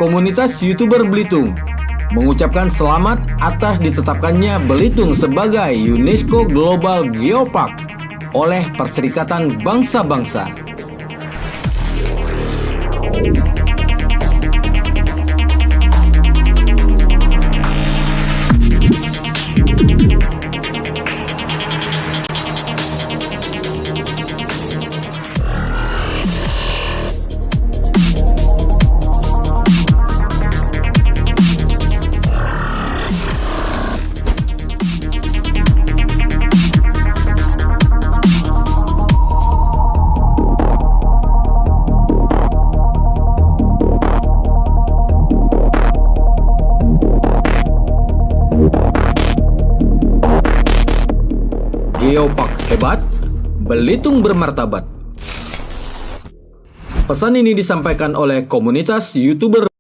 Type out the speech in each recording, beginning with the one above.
Komunitas YouTuber Belitung mengucapkan selamat atas ditetapkannya Belitung sebagai UNESCO Global Geopark oleh Perserikatan Bangsa-Bangsa. Geopark hebat, Belitung bermartabat. Pesan ini disampaikan oleh komunitas YouTuber.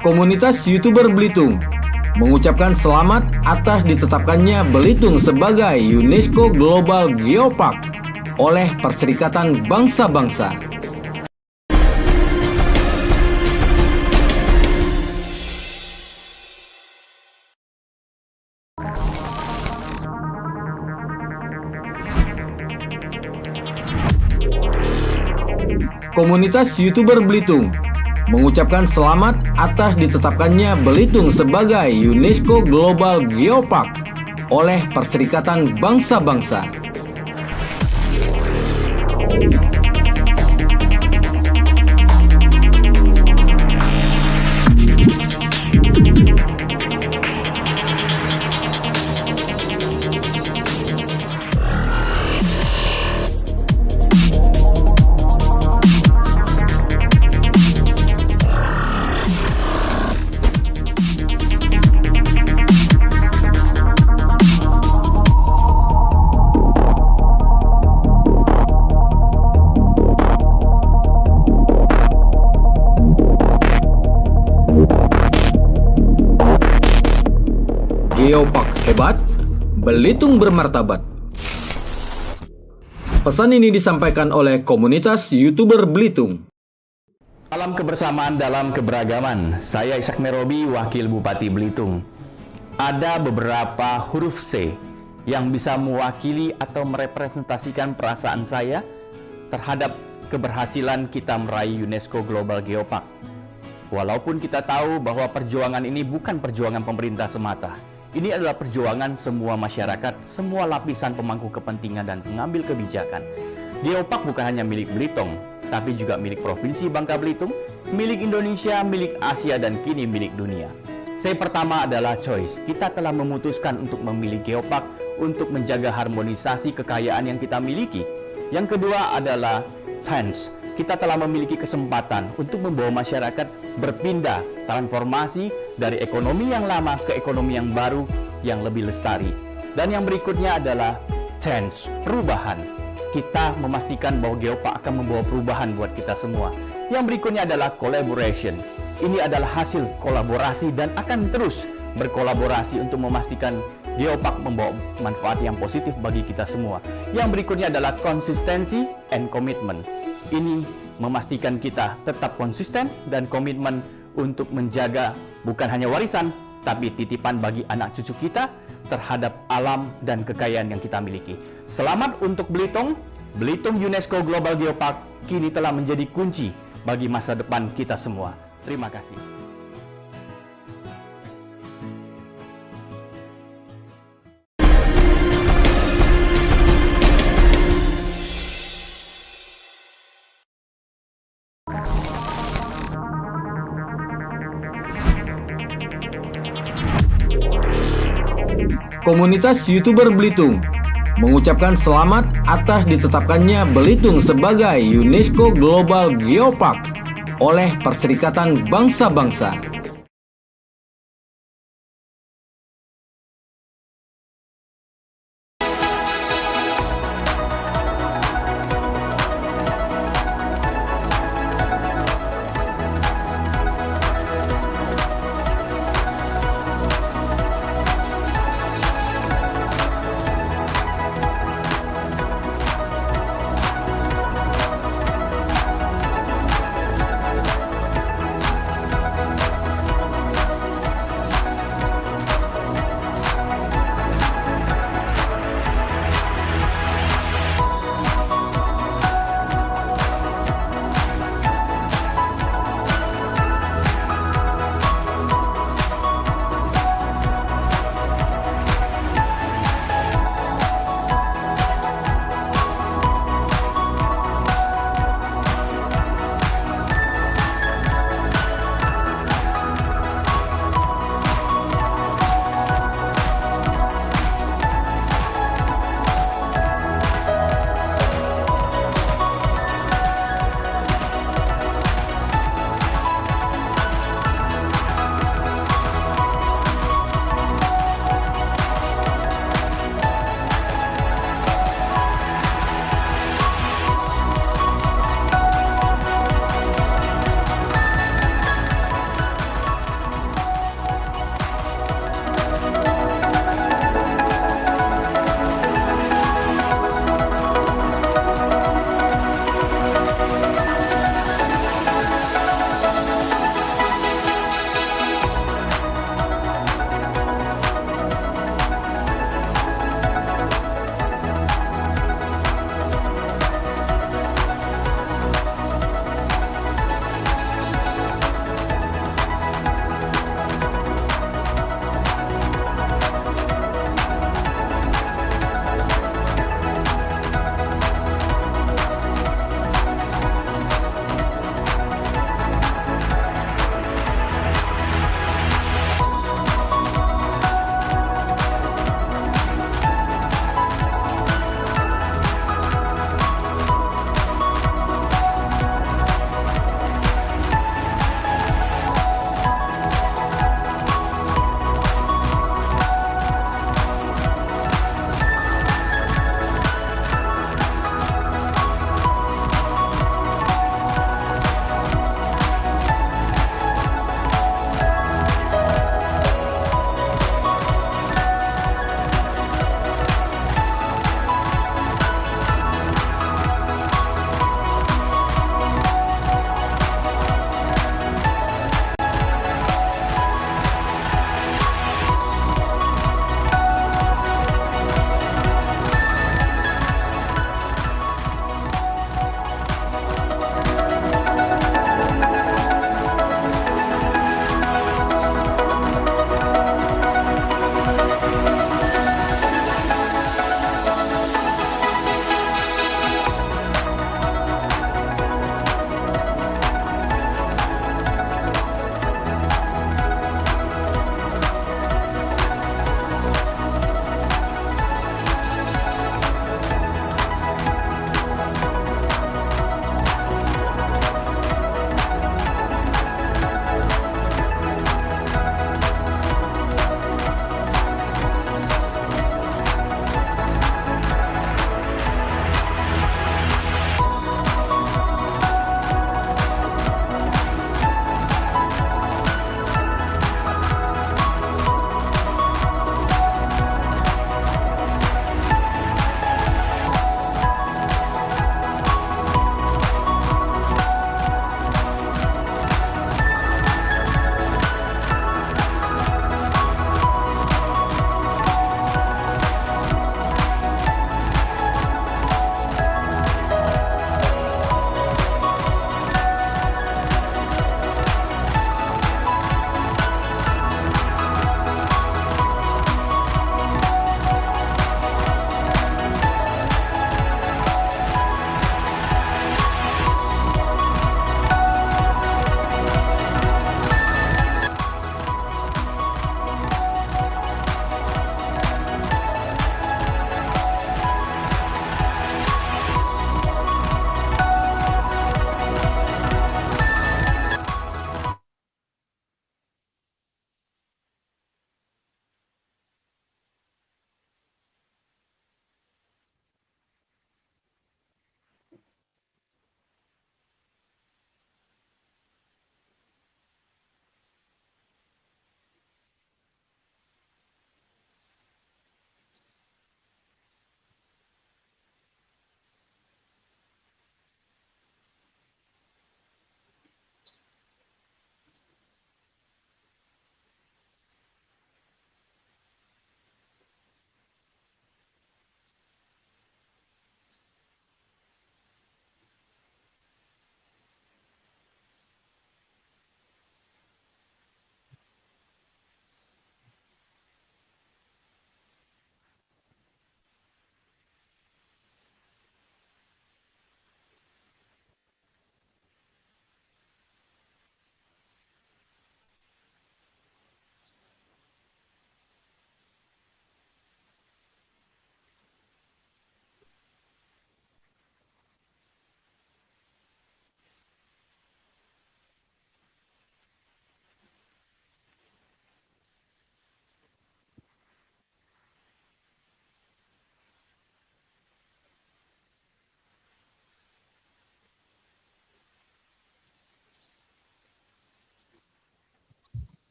Komunitas YouTuber Belitung mengucapkan selamat atas ditetapkannya Belitung sebagai UNESCO Global Geopark oleh Perserikatan Bangsa-Bangsa. Komunitas YouTuber Belitung mengucapkan selamat atas ditetapkannya Belitung sebagai UNESCO Global Geopark oleh Perserikatan Bangsa-Bangsa. Geopark hebat, Belitung bermartabat. Pesan ini disampaikan oleh komunitas YouTuber Belitung. Salam kebersamaan dalam keberagaman. Saya Ishak Merobi, Wakil Bupati Belitung. Ada beberapa huruf C yang bisa mewakili atau merepresentasikan perasaan saya terhadap keberhasilan kita meraih UNESCO Global Geopark. Walaupun kita tahu bahwa perjuangan ini bukan perjuangan pemerintah semata. Ini adalah perjuangan semua masyarakat, semua lapisan pemangku kepentingan dan pengambil kebijakan. Geopark bukan hanya milik Belitung, tapi juga milik Provinsi Bangka Belitung, milik Indonesia, milik Asia, dan kini milik dunia. C pertama adalah choice. Kita telah memutuskan untuk memilih Geopark untuk menjaga harmonisasi kekayaan yang kita miliki. Yang kedua adalah chance. Kita telah memiliki kesempatan untuk membawa masyarakat berpindah transformasi dari ekonomi yang lama ke ekonomi yang baru yang lebih lestari. Dan yang berikutnya adalah change, perubahan. Kita memastikan bahwa Geopark akan membawa perubahan buat kita semua. Yang berikutnya adalah collaboration. Ini adalah hasil kolaborasi dan akan terus berkolaborasi untuk memastikan Geopark membawa manfaat yang positif bagi kita semua. Yang berikutnya adalah konsistensi and commitment. Ini memastikan kita tetap konsisten dan komitmen untuk menjaga bukan hanya warisan, tapi titipan bagi anak cucu kita terhadap alam dan kekayaan yang kita miliki. Selamat untuk Belitung. Belitung UNESCO Global Geopark kini telah menjadi kunci bagi masa depan kita semua. Terima kasih. Komunitas YouTuber Belitung mengucapkan selamat atas ditetapkannya Belitung sebagai UNESCO Global Geopark oleh Perserikatan Bangsa-Bangsa.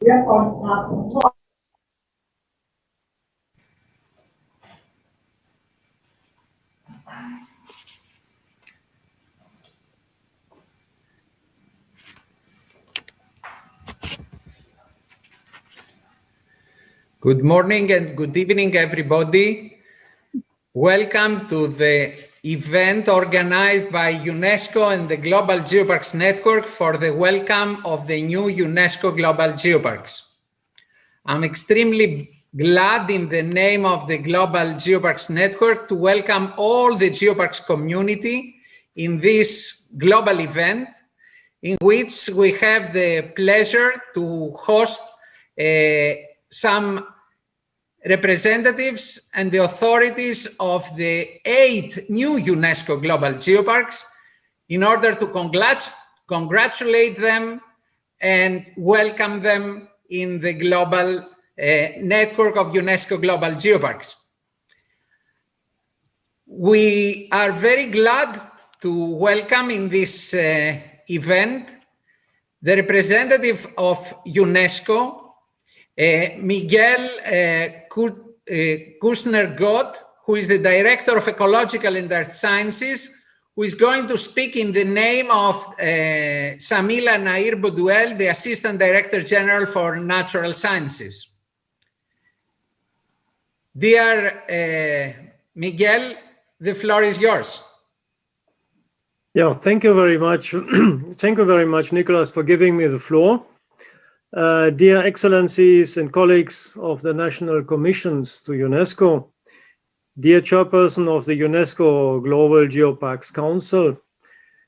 Good morning and good evening, everybody. Welcome to the event organized by UNESCO and the Global Geoparks Network for the welcome of the new UNESCO Global Geoparks. I'm extremely glad in the name of the Global Geoparks Network to welcome all the Geoparks community in this global event in which we have the pleasure to host some representatives and the authorities of the 8 new UNESCO Global Geoparks in order to congratulate them and welcome them in the global network of UNESCO Global Geoparks. We are very glad to welcome in this event the representative of UNESCO, Miguel Kushner-Gott, who is the Director of Ecological and Earth Sciences, who is going to speak in the name of Samila Nair Bouduel, the Assistant Director General for Natural Sciences. Dear Miguel, the floor is yours. Yeah, thank you very much. Thank you very much, Nicholas, for giving me the floor. Dear Excellencies and colleagues of the National Commissions to UNESCO, dear Chairperson of the UNESCO Global Geoparks Council,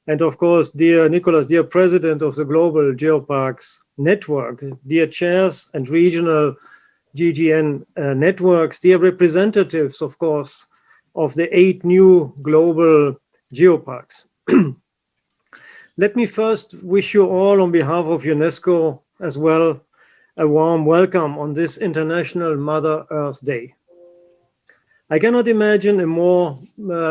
and of course, dear Nicholas, dear President of the Global Geoparks Network, dear Chairs and Regional GGN networks, dear representatives, of course, of the 8 new Global Geoparks. Let me first wish you all on behalf of UNESCO as well a warm welcome on this International Mother Earth Day. I cannot imagine a more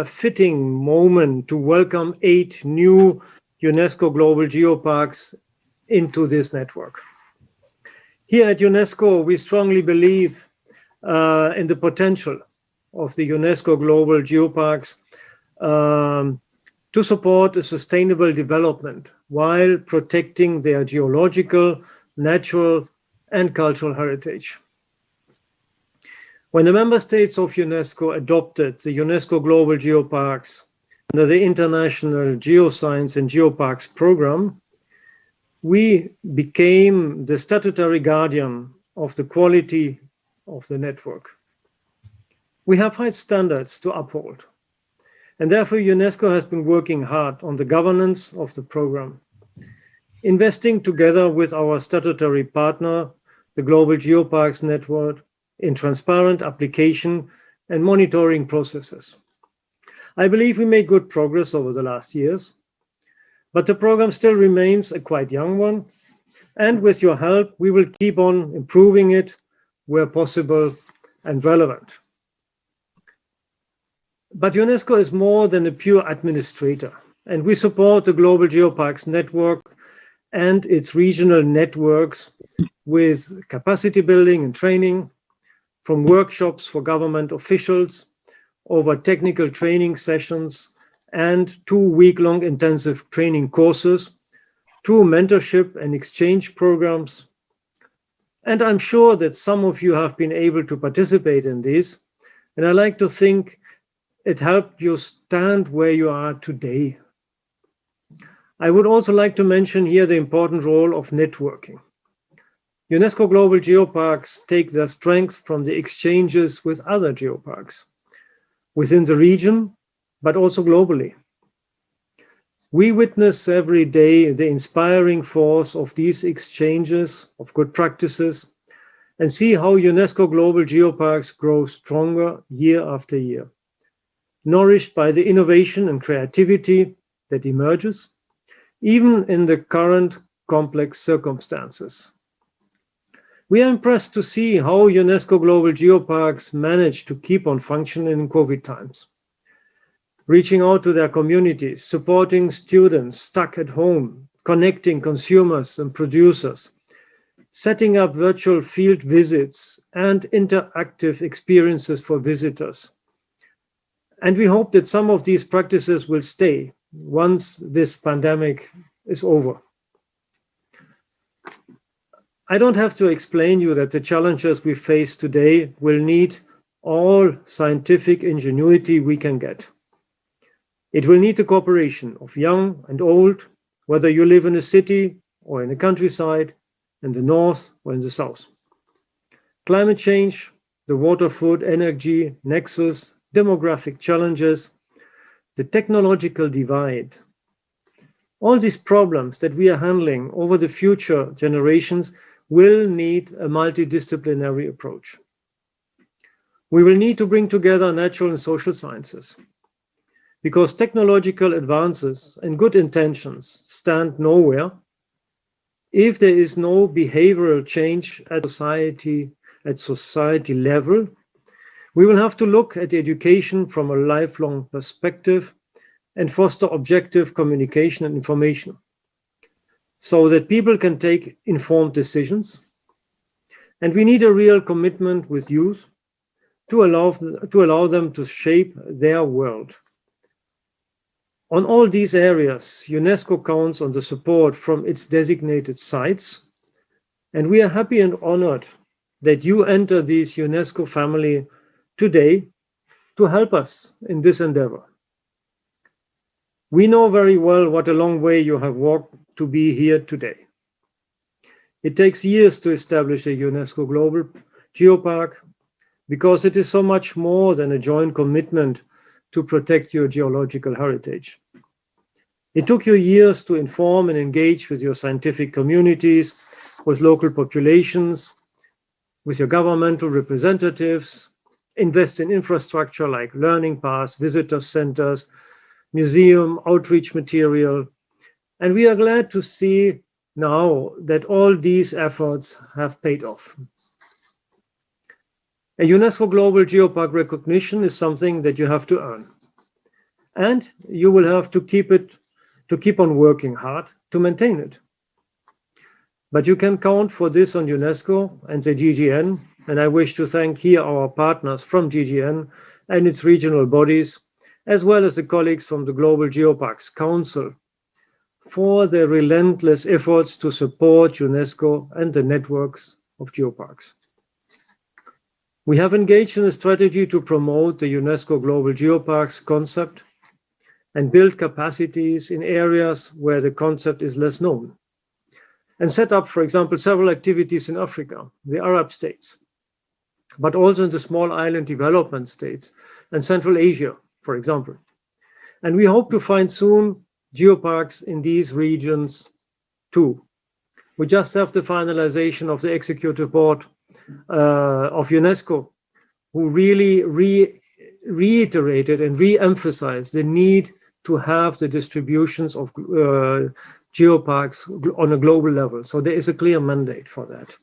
fitting moment to welcome 8 new UNESCO Global Geoparks into this network. Here at UNESCO, we strongly believe in the potential of the UNESCO Global Geoparks to support a sustainable development while protecting their geological, natural, and cultural heritage. When the member states of UNESCO adopted the UNESCO Global Geoparks under the International Geoscience and Geoparks program, we became the statutory guardian of the quality of the network. We have high standards to uphold, and therefore UNESCO has been working hard on the governance of the program, investing together with our statutory partner, the Global Geoparks Network, in transparent application and monitoring processes. I believe we made good progress over the last years, but the program still remains a quite young one, and with your help, we will keep on improving it where possible and relevant. But UNESCO is more than a pure administrator, and we support the Global Geoparks Network and its regional networks with capacity building and training, from workshops for government officials over technical training sessions and 2-week-long intensive training courses to mentorship and exchange programs. And I'm sure that some of you have been able to participate in these, and I like to think it helped you stand where you are today. I would also like to mention here the important role of networking. UNESCO Global Geoparks take their strength from the exchanges with other geoparks within the region, but also globally. We witness every day the inspiring force of these exchanges of good practices and see how UNESCO Global Geoparks grow stronger year after year, nourished by the innovation and creativity that emerges, even in the current complex circumstances. We are impressed to see how UNESCO Global Geoparks manage to keep on functioning in COVID times, reaching out to their communities, supporting students stuck at home, connecting consumers and producers, setting up virtual field visits and interactive experiences for visitors. And we hope that some of these practices will stay once this pandemic is over. I don't have to explain you that the challenges we face today will need all scientific ingenuity we can get. It will need the cooperation of young and old, whether you live in a city or in the countryside, in the north or in the south. Climate change, the water, food, energy nexus, demographic challenges, the technological divide. All these problems that we are handling over the future generations will need a multidisciplinary approach. We will need to bring together natural and social sciences, because technological advances and good intentions stand nowhere if there is no behavioral change at society level. We will have to look at education from a lifelong perspective and foster objective communication and information so that people can take informed decisions. And we need a real commitment with youth to allow them to shape their world. On all these areas, UNESCO counts on the support from its designated sites, and we are happy and honored that you enter this UNESCO family today to help us in this endeavor. We know very well what a long way you have walked to be here today. It takes years to establish a UNESCO Global Geopark because it is so much more than a joint commitment to protect your geological heritage. It took you years to inform and engage with your scientific communities, with local populations, with your governmental representatives, invest in infrastructure like learning paths, visitor centers, museum, outreach material. And we are glad to see now that all these efforts have paid off. A UNESCO Global Geopark recognition is something that you have to earn. And you will have to keep on working hard to maintain it. But you can count for this on UNESCO and the GGN. And I wish to thank here our partners from GGN and its regional bodies, as well as the colleagues from the Global Geoparks Council for their relentless efforts to support UNESCO and the networks of geoparks. We have engaged in a strategy to promote the UNESCO Global Geoparks concept and build capacities in areas where the concept is less known, and set up, for example, several activities in Africa, the Arab states, but also in the small island development states and Central Asia, for example. And we hope to find soon geoparks in these regions too. We just have the finalization of the executive board of UNESCO, who really reiterated and re-emphasized the need to have the distributions of geoparks on a global level. So there is a clear mandate for that.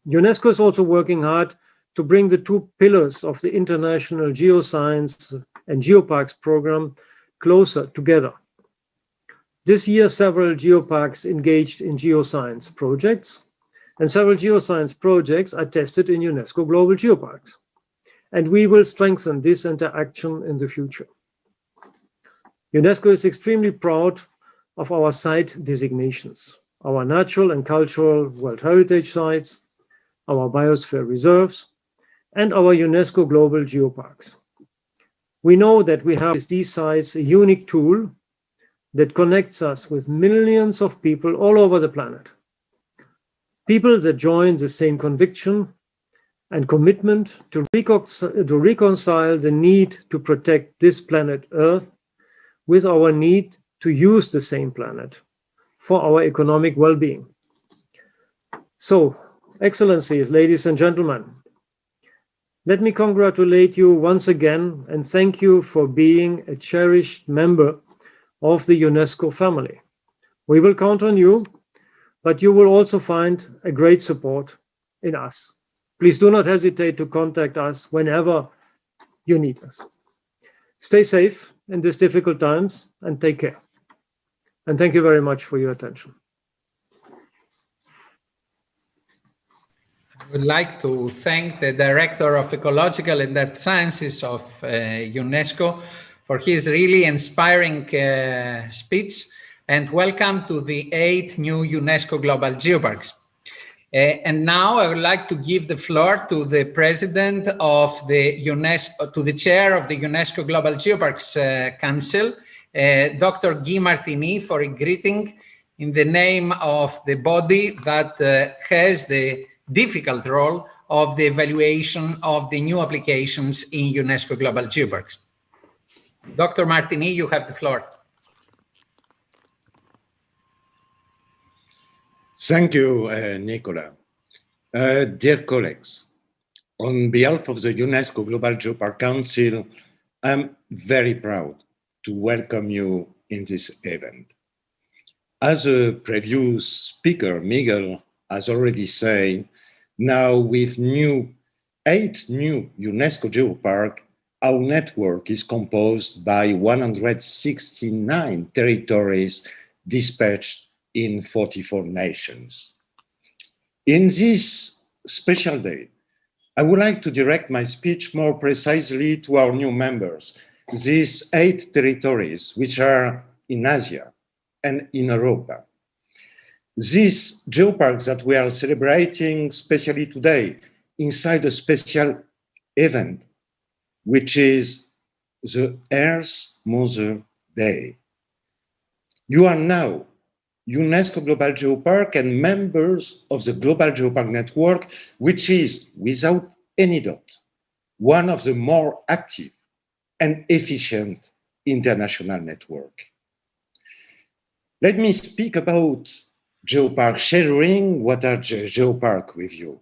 UNESCO is also working hard to bring the two pillars of the International Geoscience and Geoparks program closer together. This year, several geoparks engaged in geoscience projects, and several geoscience projects are tested in UNESCO Global Geoparks. And we will strengthen this interaction in the future. UNESCO is extremely proud of our site designations, our natural and cultural World Heritage sites, our biosphere reserves, and our UNESCO Global Geoparks. We know that we have with these sites a unique tool that connects us with millions of people all over the planet. People that join the same conviction and commitment to reconcile the need to protect this planet Earth with our need to use the same planet for our economic well-being. So, Excellencies, ladies and gentlemen, let me congratulate you once again and thank you for being a cherished member of the UNESCO family. We will count on you, but you will also find a great support in us. Please do not hesitate to contact us whenever you need us. Stay safe in these difficult times and take care. And thank you very much for your attention. would like to thank the Director of Ecological and Earth Sciences of UNESCO for his really inspiring speech, and welcome to the 8 new UNESCO Global Geoparks. And now I would like to give the floor to the President of the UNESCO, to the Chair of the UNESCO Global Geoparks Council, Dr. Guy Martini, for a greeting in the name of the body that has the difficult role of the evaluation of the new applications in UNESCO Global Geoparks. Dr. Martini, you have the floor. Thank you, Nicola. Dear colleagues, on behalf of the UNESCO Global Geopark Council, I'm very proud to welcome you in this event. As a previous speaker, Miguel, has already said, now with 8 new UNESCO Geopark, our network is composed by 169 territories dispatched in 44 nations. In this special day, I would like to direct my speech more precisely to our new members, these 8 territories, which are in Asia and in Europe. These geoparks that we are celebrating, especially today, inside a special event, which is the Earth Mother Day. You are now UNESCO Global Geopark and members of the Global Geopark Network, which is, without any doubt, one of the more active and efficient international networks. Let me speak about Geopark, sharing what are Geopark with you.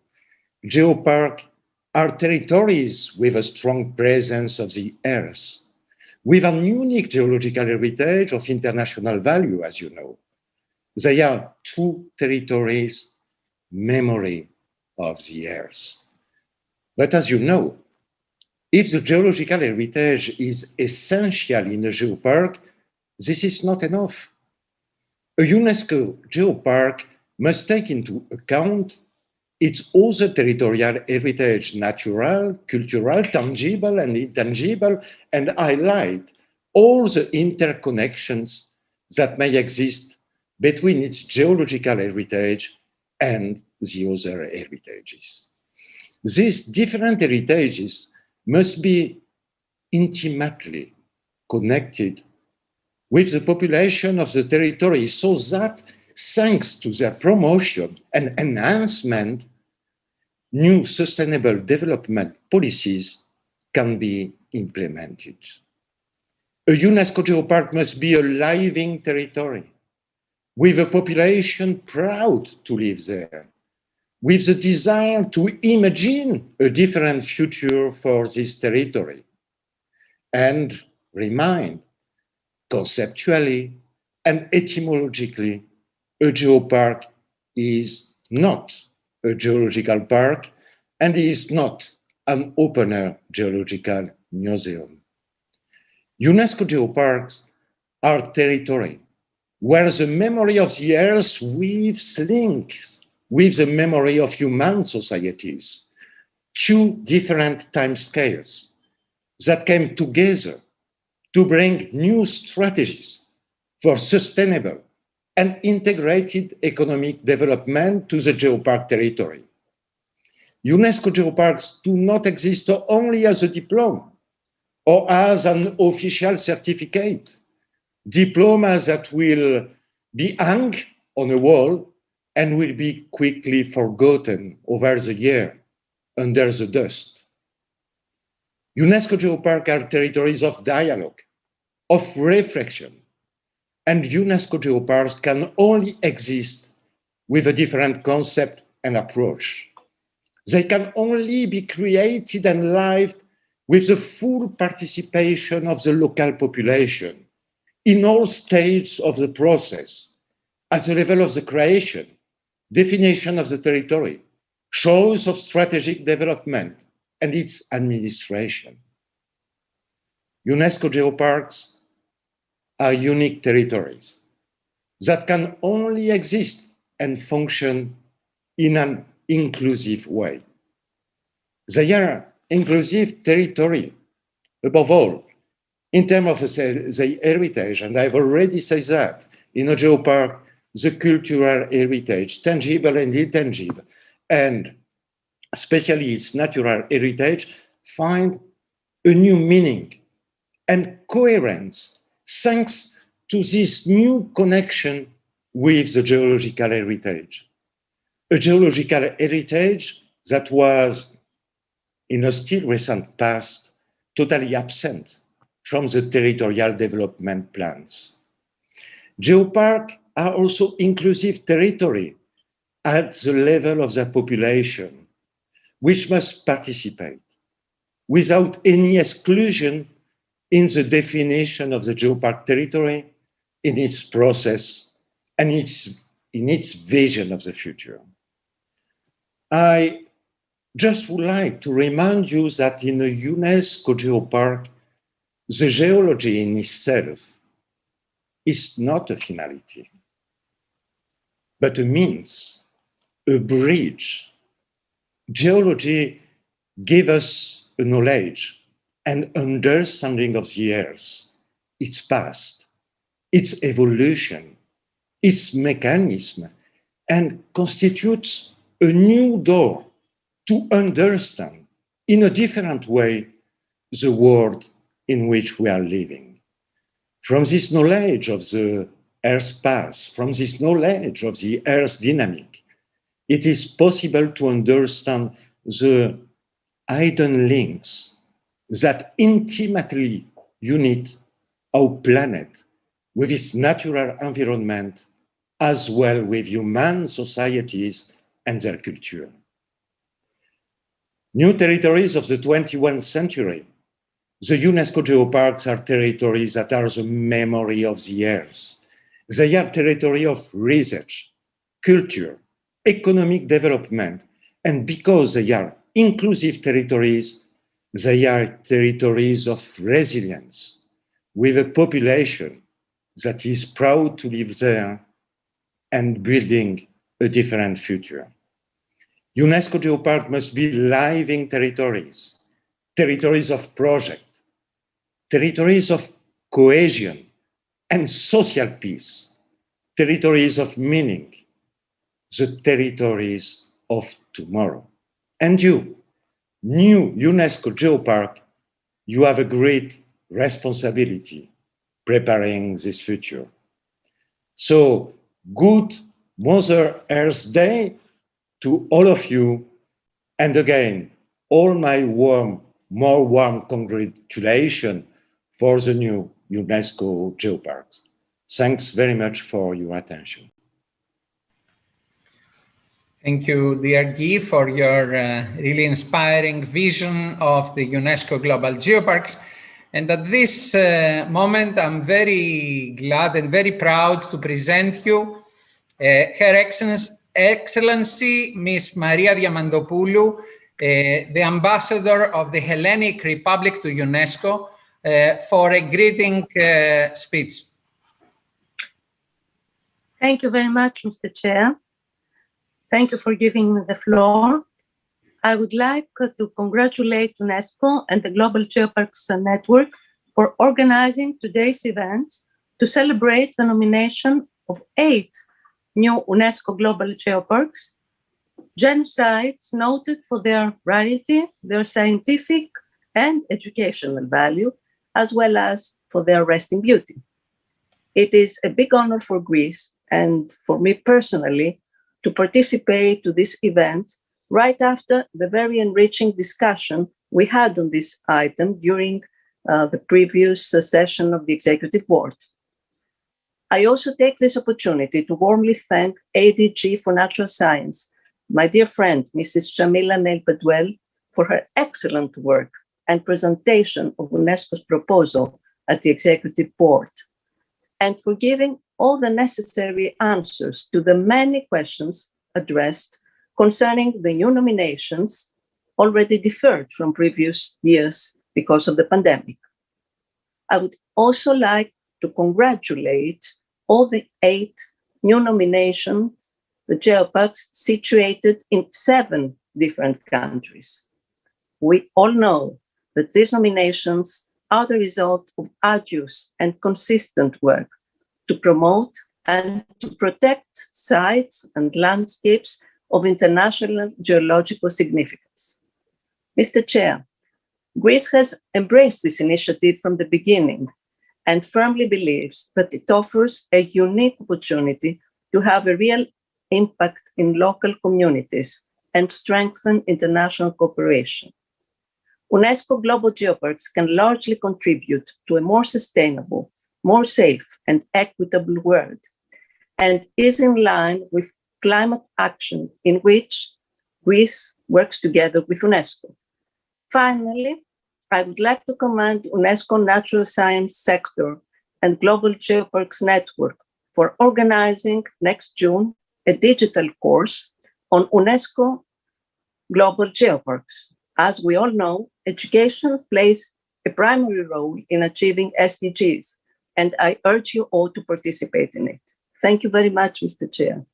Geopark are territories with a strong presence of the Earth, with a unique geological heritage of international value, as you know. They are true territories, memory of the Earth. But as you know, if the geological heritage is essential in a geopark, this is not enough. A UNESCO geopark must take into account its other territorial heritage, natural, cultural, tangible, and intangible, and highlight all the interconnections that may exist between its geological heritage and the other heritages. These different heritages must be intimately connected with the population of the territory so that, thanks to their promotion and enhancement, new sustainable development policies can be implemented. A UNESCO geopark must be a living territory, with a population proud to live there, with the desire to imagine a different future for this territory, and remind conceptually and etymologically, a geopark is not a geological park and is not an open-air geological museum. UNESCO geoparks are territory where the memory of the Earth weaves links with the memory of human societies, 2 different timescales that came together to bring new strategies for sustainable and integrated economic development to the geopark territory. UNESCO geoparks do not exist only as a diploma or as an official certificate, diplomas that will be hung on a wall and will be quickly forgotten over the year under the dust. UNESCO geoparks are territories of dialogue, of reflection, and UNESCO geoparks can only exist with a different concept and approach. They can only be created and lived with the full participation of the local population in all stages of the process, at the level of the creation, definition of the territory, choice of strategic development, and its administration. UNESCO geoparks are unique territories that can only exist and function in an inclusive way. They are inclusive territory, above all, in terms of the heritage, and I've already said that, in a geopark, the cultural heritage, tangible and intangible, and especially its natural heritage, find a new meaning and coherence thanks to this new connection with the geological heritage. A geological heritage that was, in a still recent past, totally absent from the territorial development plans. Geoparks are also inclusive territory at the level of the population, which must participate without any exclusion in the definition of the geopark territory, in its process, and in its vision of the future. I just would like to remind you that in a UNESCO geopark, the geology in itself is not a finality, but a means, a bridge. Geology gives us a knowledge and understanding of the Earth, its past, its evolution, its mechanism, and constitutes a new door to understand in a different way the world in which we are living. From this knowledge of the Earth's past, from this knowledge of the Earth's dynamic, it is possible to understand the hidden links that intimately unite our planet with its natural environment, as well with human societies and their culture. New territories of the 21st century, the UNESCO geoparks are territories that are the memory of the Earth. They are territory of research, culture, economic development, and because they are inclusive territories, they are territories of resilience, with a population that is proud to live there and building a different future. UNESCO Geopark must be living territories, territories of project, territories of cohesion and social peace, territories of meaning, the territories of tomorrow. And you, new UNESCO Geopark, you have a great responsibility preparing this future. So, good Mother Earth Day to all of you. And again, all my more warm congratulations for the new UNESCO Geoparks. Thanks very much for your attention. Thank you, dear Guy, for your really inspiring vision of the UNESCO Global Geoparks. And at this moment, I'm very glad and very proud to present you Her Excellency Ms. Maria Diamantopoulou, the Ambassador of the Hellenic Republic to UNESCO, for a greeting speech. Thank you very much, Mr. Chair. Thank you for giving me the floor. I would like to congratulate UNESCO and the Global Geoparks Network for organizing today's event to celebrate the nomination of 8 new UNESCO Global Geoparks, genocides noted for their rarity, their scientific and educational value, as well as for their resting beauty. It is a big honor for Greece and for me personally to participate to this event right after the very enriching discussion we had on this item during the previous session of the Executive Board. I also take this opportunity to warmly thank ADG for Natural Science, my dear friend, Mrs. Jamila Neil-Bedwell, for her excellent work and presentation of UNESCO's proposal at the Executive Board, and for giving all the necessary answers to the many questions addressed concerning the new nominations already deferred from previous years because of the pandemic. I would also like to congratulate all the 8 new nominations the geoparks situated in 7 different countries. We all know that these nominations are the result of arduous and consistent work to promote and to protect sites and landscapes of international geological significance. Mr. Chair, Greece has embraced this initiative from the beginning and firmly believes that it offers a unique opportunity to have a real impact in local communities and strengthen international cooperation. UNESCO Global Geoparks can largely contribute to a more sustainable, more safe and equitable world, and is in line with climate action in which Greece works together with UNESCO. Finally, I would like to commend UNESCO Natural Science Sector and Global Geoparks Network for organizing next June a digital course on UNESCO Global Geoparks. As we all know, education plays a primary role in achieving SDGs, and I urge you all to participate in it. Thank you very much, Mr. Chair.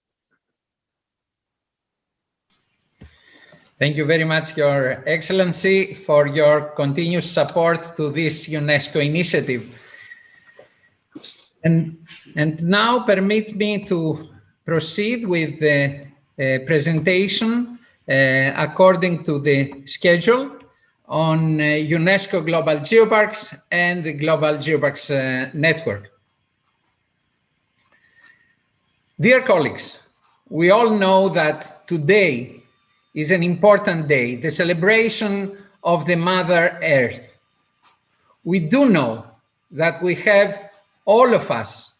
Thank you very much, Your Excellency, for your continuous support to this UNESCO initiative. And now permit me to proceed with the presentation according to the schedule on UNESCO Global Geoparks and the Global Geoparks Network. Dear colleagues, we all know that today is an important day, the celebration of the Mother Earth. We do know that we have, all of us,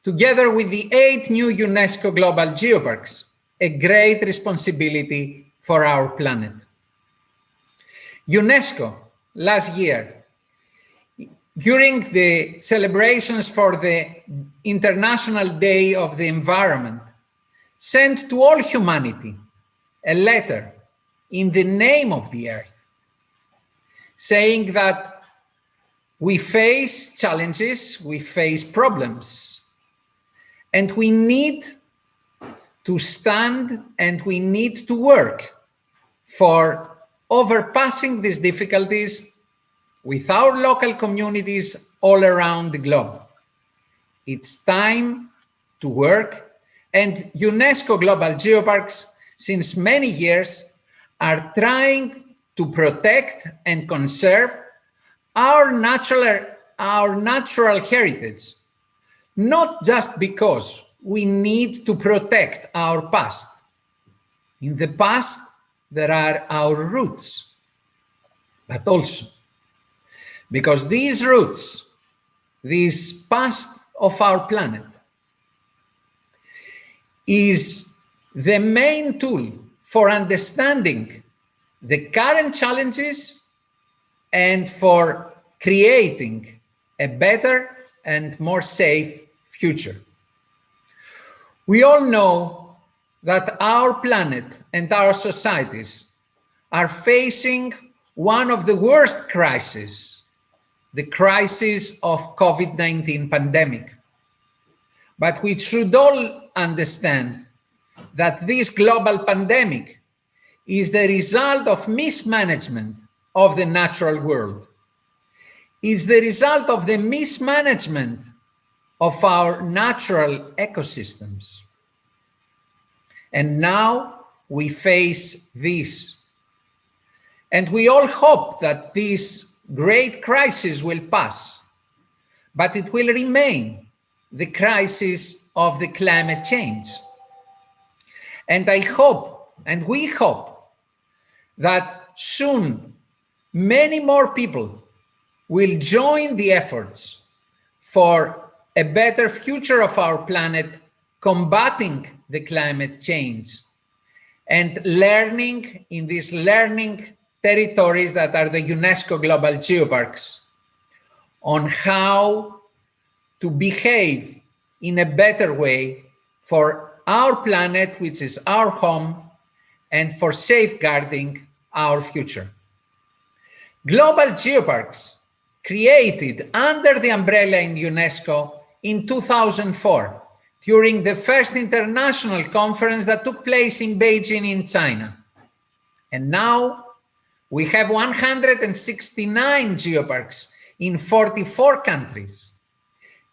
together with the 8 new UNESCO Global Geoparks, a great responsibility for our planet. UNESCO, last year, during the celebrations for the International Day of the Environment, sent to all humanity a letter in the name of the Earth, saying that we face challenges, we face problems, and we need to stand and we need to work for overpassing these difficulties with our local communities all around the globe. It's time to work, and UNESCO Global Geoparks, since many years, are trying to protect and conserve our natural heritage, not just because we need to protect our past. In the past, there are our roots, but also because these roots, this past of our planet, is the main tool for understanding the current challenges and for creating a better and more safe future. We all know that our planet and our societies are facing one of the worst crises, the crisis of COVID-19 pandemic. But we should all understand that this global pandemic is the result of mismanagement of the natural world. Is the result of the mismanagement of our natural ecosystems. And now we face this. And we all hope that this great crisis will pass, but it will remain the crisis of the climate change. And I hope, and we hope, that soon many more people will join the efforts for a better future of our planet, combating the climate change and learning in these learning territories that are the UNESCO Global Geoparks on how to behave in a better way for our planet, which is our home, and for safeguarding our future. Global Geoparks, created under the umbrella in UNESCO in 2004, during the first international conference that took place in Beijing in China. And now we have 169 geoparks in 44 countries.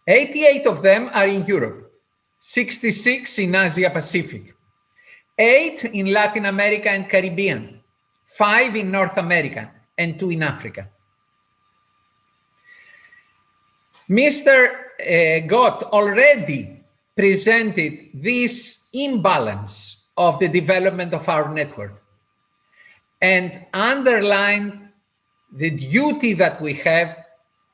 88 of them are in Europe, 66 in Asia Pacific, 8 in Latin America and Caribbean, 5 in North America, and 2 in Africa. Mr. Gott already presented this imbalance of the development of our network and underlined the duty that we have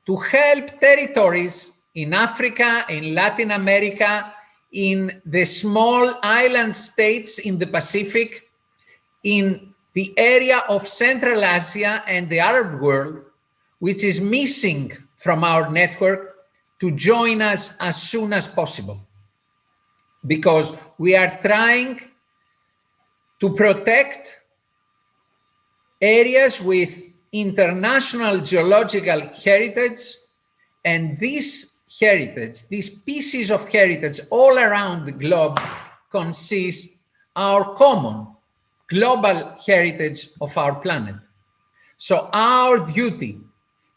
to help territories in Africa, in Latin America, in the small island states in the Pacific, in the area of Central Asia and the Arab world, which is missing from our network, to join us as soon as possible. Because we are trying to protect areas with international geological heritage, and this heritage, these pieces of heritage all around the globe consist our common global heritage of our planet. So our duty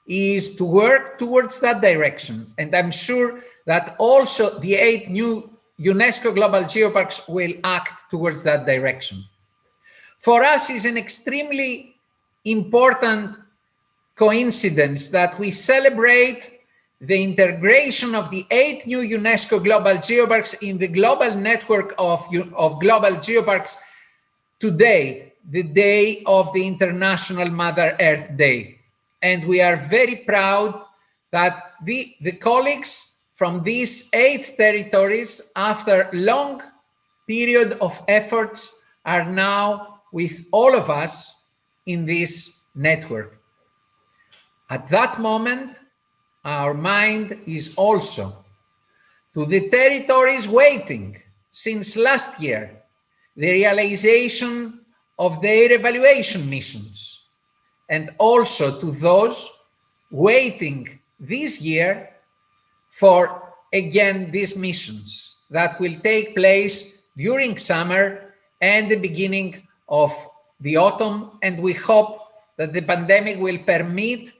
is to work towards that direction. And I'm sure that also the 8 new UNESCO Global Geoparks will act towards that direction. For us, it's an extremely important coincidence that we celebrate the integration of the 8 new UNESCO Global Geoparks in the global network of global geoparks today, the day of the International Mother Earth Day. And we are very proud that the colleagues from these 8 territories, after a long period of efforts, are now with all of us in this network. At that moment, our mind is also to the territories waiting since last year, the realization of their evaluation missions, and also to those waiting this year for, again, these missions that will take place during summer and the beginning of the autumn. And we hope that the pandemic will permit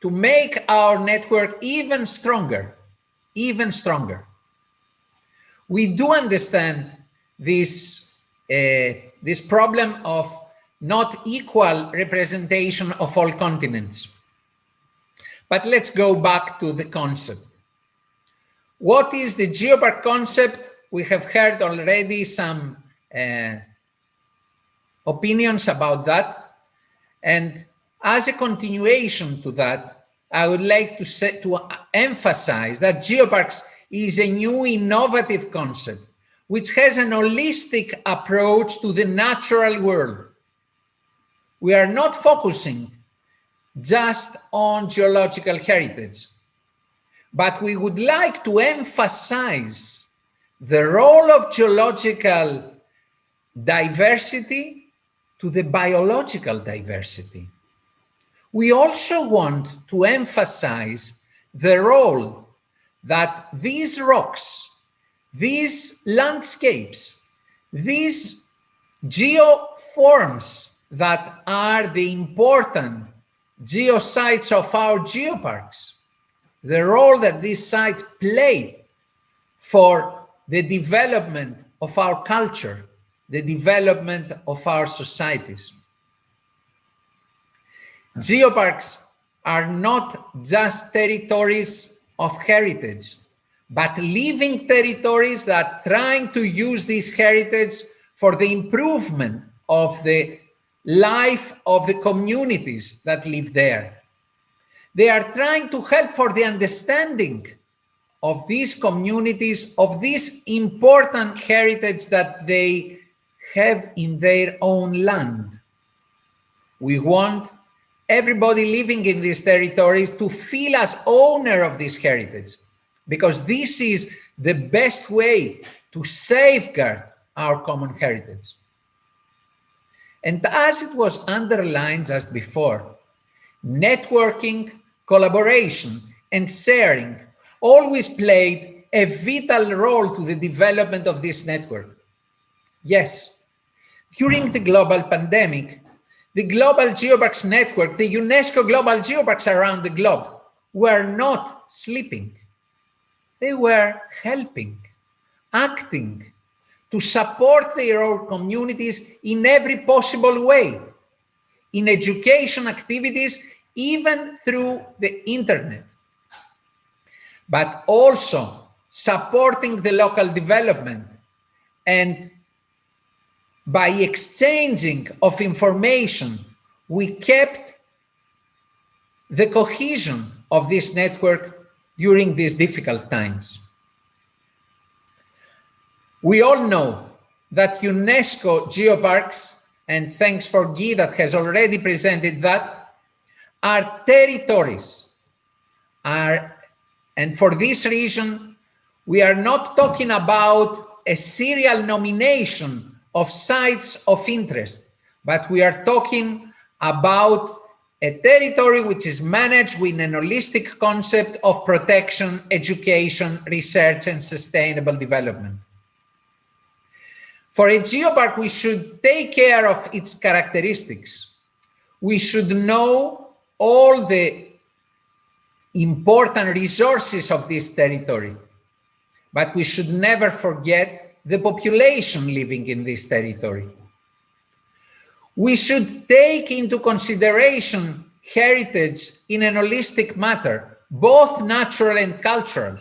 to make our network even stronger, even stronger. We do understand this problem of not equal representation of all continents. But let's go back to the concept. What is the Geopark concept? We have heard already some opinions about that. And as a continuation to that, I would like to emphasize that Geoparks is a new innovative concept which has an holistic approach to the natural world. We are not focusing just on geological heritage, but we would like to emphasize the role of geological diversity to the biological diversity. We also want to emphasize the role that these rocks, these landscapes, these geoforms that are the important geosites of our geoparks, the role that these sites play for the development of our culture, the development of our societies. Geoparks are not just territories of heritage, but living territories that are trying to use this heritage for the improvement of the life of the communities that live there. They are trying to help for the understanding of these communities, of this important heritage that they have in their own land. We want everybody living in these territories to feel as owner of this heritage, because this is the best way to safeguard our common heritage. And as it was underlined just before, networking, collaboration, and sharing always played play a vital role to the development of this network. Yes, during the global pandemic, the Global Geoparks Network, the UNESCO Global Geoparks around the globe, were not sleeping. They were helping, acting to support their own communities in every possible way, in education activities, even through the internet, but also supporting the local development. And by exchanging of information, we kept the cohesion of this network during these difficult times. We all know that UNESCO Geoparks, and thanks for Guy that has already presented that, are territories. And for this reason, we are not talking about a serial nomination of sites of interest, but we are talking about a territory which is managed with an holistic concept of protection, education, research, and sustainable development. For a geopark, we should take care of its characteristics. We should know all the important resources of this territory, but we should never forget the population living in this territory. We should take into consideration heritage in an holistic manner, both natural and cultural.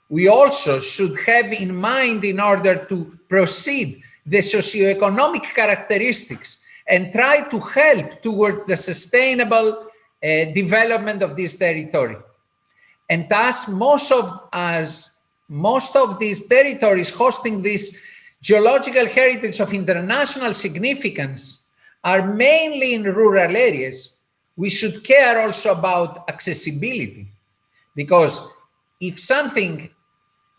We also should have in mind, in order to proceed, the socioeconomic characteristics and try to help towards the sustainable development of this territory. And thus, most of these territories hosting this geological heritage of international significance are mainly in rural areas. We should care also about accessibility, because if something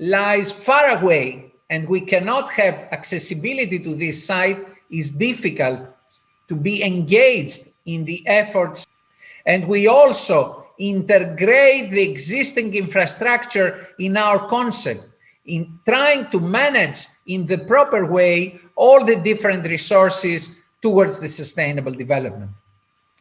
lies far away and we cannot have accessibility to this site, it's difficult to be engaged in the efforts. And we also integrate the existing infrastructure in our concept, in trying to manage in the proper way all the different resources towards the sustainable development.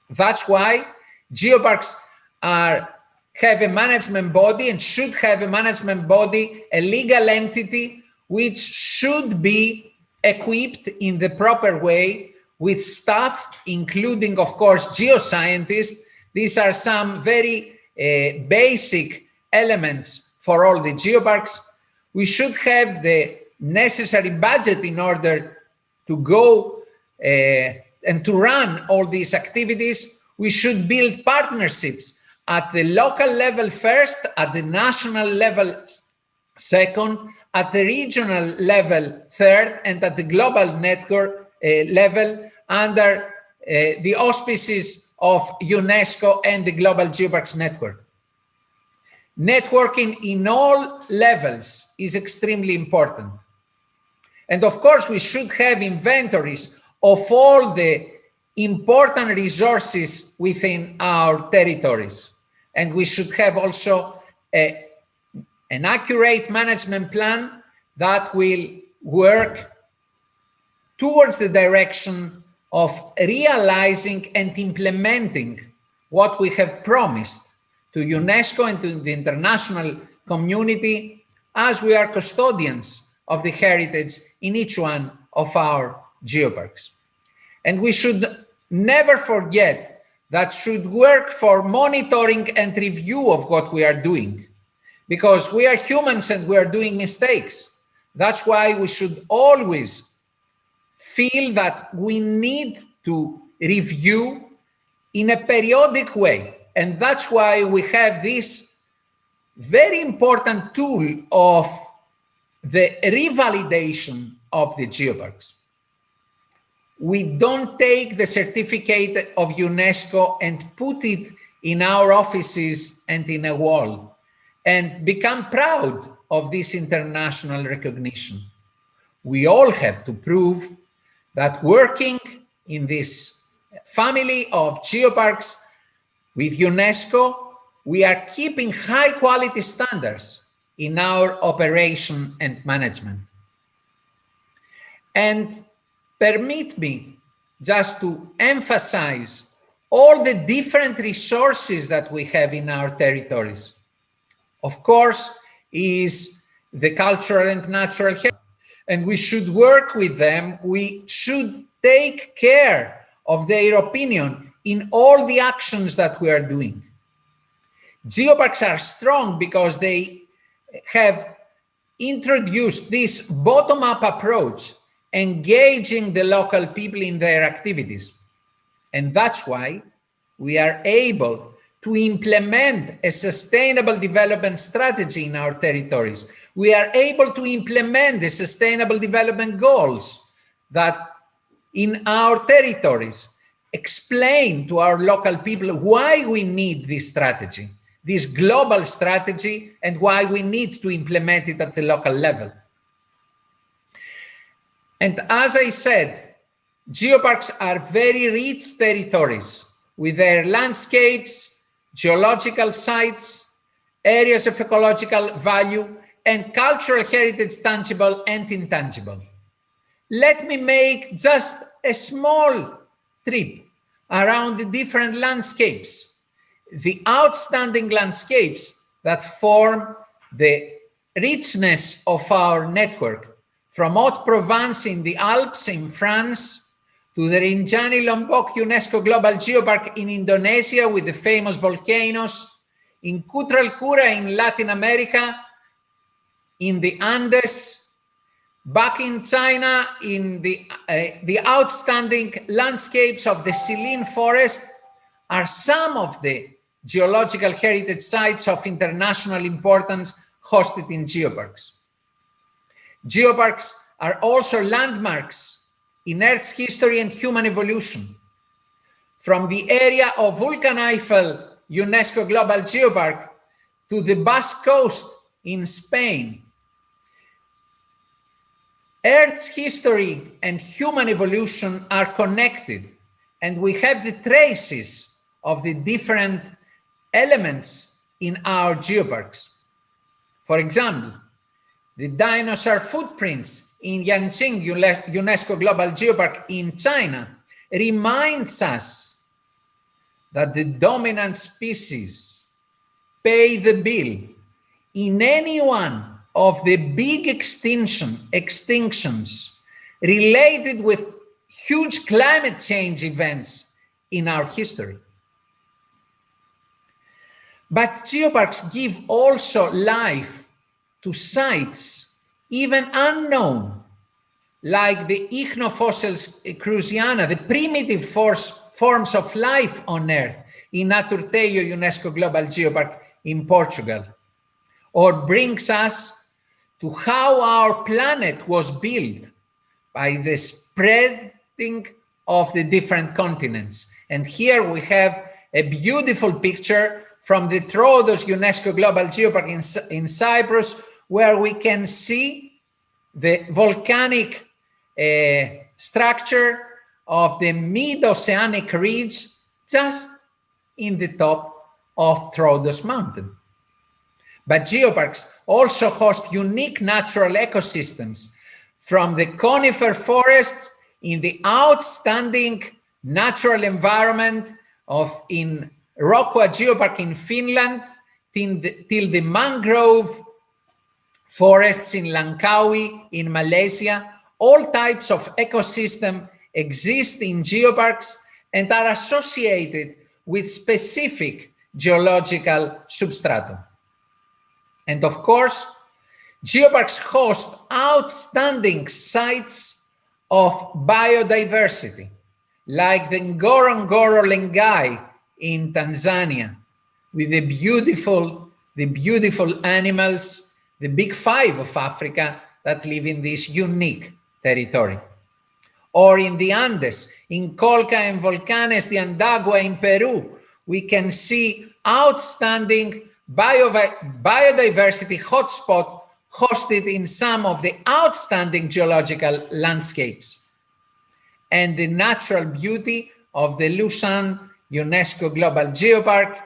That's why geoparks have a management body and should have a management body, a legal entity, which should be equipped in the proper way with staff, including, of course, geoscientists. These are some very basic elements for all the geoparks. We should have the necessary budget in order to go and to run all these activities. We should build partnerships at the local level first, at the national level second, at the regional level third, and at the global network level under the auspices of UNESCO and the Global Geoparks Network. Networking in all levels is extremely important. And of course, we should have inventories of all the important resources within our territories. And we should have also an accurate management plan that will work towards the direction of realizing and implementing what we have promised to UNESCO and to the international community, as we are custodians of the heritage in each one of our geoparks. And we should never forget that should work for monitoring and review of what we are doing, because we are humans and we are doing mistakes. That's why we should always feel that we need to review in a periodic way. And that's why we have this very important tool of the revalidation of the geoparks. We don't take the certificate of UNESCO and put it in our offices and in a wall and become proud of this international recognition. We all have to prove that working in this family of geoparks with UNESCO, we are keeping high quality standards. in our operation and management. And permit me just to emphasize all the different resources that we have in our territories. Of course, is the cultural and natural heritage, and we should work with them. We should take care of their opinion in all the actions that we are doing. Geoparks are strong because they have introduced this bottom-up approach, engaging the local people in their activities. And that's why we are able to implement a sustainable development strategy in our territories. We are able to implement the sustainable development goals that in our territories explain to our local people why we need this strategy, this global strategy, and why we need to implement it at the local level. And as I said, geoparks are very rich territories with their landscapes, geological sites, areas of ecological value, and cultural heritage, tangible and intangible. Let me make just a small trip around the different landscapes, the outstanding landscapes that form the richness of our network, from Haute-Provence in the Alps in France to the Rinjani-Lombok UNESCO Global Geopark in Indonesia with the famous volcanoes, in Cutralcura in Latin America, in the Andes, back in China in the outstanding landscapes of the Silene Forest are some of the geological heritage sites of international importance hosted in geoparks. Geoparks are also landmarks in Earth's history and human evolution. From the area of Vulcan-Eifel UNESCO Global Geopark to the Basque Coast in Spain, Earth's history and human evolution are connected, and we have the traces of the different elements in our geoparks. For example, the dinosaur footprints in Yanqing UNESCO Global Geopark in China reminds us that the dominant species pay the bill in any one of the big extinctions related with huge climate change events in our history. But geoparks give also life to sites even unknown, like the ichnofossils cruziana, the primitive forms of life on Earth in Aturteio UNESCO Global Geopark in Portugal, or brings us to how our planet was built by the spreading of the different continents. And here we have a beautiful picture from the Troodos UNESCO Global Geopark in Cyprus, where we can see the volcanic structure of the mid-oceanic ridge just in the top of Troodos Mountain. But geoparks also host unique natural ecosystems, from the conifer forests in the outstanding natural environment in Rokwa Geopark in Finland till the mangrove forests in Langkawi in Malaysia. All types of ecosystem exist in geoparks and are associated with specific geological substratum. And of course, geoparks host outstanding sites of biodiversity, like the Ngorongoro Lengai in Tanzania, with the beautiful animals, the big five of Africa that live in this unique territory. Or in the Andes, in Colca and Volcanes de Andagua in Peru, we can see outstanding biodiversity hotspot hosted in some of the outstanding geological landscapes, and the natural beauty of the Lushan UNESCO Global Geopark,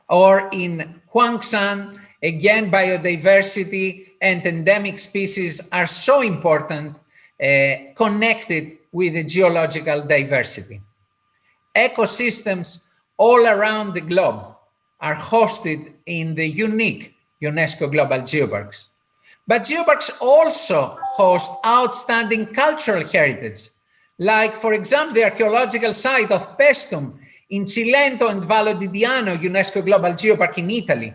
or in Huangshan, again, biodiversity and endemic species are so important, connected with the geological diversity. Ecosystems all around the globe are hosted in the unique UNESCO Global Geoparks. But geoparks also host outstanding cultural heritage, like, for example, the archaeological site of Pestum in Cilento and Vallo di Diano, UNESCO Global Geopark in Italy,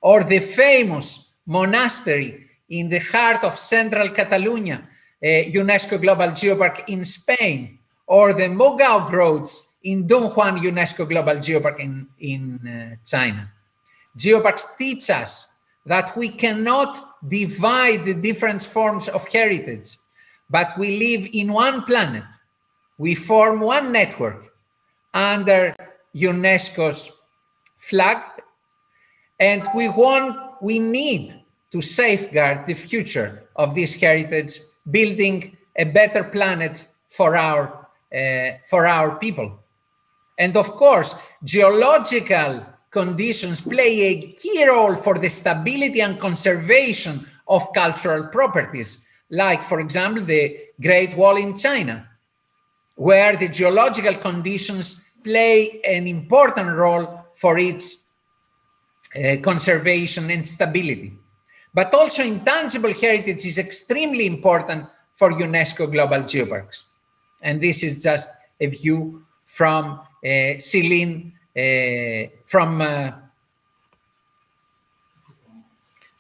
or the famous monastery in the heart of central Catalonia, UNESCO Global Geopark in Spain, or the Mogao Groves in Dunhuan UNESCO Global Geopark in China. Geoparks teach us that we cannot divide the different forms of heritage, but we live in one planet. We form one network under UNESCO's flag, and we need to safeguard the future of this heritage, building a better planet for our people. And of course, geological conditions play a key role for the stability and conservation of cultural properties, like, for example, the Great Wall in China, where the geological conditions play an important role for its conservation and stability. But also intangible heritage is extremely important for UNESCO Global Geoparks. And this is just a view from Xilin, from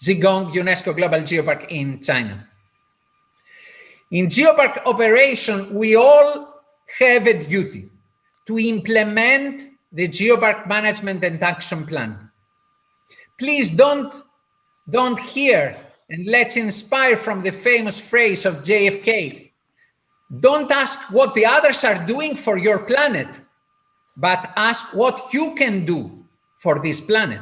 Zigong UNESCO Global Geopark in China. In geopark operation, we all have a duty to implement the Geopark Management and Action Plan. Please don't hear, and let's inspire from the famous phrase of JFK. Don't ask what the others are doing for your planet, but ask what you can do for this planet.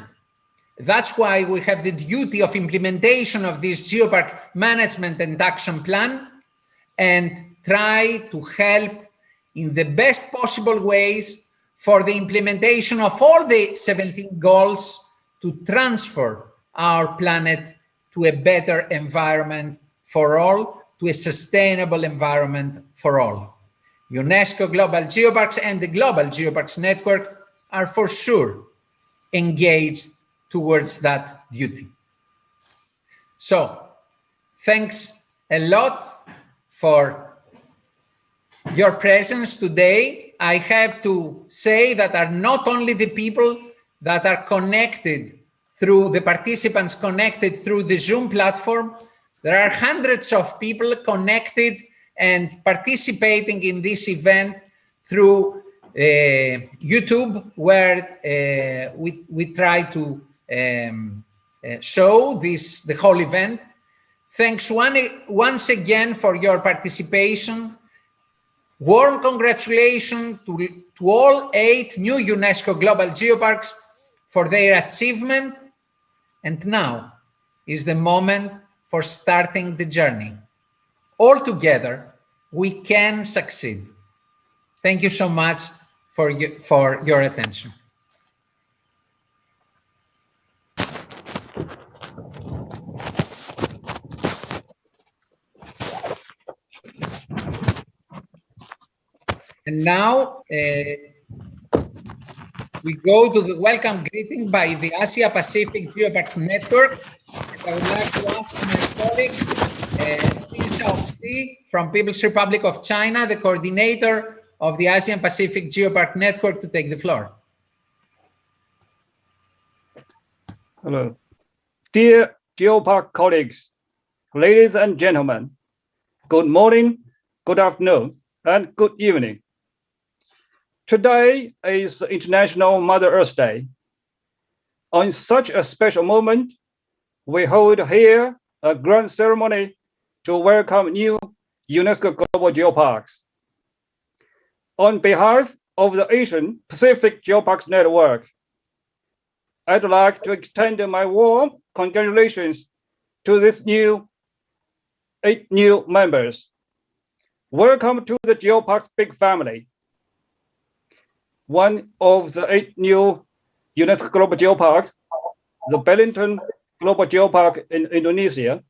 That's why we have the duty of implementation of this Geopark Management and Action Plan, and try to help in the best possible ways for the implementation of all the 17 goals to transfer our planet to a better environment for all, to a sustainable environment for all. UNESCO Global Geoparks and the Global Geoparks Network are for sure engaged towards that duty. So, thanks a lot for your presence today. I have to say that are not only the people that are connected through the participants connected through the Zoom platform, there are hundreds of people connected and participating in this event through YouTube, where we try to show the whole event. Thanks once again for your participation. Warm congratulations to all 8 new UNESCO Global Geoparks for their achievement. And now is the moment for starting the journey. All together, we can succeed. Thank you so much for your attention. And now we go to the welcome greeting by the Asia Pacific Geopark Network. And I would like to ask my colleague, Xi from People's Republic of China, the coordinator of the Asian Pacific Geopark Network, to take the floor. Hello. Dear Geopark colleagues, ladies and gentlemen, good morning, good afternoon, and good evening. Today is International Mother Earth Day. On such a special moment, we hold here a grand ceremony to welcome new UNESCO Global Geoparks. On behalf of the Asian Pacific Geoparks Network, I'd like to extend my warm congratulations to these 8 new members. Welcome to the Geoparks big family. One of the 8 new UNESCO Global Geoparks, the Belitung Global Geopark in Indonesia,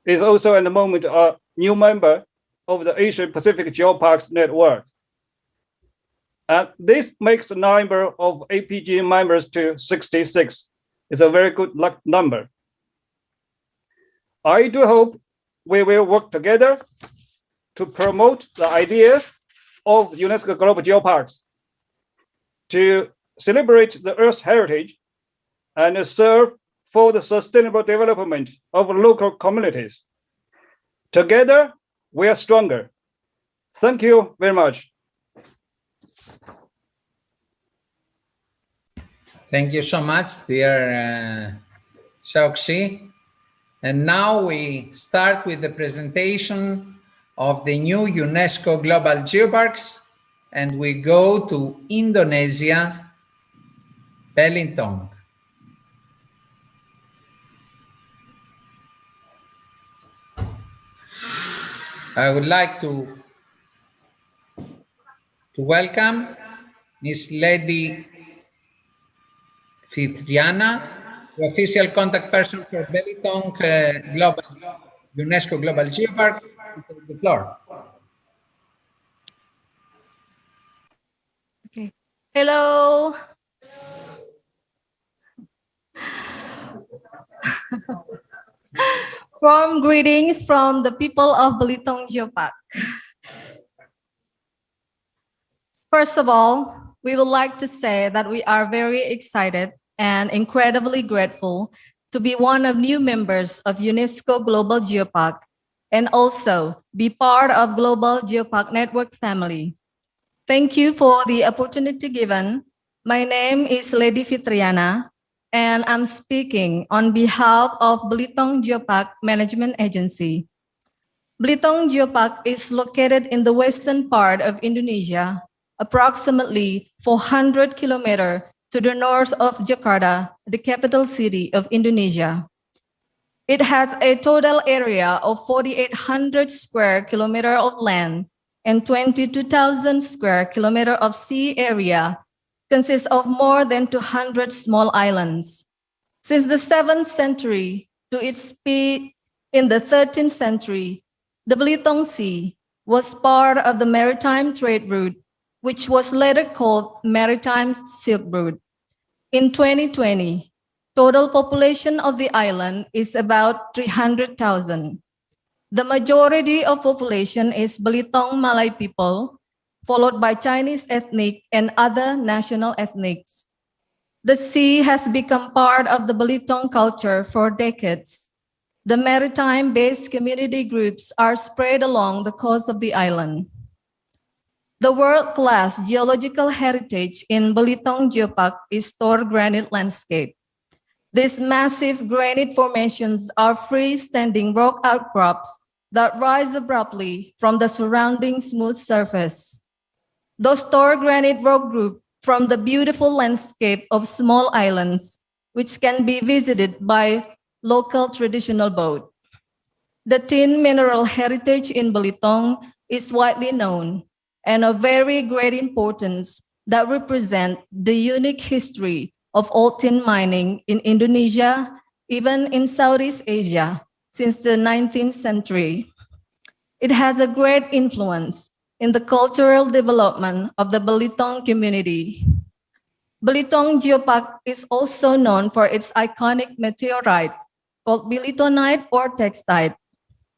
is also at the moment a new member of the Asian Pacific Geoparks Network. And this makes the number of APG members to 66. It's a very good number. I do hope we will work together to promote the ideas of UNESCO Global Geoparks, to celebrate the Earth's heritage and serve for the sustainable development of local communities. Together, we are stronger. Thank you very much. Thank you so much, dear Xiaoxi. And now we start with the presentation of the new UNESCO Global Geoparks, and we go to Indonesia, Belitong. I would like to welcome Ms. Lady Fitriana, the official contact person for Belitong UNESCO Global Geopark. Take the floor. Okay. Hello. Warm greetings from the people of Belitong Geopark. First of all, we would like to say that we are very excited and incredibly grateful to be one of new members of UNESCO Global Geopark and also be part of Global Geopark Network family. Thank you for the opportunity given. My name is Lady Fitriana, and I'm speaking on behalf of Belitong Geopark Management Agency. Belitong Geopark is located in the western part of Indonesia, approximately 400 kilometers to the north of Jakarta, the capital city of Indonesia. It has a total area of 4,800 square kilometers of land and 22,000 square kilometers of sea area, consists of more than 200 small islands. Since the 7th century to its peak in the 13th century, the Belitung Sea was part of the maritime trade route, which was later called Maritime Silk Route. In 2020, total population of the island is about 300,000. The majority of population is Belitong Malay people, followed by Chinese ethnic and other national ethnics. The sea has become part of the Belitong culture for decades. The maritime-based community groups are spread along the coast of the island. The world-class geological heritage in Belitong Geopark is Tor Granite Landscape. These massive granite formations are freestanding rock outcrops that rise abruptly from the surrounding smooth surface. Those Tor Granite rock group from the beautiful landscape of small islands, which can be visited by local traditional boat. The tin mineral heritage in Belitung is widely known and of very great importance that represent the unique history of old tin mining in Indonesia, even in Southeast Asia, since the 19th century. It has a great influence in the cultural development of the Belitung community. Belitong Geopark is also known for its iconic meteorite called bilitonite or textite.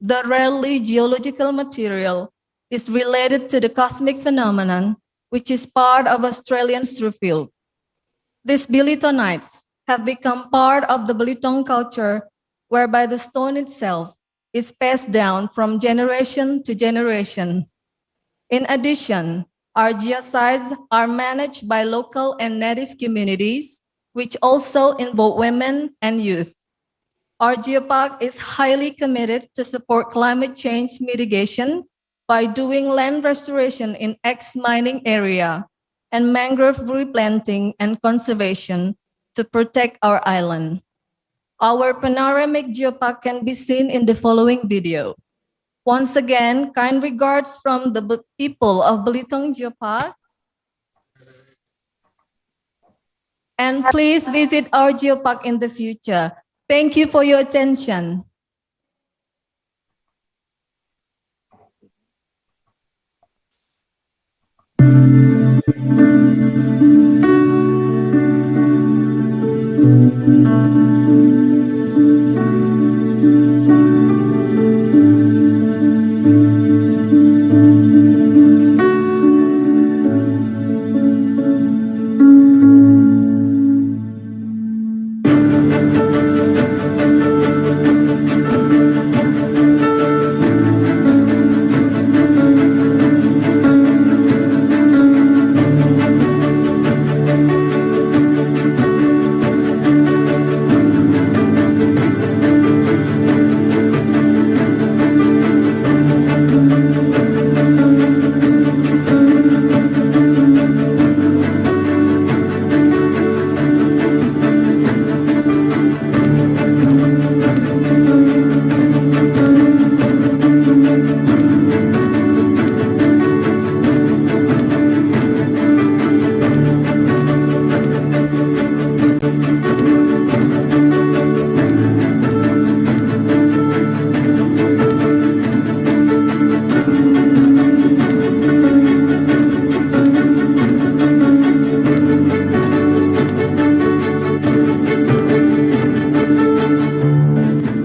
The rarely geological material is related to the cosmic phenomenon, which is part of Australian straw field. These bilitonites have become part of the Belitung culture, whereby the stone itself is passed down from generation to generation. In addition, our geosites are managed by local and native communities, which also involve women and youth. Our geopark is highly committed to support climate change mitigation by doing land restoration in ex-mining area and mangrove replanting and conservation to protect our island. Our panoramic geopark can be seen in the following video. Once again, kind regards from the people of Belitong Geopark. And please visit our Geopark in the future. Thank you for your attention.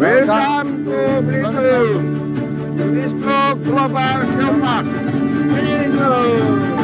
Welcome to Belitung, UNESCO Global Geopark. Belitung.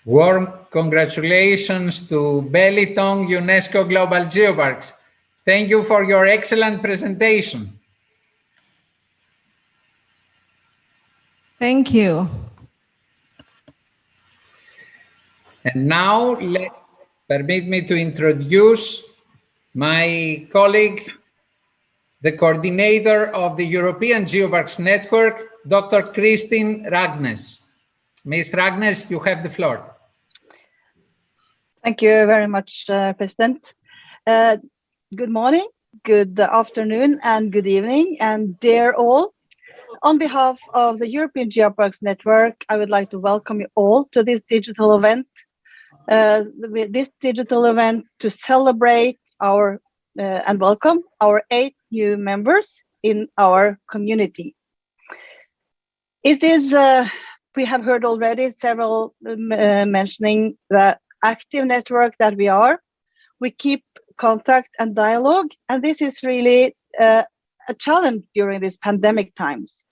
Warm congratulations to Belitong UNESCO Global Geoparks. Thank you for your excellent presentation. Thank you. And now permit me to introduce my colleague, the coordinator of the European Geoparks Network, Dr. Kristin Ragnes. Ms. Ragnes, you have the floor. Thank you very much, President. Good morning, good afternoon, and good evening, and dear all. On behalf of the European Geoparks Network, I would like to welcome you all to this digital event. This digital event to celebrate our and welcome our 8 new members in our community. It is, we have heard already several mentioning the active network that we are. We keep contact and dialogue, and this is really a challenge during these pandemic times.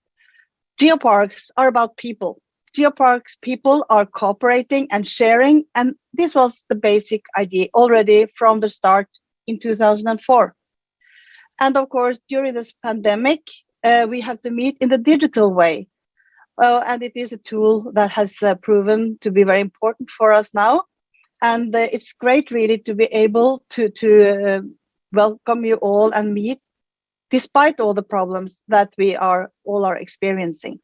Geoparks are about people. Geoparks people are cooperating and sharing, and this was the basic idea already from the start in 2004. And of course, during this pandemic, we have to meet in the digital way. And it is a tool that has proven to be very important for us now. And it's great really to be able to welcome you all and meet despite all the problems that we all are experiencing.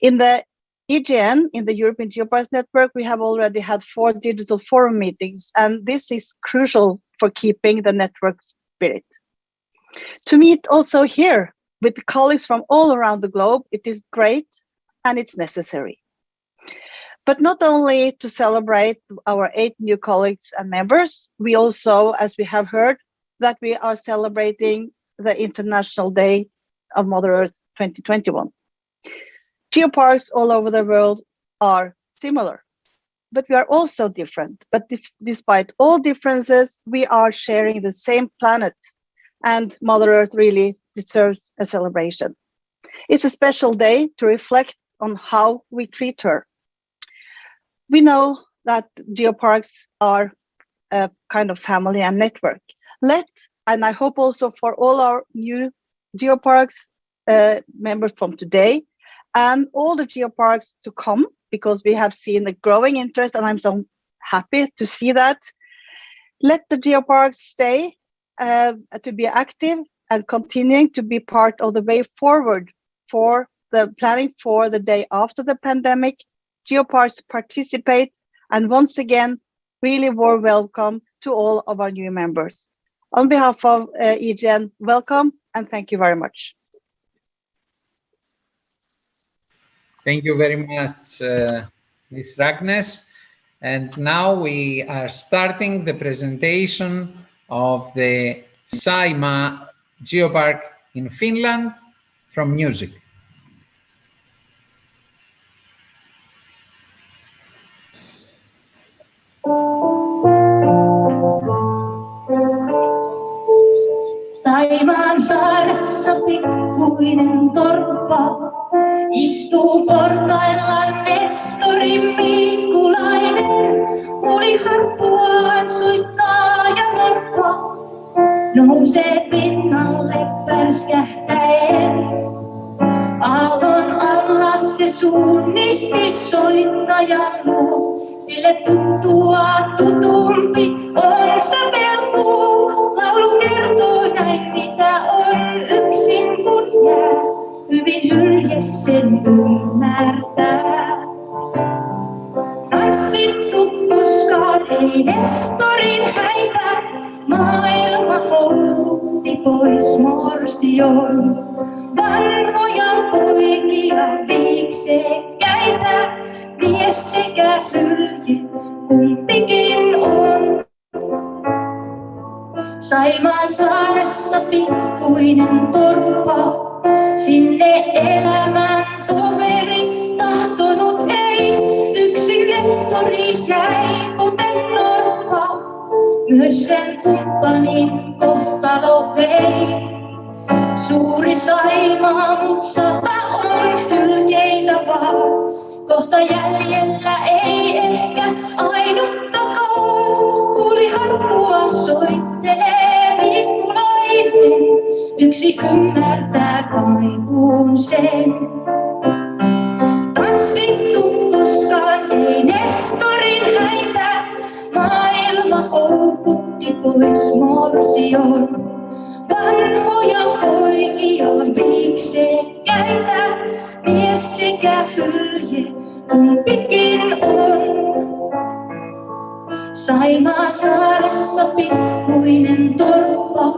In the EGN, in the European Geoparks Network, we have already had 4 digital forum meetings, and this is crucial for keeping the network spirit. To meet also here with the colleagues from all around the globe, it is great and it's necessary. But not only to celebrate our 8 new colleagues and members, we also, as we have heard, that we are celebrating the International Day of Mother Earth 2021. Geoparks all over the world are similar, but we are also different. But despite all differences, we are sharing the same planet, and Mother Earth really deserves a celebration. It's a special day to reflect on how we treat her. We know that Geoparks are a kind of family and network. And I hope also for all our new Geoparks members from today and all the Geoparks to come, because we have seen a growing interest, and I'm so happy to see that. Let the Geoparks stay to be active and continuing to be part of the way forward for the planning for the day after the pandemic. Geoparks participate, and once again, really warm welcome to all of our new members. On behalf of EGN, welcome and thank you very much. Thank you very much, Ms. Ragnes. And now we are starting the presentation of the Saimaa Geopark in Finland from music. Saimaan saaressa pikkuinen torppa, istuu portaillaan Nestori Mikkulainen. Huuliharppuaan soittaa ja norppa nousee pinnalle pärskähtäen. Aallon alla se suunnisti soittajan luo, sille tuttua tutumpi on säveltuu. Laulu kertoo näin, mitä on yksin kun jää, hyvin hylje sen ymmärtää. Tanssittu koskaan ei Nestorin häitä, maailma houkutti pois morsion. Vanhoja poikia viiksekkäitä, mies sekä hylje kumpikin on. Saimaan saaressa pikkuinen torppa, sinne elämän toveri tahtonut ei. Yksin Nestori jäi kuten norppa, myös sen kumppanin kohtalo vei. Suuri Saimaa, mut sata on hylkeitä vaan. Kohta jäljellä ei ehkä ainuttakaan. Huuliharppua soittelee Mikkulainen. Yksi ymmärtää kaipuun sen. Tanssittu koskaan ei Nestorin häitä. Maailma pois morsion. Vanhoja poikia viiksekkäitä, mies sekä hylje kumpikin on. Saimaan saaressa pikkuinen torppa,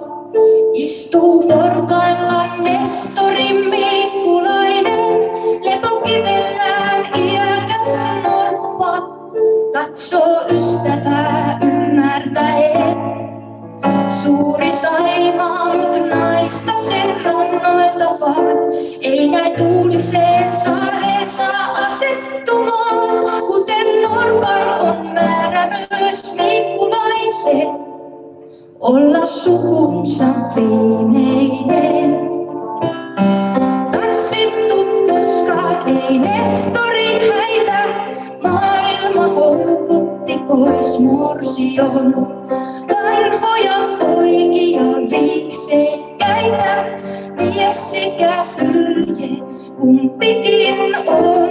istuu portaillaan Nestori Mikkulainen. Lepokivellään iäkäs norppa, katsoo ystävää ymmärtäen. Suuri Saimaa, mut naista sen rannoilta vaan. Ei näin tuuliseen saareen saa asettumaan, kuten norpan on määrä myös Mikkulaisen olla sukunsa viimeinen. Tanssittu koskaan ei Nestorin häitä, maailma houkutti pois morsion. Vanhoja poikia viiksekkäitä, mies sekä hylje kumpikin on.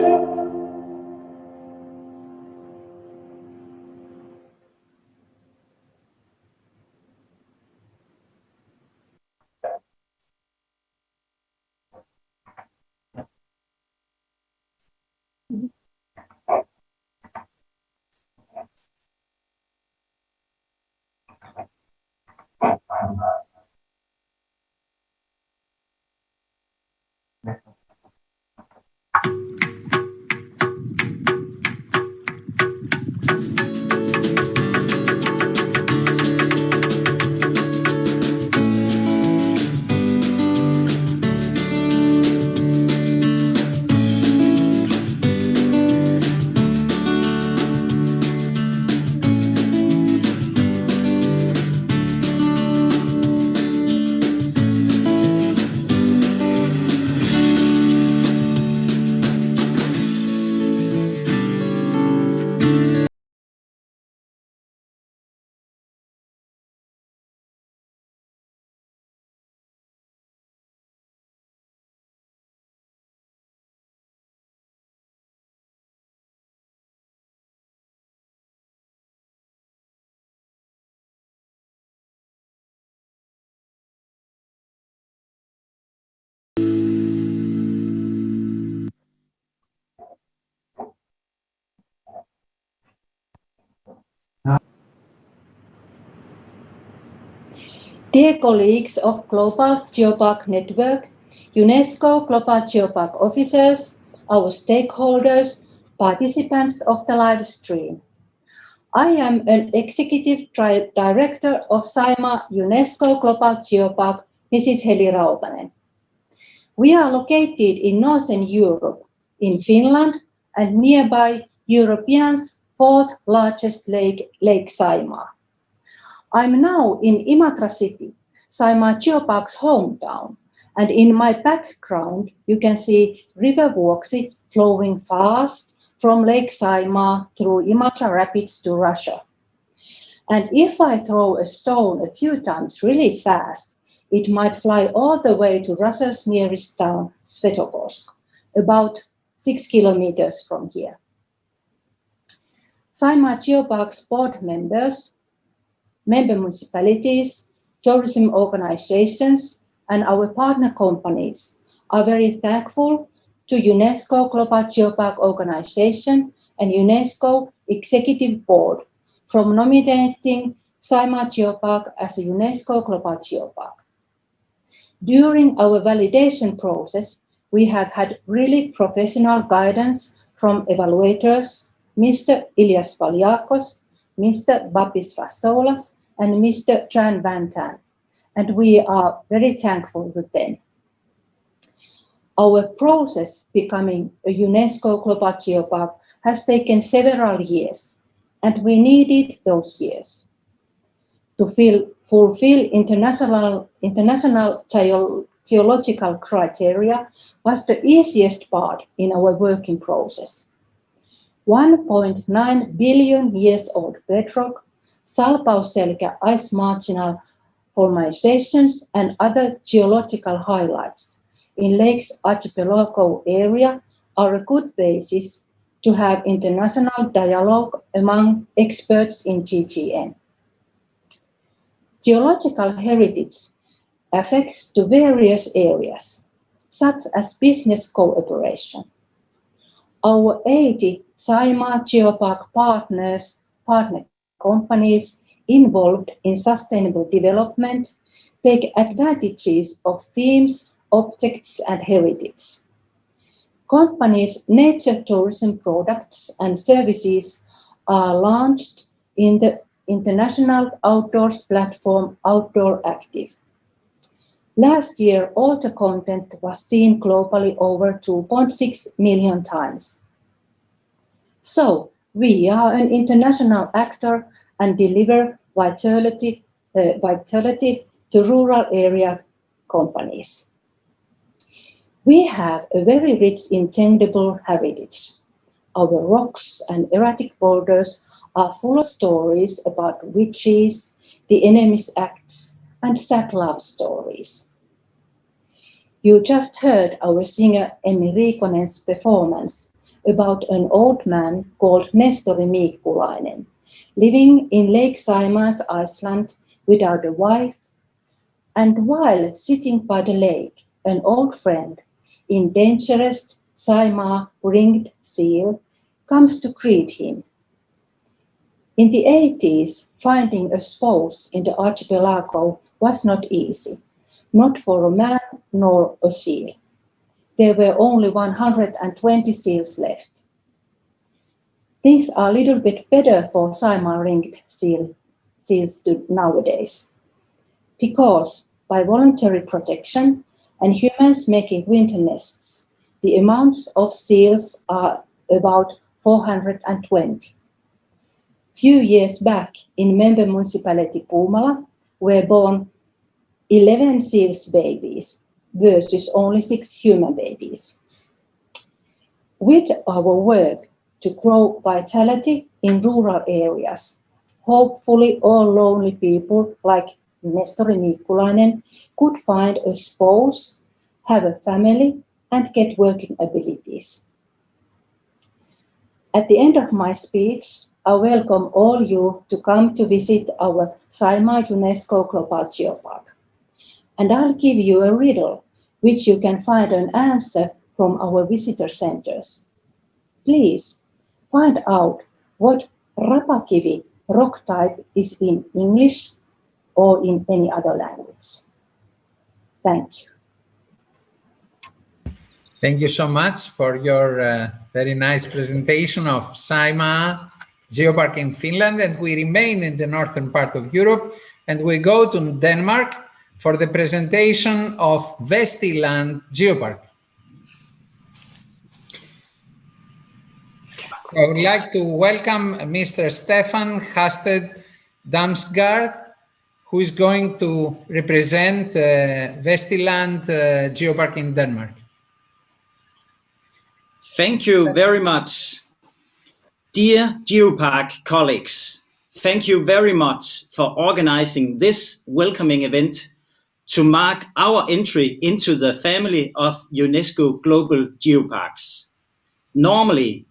Dear colleagues of Global Geopark Network, UNESCO Global Geopark officers, our stakeholders, participants of the live stream. I am an Executive Director of Saimaa UNESCO Global Geopark, Mrs. Heli Rautanen. We are located in Northern Europe, in Finland, and nearby Europe's fourth largest lake, Lake Saimaa. I'm now in Imatra city, Saimaa Geopark's hometown, and in my background you can see River Vuoksi flowing fast from Lake Saimaa through Imatra Rapids to Russia. And if I throw a stone a few times really fast, it might fly all the way to Russia's nearest town, Svetogorsk, about 6 kilometers from here. Saimaa Geopark's board members, member municipalities, tourism organizations, and our partner companies are very thankful to UNESCO Global Geopark Organization and UNESCO Executive Board from nominating Saimaa Geopark as a UNESCO Global Geopark. During our validation process, we have had really professional guidance from evaluators, Mr. Ilias Valiakos, Mr. Babis Rastolas, and Mr. Tran Van Tan, and we are very thankful to them. Our process becoming a UNESCO Global Geopark has taken several years, and we needed those years. To fulfill international geological criteria was the easiest part in our working process. 1.9 billion years old bedrock, salpausselkä ice marginal formations and other geological highlights in Lake's archipelago area are a good basis to have international dialogue among experts in GGN. Geological heritage affects to various areas, such as business cooperation. Our 80 Saimaa Geopark partner companies involved in sustainable development take advantages of themes, objects, and heritage. Companies' nature tourism products and services are launched in the international outdoors platform Outdoor Active. Last year, all the content was seen globally over 2.6 million times. So, we are an international actor and deliver vitality to rural area companies. We have a very rich intangible heritage. Our rocks and erratic borders are full of stories about witches, the enemy's acts, and sad love stories. You just heard our singer Emmi Riikonen's performance about an old man called Nestori Miikkulainen, living in Lake Saima's Iceland without a wife, and while sitting by the lake, an old friend, endangered Saimaa ringed seal, comes to greet him. In the 80s, finding a spouse in the archipelago was not easy, not for a man nor a seal. There were only 120 seals left. Things are a little bit better for Saimaa ringed seals nowadays, because by voluntary protection and humans making winter nests, the amounts of seals are about 420. Few years back in member municipality Puumala were born 11 seals babies versus only 6 human babies. With our work to grow vitality in rural areas, hopefully all lonely people like Nestori Miikkulainen could find a spouse, have a family, and get working abilities. At the end of my speech, I welcome all you to come to visit our Saimaa UNESCO Global Geopark. And I'll give you a riddle, which you can find an answer from our visitor centers. Please find out what rapakivi rock type is in English or in any other language. Thank you. Thank you so much for your very nice presentation of Saimaa Geopark in Finland. And we remain in the northern part of Europe, and we go to Denmark for the presentation of Vestiland Geopark. I would like to welcome Mr. Stefan Hasted Damsgaard, who is going to represent Vestiland Geopark in Denmark. Thank you very much. Dear Geopark colleagues, thank you very much for organizing this welcoming event to mark our entry into the family of UNESCO Global Geoparks. Normally,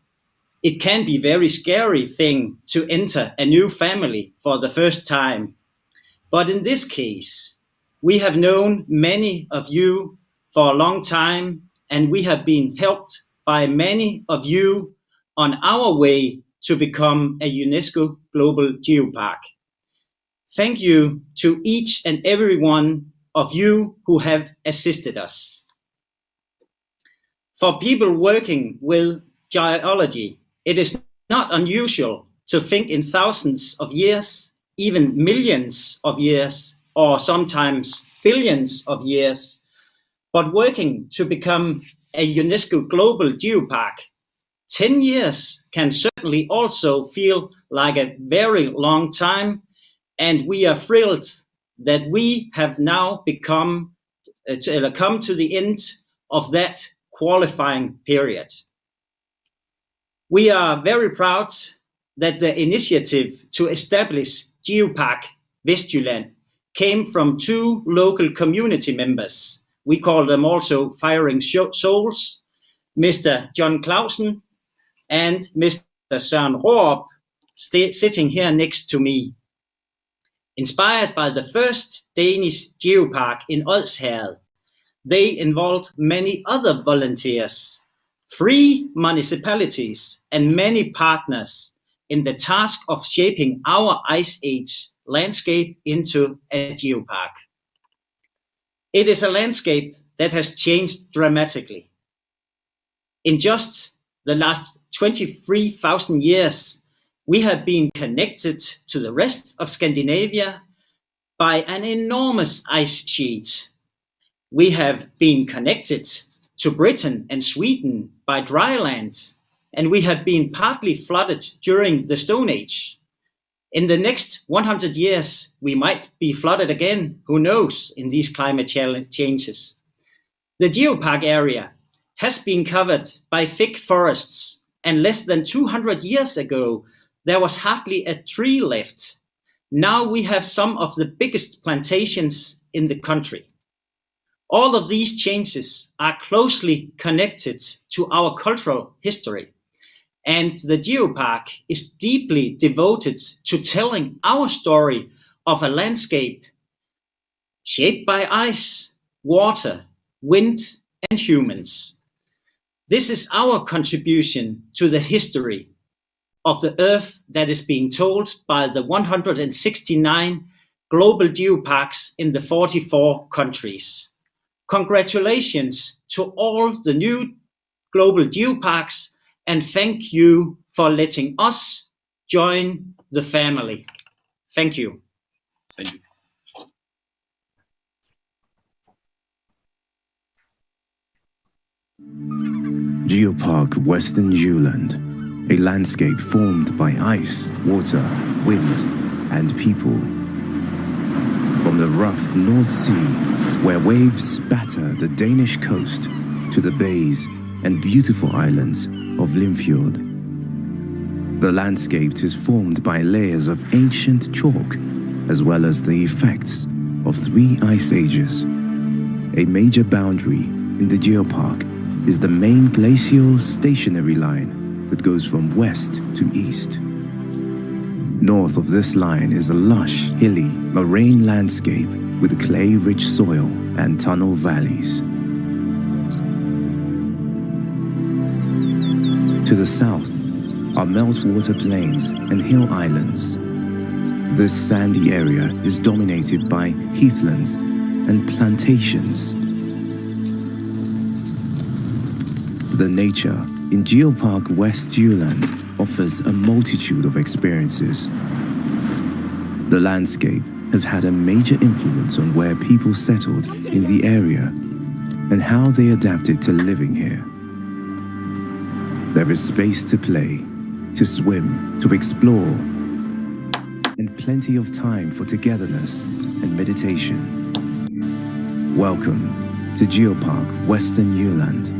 it can be a very scary thing to enter a new family for the first time. But in this case, we have known many of you for a long time, and we have been helped by many of you on our way to become a UNESCO Global Geopark. Thank you to each and every one of you who have assisted us. For people working with geology, it is not unusual to think in thousands of years, even millions of years, or sometimes billions of years. But working to become a UNESCO Global Geopark, 10 years can certainly also feel like a very long time, and we are thrilled that we have now come to the end of that qualifying period. We are very proud that the initiative to establish Geopark Vestjylland came from 2 local community members. We call them also Firing Souls, Mr. John Clausen and Mr. Søren Rårup, sitting here next to me. Inspired by the first Danish Geopark in Odsherred, they involved many other volunteers, 3 municipalities, and many partners in the task of shaping our Ice Age landscape into a geopark. It is a landscape that has changed dramatically. In just the last 23,000 years, we have been connected to the rest of Scandinavia by an enormous ice sheet. We have been connected to Britain and Sweden by dry land, and we have been partly flooded during the Stone Age. In the next 100 years, we might be flooded again, who knows, in these climate changes. The geopark area has been covered by thick forests, and less than 200 years ago, there was hardly a tree left. Now we have some of the biggest plantations in the country. All of these changes are closely connected to our cultural history, and the Geopark is deeply devoted to telling our story of a landscape shaped by ice, water, wind, and humans. This is our contribution to the history of the Earth that is being told by the 169 global geoparks in the 44 countries. Congratulations to all the new global geoparks, and thank you for letting us join the family. Thank you. Thank you. Geopark Western Juland, a landscape formed by ice, water, wind, and people. From the rough North Sea, where waves batter the Danish coast, to the bays and beautiful islands of Limfjord. The landscape is formed by layers of ancient chalk, as well as the effects of 3 ice ages. A major boundary in the Geopark is the main glacial stationary line that goes from west to east. North of this line is a lush, hilly, moraine landscape with clay-rich soil and tunnel valleys. To the south are meltwater plains and hill islands. This sandy area is dominated by heathlands and plantations. The nature in Geopark West Juland offers a multitude of experiences. The landscape has had a major influence on where people settled in the area and how they adapted to living here. There is space to play, to swim, to explore, and plenty of time for togetherness and meditation. Welcome to Geopark Western Juland.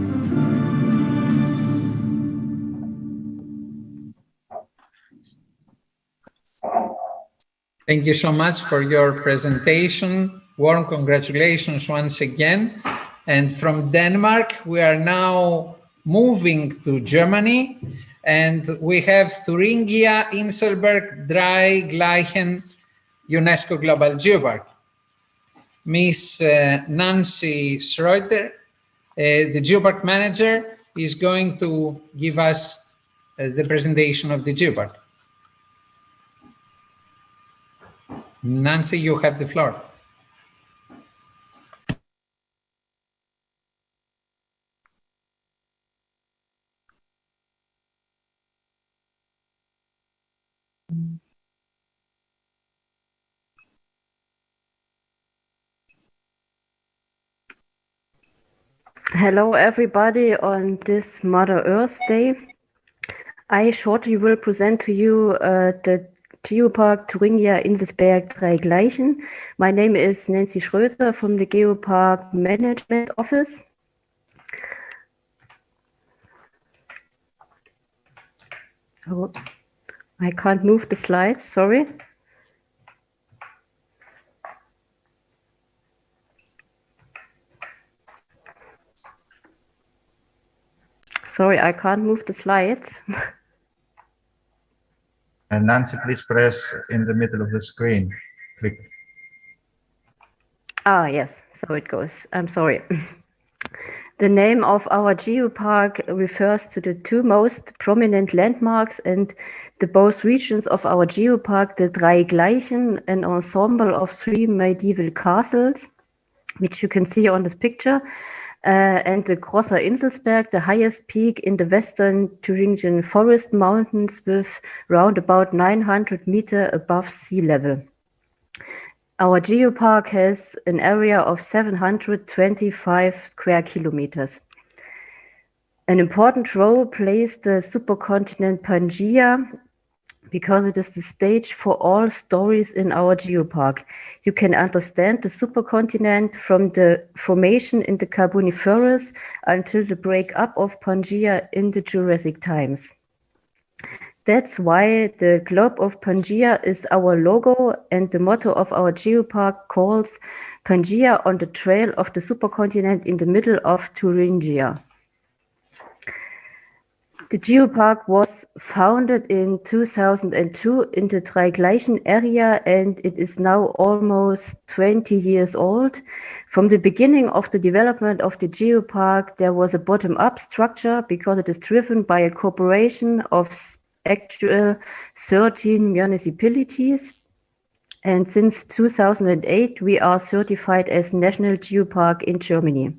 Thank you so much for your presentation. Warm congratulations once again. And from Denmark, we are now moving to Germany, and we have Thuringia Inselberg Drei Gleichen UNESCO Global Geopark. Miss Nancy Schroeder, the Geopark manager, is going to give us the presentation of the Geopark. Nancy, you have the floor. Hello everybody on this Mother Earth Day. I shortly will present to you the Geopark Thuringia Inselberg Drei Gleichen. My name is Nancy Schröter from the Geopark Management Office. Oh, I can't move the slides, sorry. Sorry, I can't move the slides. And Nancy, please press in the middle of the screen. Yes, so it goes. I'm sorry. The name of our geopark refers to the two most prominent landmarks and the both regions of our geopark, the Drei Gleichen, an ensemble of 3 medieval castles, which you can see on this picture, and the Grosser Inselsberg, the highest peak in the western Thuringian forest mountains with round about 900 meters above sea level. Our geopark has an area of 725 square kilometers. An important role plays the supercontinent Pangaea because it is the stage for all stories in our geopark. You can understand the supercontinent from the formation in the Carboniferous until the breakup of Pangaea in the Jurassic times. That's why the globe of Pangaea is our logo, and the motto of our geopark calls Pangaea on the trail of the supercontinent in the middle of Thuringia. The geopark was founded in 2002 in the Drei Gleichen area, and it is now almost 20 years old. From the beginning of the development of the geopark, there was a bottom-up structure because it is driven by a cooperation of actual 13 municipalities. And since 2008, we are certified as National Geopark in Germany.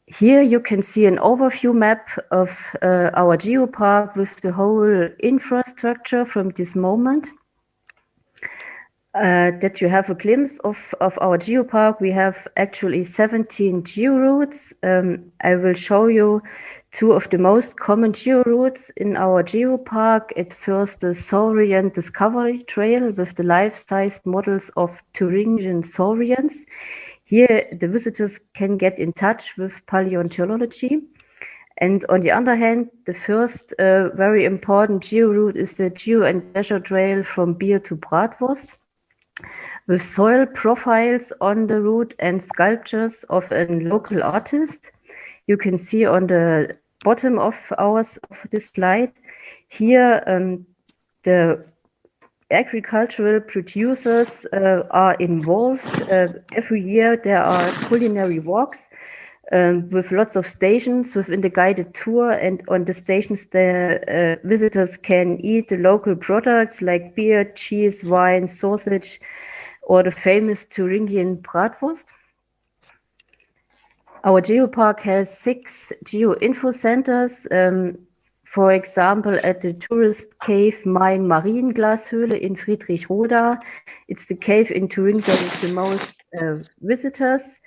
Here you can see an overview map of our geopark with the whole infrastructure from this moment. That you have a glimpse of our geopark. We have actually 17 georoutes. I will show you 2 of the most common georoutes in our geopark. At first, the Saurian Discovery Trail with the life-sized models of Thuringian saurians. Here, the visitors can get in touch with paleontology. And on the other hand, the first very important georoute is the Geo and Pleasure Trail from Beer to Bratwurst, with soil profiles on the route and sculptures of a local artist. You can see on the bottom of this slide. Here, the agricultural producers are involved. Every year there are culinary walks with lots of stations within the guided tour, and on the stations the visitors can eat the local products like beer, cheese, wine, sausage, or the famous Thuringian Bratwurst. Our geopark has 6 geo-info centers. For example, at the tourist cave Main Marienglashöhle in Friedrichroda. It's the cave in Thuringia with the most visitors.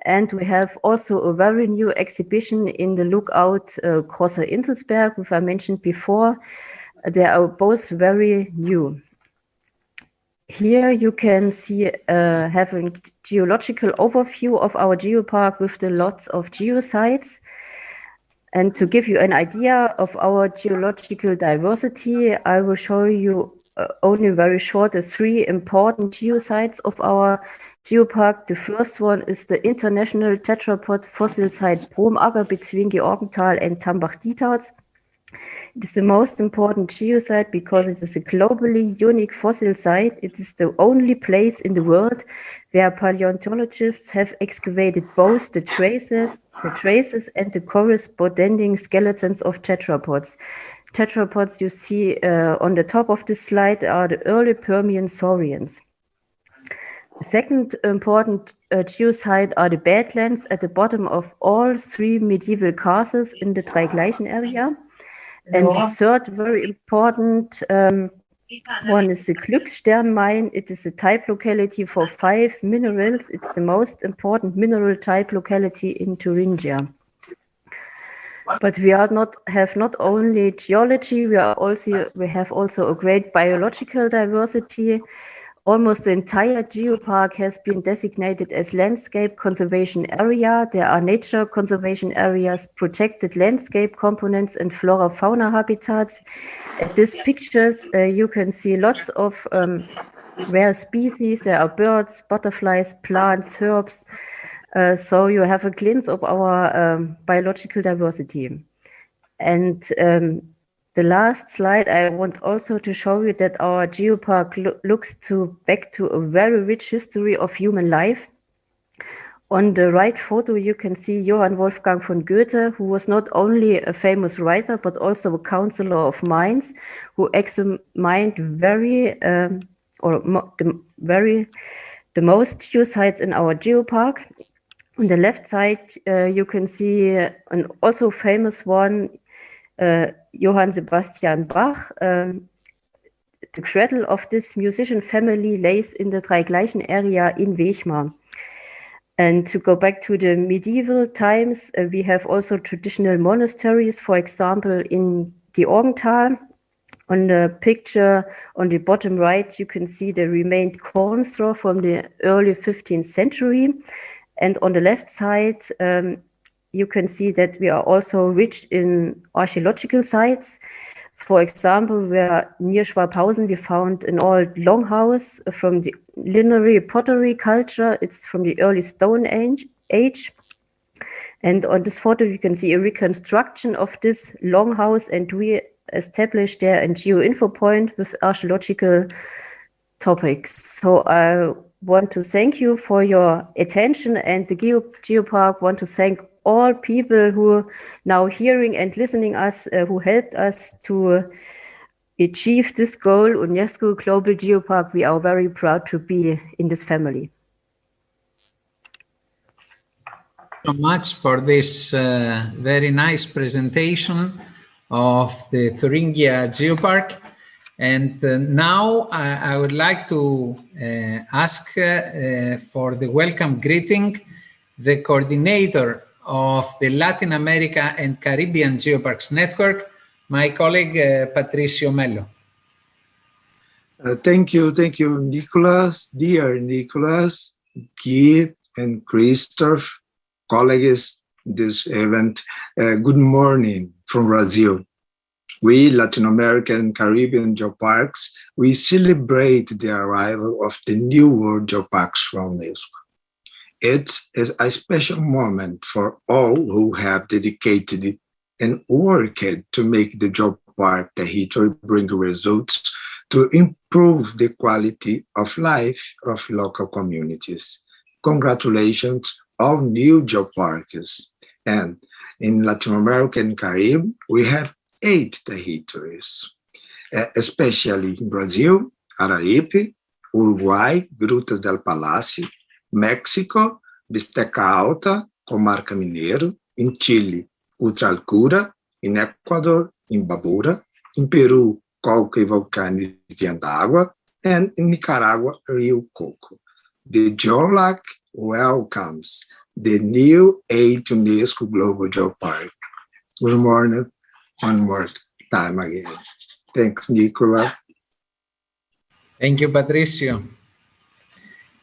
And we have also a very new exhibition in the lookout Grosser Inselsberg, which I mentioned before. They are both very new. Here you can see have a geological overview of our geopark with the lots of geosites. And to give you an idea of our geological diversity, I will show you only very short the 3 important geosites of our geopark. The first one is the international tetrapod fossil site Bromacker between Georgenthal and Tambach-Dietharz. It is the most important geosite because it is a globally unique fossil site. It is the only place in the world where paleontologists have excavated both the traces and the corresponding skeletons of tetrapods. Tetrapods you see on the top of this slide are the early Permian saurians. The second important geosite are the badlands at the bottom of all 3 medieval castles in the Drei Gleichen area. And the third very important one is the Glücksstern mine. It is a type locality for 5 minerals. It's the most important mineral type locality in Thuringia. But we have not only geology, we have also a great biological diversity. Almost the entire geopark has been designated as landscape conservation area. There are nature conservation areas, protected landscape components, and flora-fauna habitats. At these pictures, you can see lots of rare species. There are birds, butterflies, plants, herbs. So you have a glimpse of our biological diversity. And the last slide, I want also to show you that our geopark looks back to a very rich history of human life. On the right photo, you can see Johann Wolfgang von Goethe, who was not only a famous writer, but also a counselor of mines, who examined the most geosites in our geopark. On the left side, you can see an also famous one, Johann Sebastian Bach. The cradle of this musician family lays in the Dreigleichen area in Wechmar. And to go back to the medieval times, we have also traditional monasteries, for example, in the Orgenthal. On the picture on the bottom right, you can see the remained corn straw from the early 15th century. And on the left side, you can see that we are also rich in archaeological sites. For example, near Schwabhausen, we found an old longhouse from the linear pottery culture. It's from the early Stone Age. And on this photo, you can see a reconstruction of this longhouse, and we established there a geo-info point with archaeological topics. So I want to thank you for your attention, and the Geopark want to thank all people who are now hearing and listening us, who helped us to achieve this goal, UNESCO Global Geopark. We are very proud to be in this family. So much for this very nice presentation of the Thuringia Geopark. And now I would like to ask for the welcome greeting the coordinator of the Latin America and Caribbean Geoparks Network, my colleague Patricio Mello. Thank you, Nicolas, dear Nicolas, Guy, and Christoph, colleagues this event. Good morning from Brazil. We Latin American and Caribbean Geoparks, we celebrate the arrival of the new World Geoparks from UNESCO. It is a special moment for all who have dedicated and worked to make the Geopark territory bring results to improve the quality of life of local communities. Congratulations, all new Geoparks. And in Latin America and Caribbean, we have 8 territories, especially in Brazil, Araripe, Uruguay, Grutas del Palacio, Mexico, Bisteca Alta, Comarca Mineiro, in Chile, Ultraalcura, in Ecuador, in Babura, in Peru, Colca e Volcanes de Andagua, and in Nicaragua, Rio Coco. The GeoLAC welcomes the new 8 UNESCO Global Geopark. Good morning, one more time again. Thanks, Nicola. Thank you, Patricio.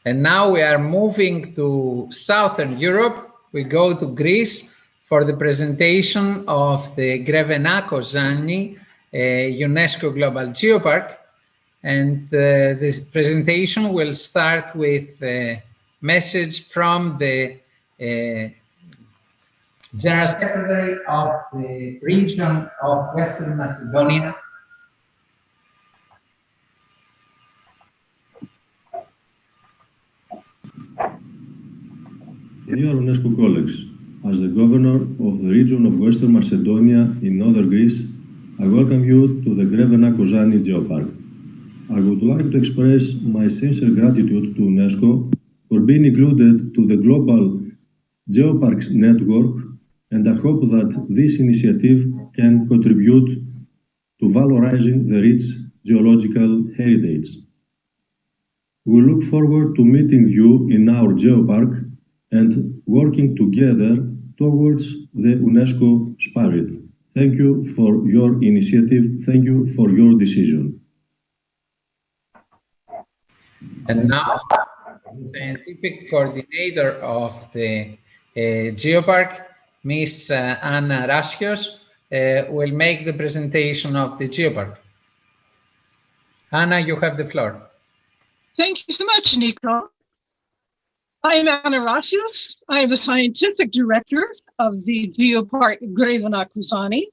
And now we are moving to Southern Europe. We go to Greece for the presentation of the Grevena-Kozani UNESCO Global Geopark. And this presentation will start with a message from the General Secretary of the region of Western Macedonia. Dear UNESCO colleagues, as the governor of the region of Western Macedonia in northern Greece, I welcome you to the Grevena-Kozani Geopark. I would like to express my sincere gratitude to UNESCO for being included to the Global Geoparks Network, and I hope that this initiative can contribute to valorizing the rich geological heritage. We look forward to meeting you in our Geopark and working together towards the UNESCO spirit. Thank you for your initiative. Thank you for your decision. And now, the scientific coordinator of the Geopark, Ms. Anna Rasios, will make the presentation of the Geopark. Anna, you have the floor. Thank you so much, Nico. I am Anna Rasios. I am the scientific director of the Geopark Grevena-Kozani.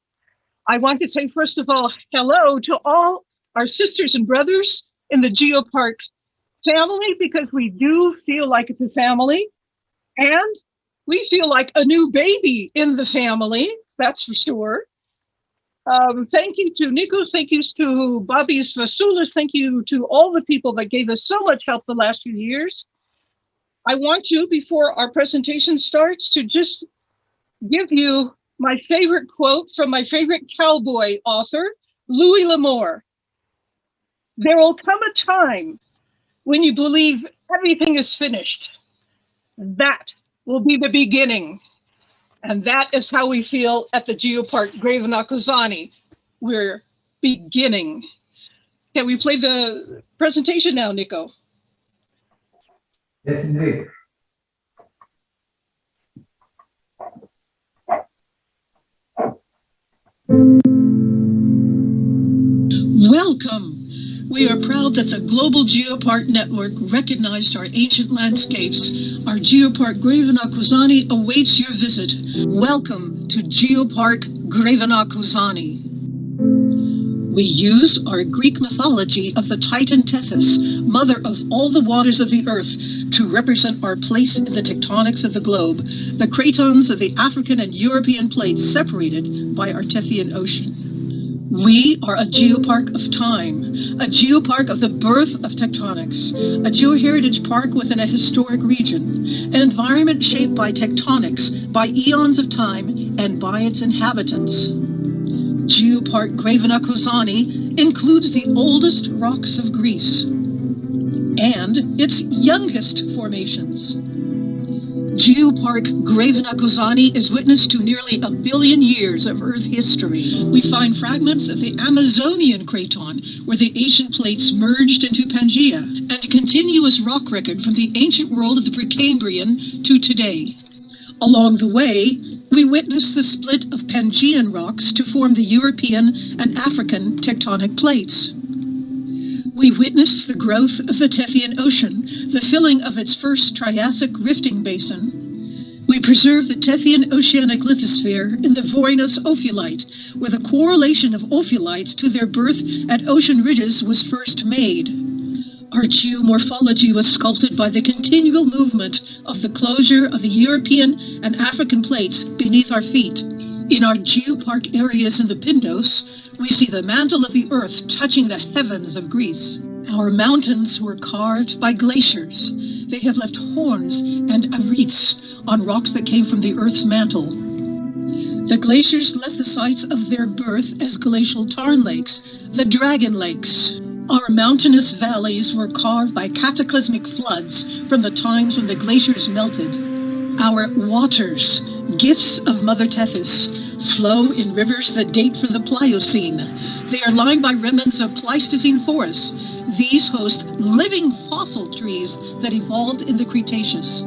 I want to say, first of all, hello to all our sisters and brothers in the Geopark family, because we do feel like it's a family, and we feel like a new baby in the family, that's for sure. Thank you to Nikos, thank you to Babis Vasoulis, thank you to all the people that gave us so much help the last few years. I want to, before our presentation starts, to just give you my favorite quote from my favorite cowboy author, Louis L'Amour. There will come a time when you believe everything is finished. That will be the beginning. And that is how we feel at the Geopark Gravenakozani. We're beginning. Can we play the presentation now, Nico? Yes, indeed. Welcome. We are proud that the Global Geopark Network recognized our ancient landscapes. Our Geopark Gravenakozani awaits your visit. Welcome to Geopark Gravenakozani. We use our Greek mythology of the Titan Tethys, mother of all the waters of the earth, to represent our place in the tectonics of the globe, the cratons of the African and European plates separated by our Tethyan Ocean. We are a geopark of time, a geopark of the birth of tectonics, a geoheritage park within a historic region, an environment shaped by tectonics, by eons of time, and by its inhabitants. Geopark Gravenakozani includes the oldest rocks of Greece and its youngest formations. Geopark Gravenakozani is witness to nearly 1 billion years of Earth history. We find fragments of the Amazonian craton, where the ancient plates merged into Pangaea, and a continuous rock record from the ancient world of the Precambrian to today. Along the way, we witness the split of Pangaean rocks to form the European and African tectonic plates. We witnessed the growth of the Tethyan Ocean, the filling of its first Triassic rifting basin. We preserve the Tethyan oceanic lithosphere in the Vorenus ophiolite, where the correlation of ophiolites to their birth at ocean ridges was first made. Our geomorphology was sculpted by the continual movement of the closure of the European and African plates beneath our feet. In our geopark areas in the Pindos, we see the mantle of the earth touching the heavens of Greece. Our mountains were carved by glaciers. They have left horns and arites on rocks that came from the earth's mantle. The glaciers left the sites of their birth as glacial tarn lakes, the dragon lakes. Our mountainous valleys were carved by cataclysmic floods from the times when the glaciers melted. Our waters, gifts of Mother Tethys, flow in rivers that date from the Pliocene. They are lined by remnants of Pleistocene forests. These host living fossil trees that evolved in the Cretaceous.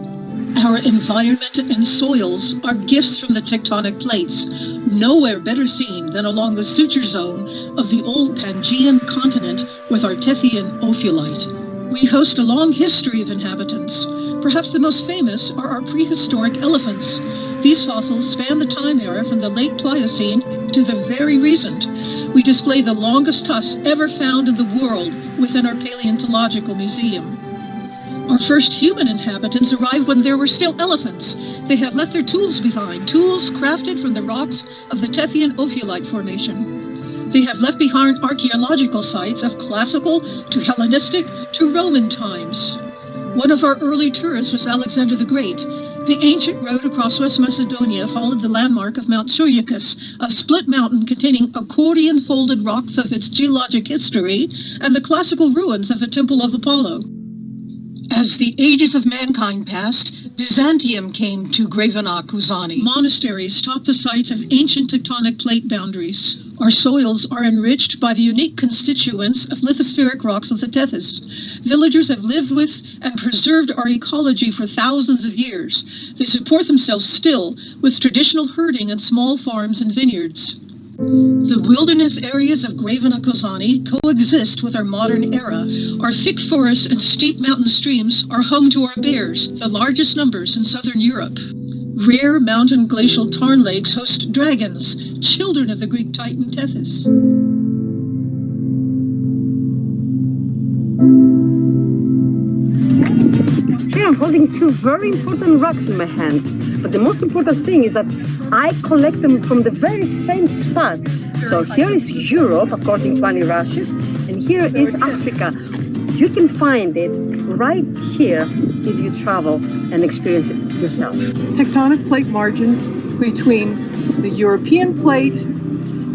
Our environment and soils are gifts from the tectonic plates, nowhere better seen than along the suture zone of the old Pangaean continent with our Tethyan ophiolite. We host a long history of inhabitants. Perhaps the most famous are our prehistoric elephants. These fossils span the time era from the late Pliocene to the very recent. We display the longest tusks ever found in the world within our paleontological museum. Our first human inhabitants arrived when there were still elephants. They have left their tools behind, tools crafted from the rocks of the Tethyan ophiolite formation. They have left behind archaeological sites of classical to Hellenistic to Roman times. One of our early tourists was Alexander the Great. The ancient road across West Macedonia followed the landmark of Mount Suryakus, a split mountain containing accordion-folded rocks of its geologic history and the classical ruins of a temple of Apollo. As the ages of mankind passed, Byzantium came to Gravenakozani. Monasteries topped the sites of ancient tectonic plate boundaries. Our soils are enriched by the unique constituents of lithospheric rocks of the Tethys. Villagers have lived with and preserved our ecology for thousands of years. They support themselves still with traditional herding and small farms and vineyards. The wilderness areas of Gravenakozani coexist with our modern era. Our thick forests and steep mountain streams are home to our bears, the largest numbers in southern Europe. Rare mountain glacial tarn lakes host dragons, children of the Greek titan Tethys. Here I'm holding two very important rocks in my hands, but the most important thing is that I collect them from the very same spot. So here is Europe, according to Annie Rashis, and here is Africa. You can find it right here if you travel and experience it yourself. Tectonic plate margin between the European plate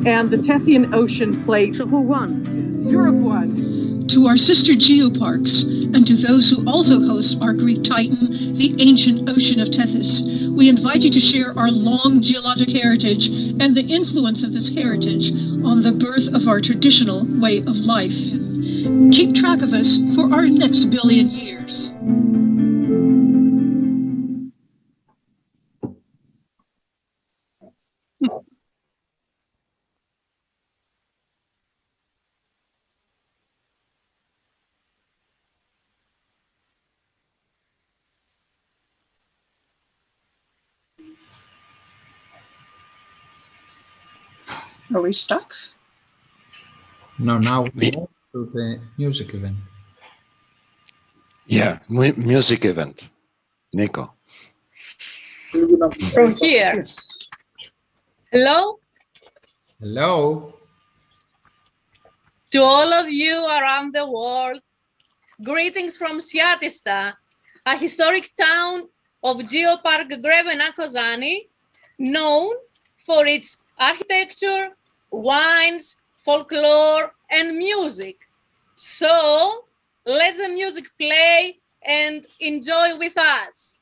and the Tethyan Ocean plate. So who won? Europe won. To our sister Geoparks, and to those who also host our Greek Titan, the ancient ocean of Tethys, we invite you to share our long geologic heritage and the influence of this heritage on the birth of our traditional way of life. Keep track of us for our next billion years. Are we stuck? No, now we move to the music event. Yeah, music event. Nico. From here. Hello Hello. to all of you around the world. Greetings from Siatista, a historic town of Geopark Grevena Kozani, known for its architecture, wines, folklore, and music. So let the music play and enjoy with us.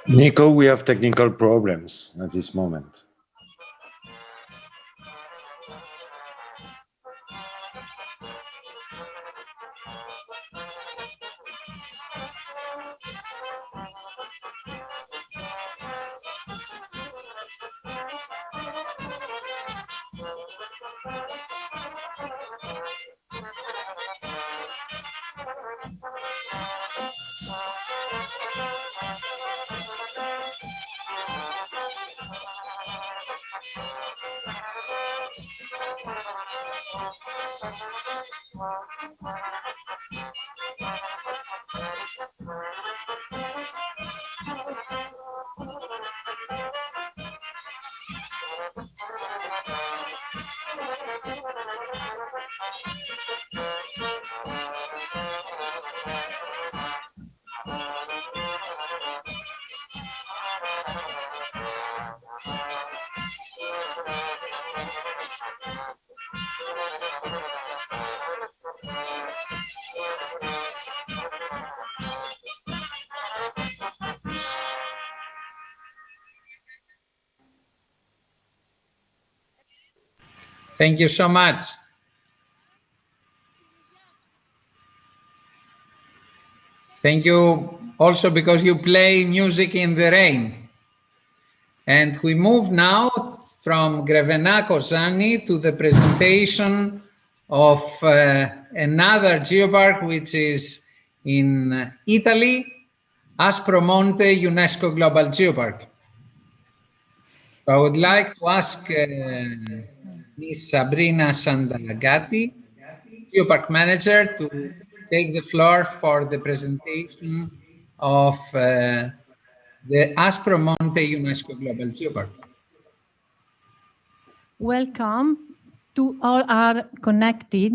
Nico, we have technical problems at this moment. Thank you so much. Thank you also because you play music in the rain. And we move now from Grevena Kozani to the presentation of another geopark, which is in Italy, Aspromonte UNESCO Global Geopark. I would like to ask Ms. Sabrina Sandagati, Geopark Manager, to take the floor for the presentation of the Aspromonte UNESCO Global Geopark. Welcome to all are connected.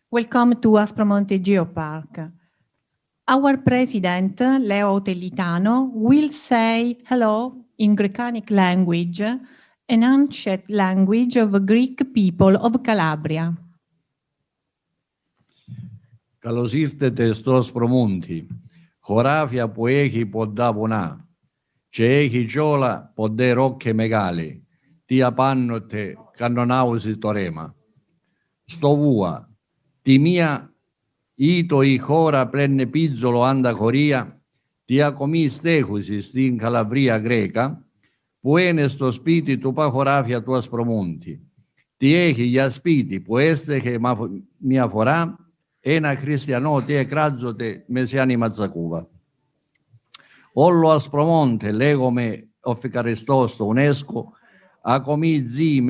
Welcome to Aspromonte Geopark. Our president, Leo Tellitano, will say hello in Greek language, an ancient language of the Greek people of Calabria. Καλώς ήρθετε στο Ασπρομούντι, χωράφια που έχει ποντά βουνά και έχει κιόλα ποντέ ρόκκε μεγάλη, τι απάνωτε κανονάουζι το ρέμα. Στο βούα, τη μία ήτο η χώρα πλένε πίτζολο άντα χωρία, τι ακομή στέχουση στην Καλαβρία Γκρέκα, που είναι στο σπίτι του παχωράφια του Ασπρομούντι. Τι έχει για σπίτι που έστεχε μια φορά, ένα χριστιανό τι εκράτζονται μεσιάνη ματσακούβα. Όλο Ασπρομόντε λέγομαι οφικαριστό στο UNESCO, ακόμη ζει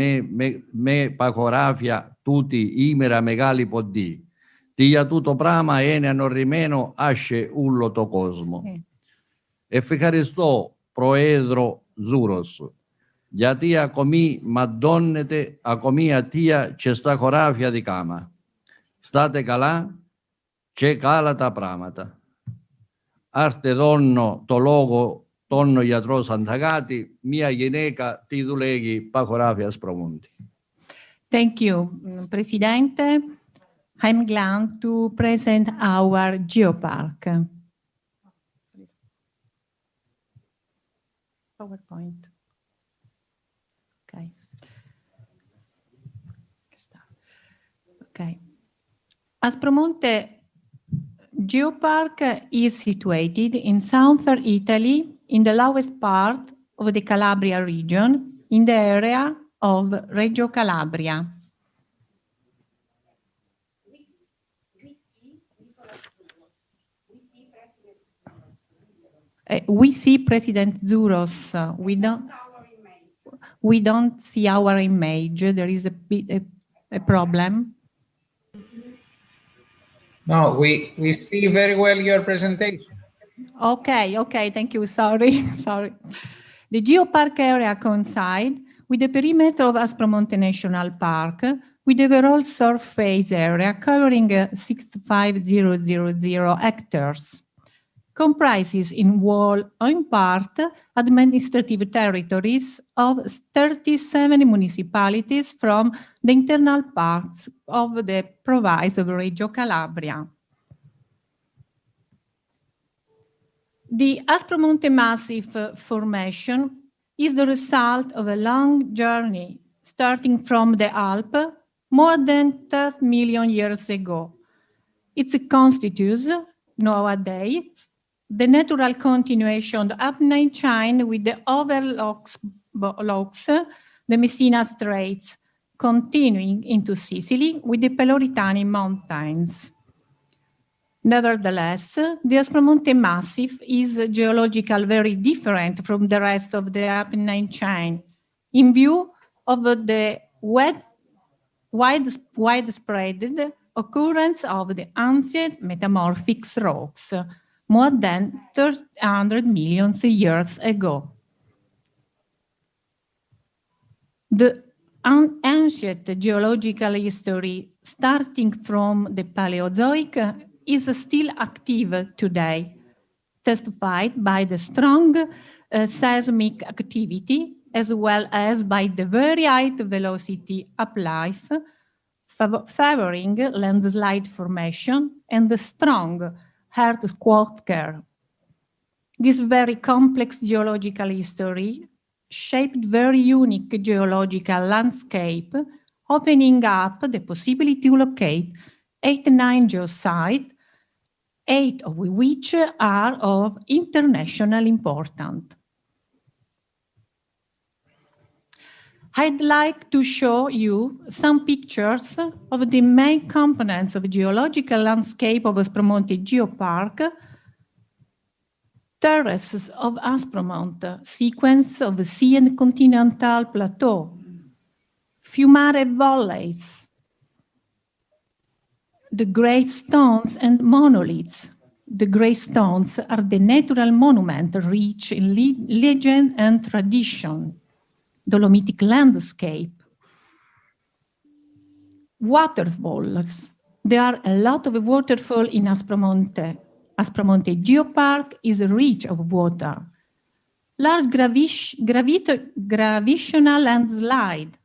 με παχωράφια τούτη ήμερα μεγάλη ποντή. Τι για τούτο πράγμα είναι ανορριμένο άσε ούλο το κόσμο. Ευχαριστώ Προέδρο Ζούρος, γιατί ακόμη μαντώνεται ακόμη ατία και στα χωράφια δικά μας. Στάτε καλά και καλά τα πράγματα. Άρτε δώνω το λόγο τον γιατρό Σανταγάτη, μια γυναίκα τι δουλεύει παχωράφια Ασπρομούντι. Thank you, Presidente. I'm glad to present our Geopark. PowerPoint. Okay. Okay. Aspromonte Geopark is situated in southern Italy, in the lowest part of the Calabria region, in the area of Reggio Calabria. We see President Zouros. We don't see our image. There is a problem. No, we see very well your presentation. Okay, thank you. Sorry. The Geopark area coincides with the perimeter of Aspromonte National Park, with the overall surface area covering 65,000 hectares. Comprises in whole or in part administrative territories of 37 municipalities from the internal parts of the province of Reggio Calabria. The Aspromonte Massif formation is the result of a long journey starting from the Alps more than 30 million years ago. It constitutes nowadays the natural continuation of the Apennine chain with the overlooks, the Messina Straits, continuing into Sicily with the Peloritani Mountains. Nevertheless, the Aspromonte Massif is geologically very different from the rest of the Apennine chain in view of the widespread occurrence of the ancient metamorphic rocks more than 300 million years ago. The ancient geological history starting from the Paleozoic is still active today, testified by the strong seismic activity as well as by the very high velocity uplift favoring landslide formation and the strong earthquake. This very complex geological history shaped very unique geological landscape opening up the possibility to locate 89 geosites, 8 of which are of international importance. I'd like to show you some pictures of the main components of the geological landscape of Aspromonte Geopark, terraces of Aspromonte, sequence of the sea and continental plateau, fiumare valleys, the great stones and monoliths. The great stones are the natural monument rich in legend and tradition, Dolomitic landscape. Waterfalls. There are a lot of waterfalls in Aspromonte. Aspromonte Geopark is rich of water. Large gravitational landslide.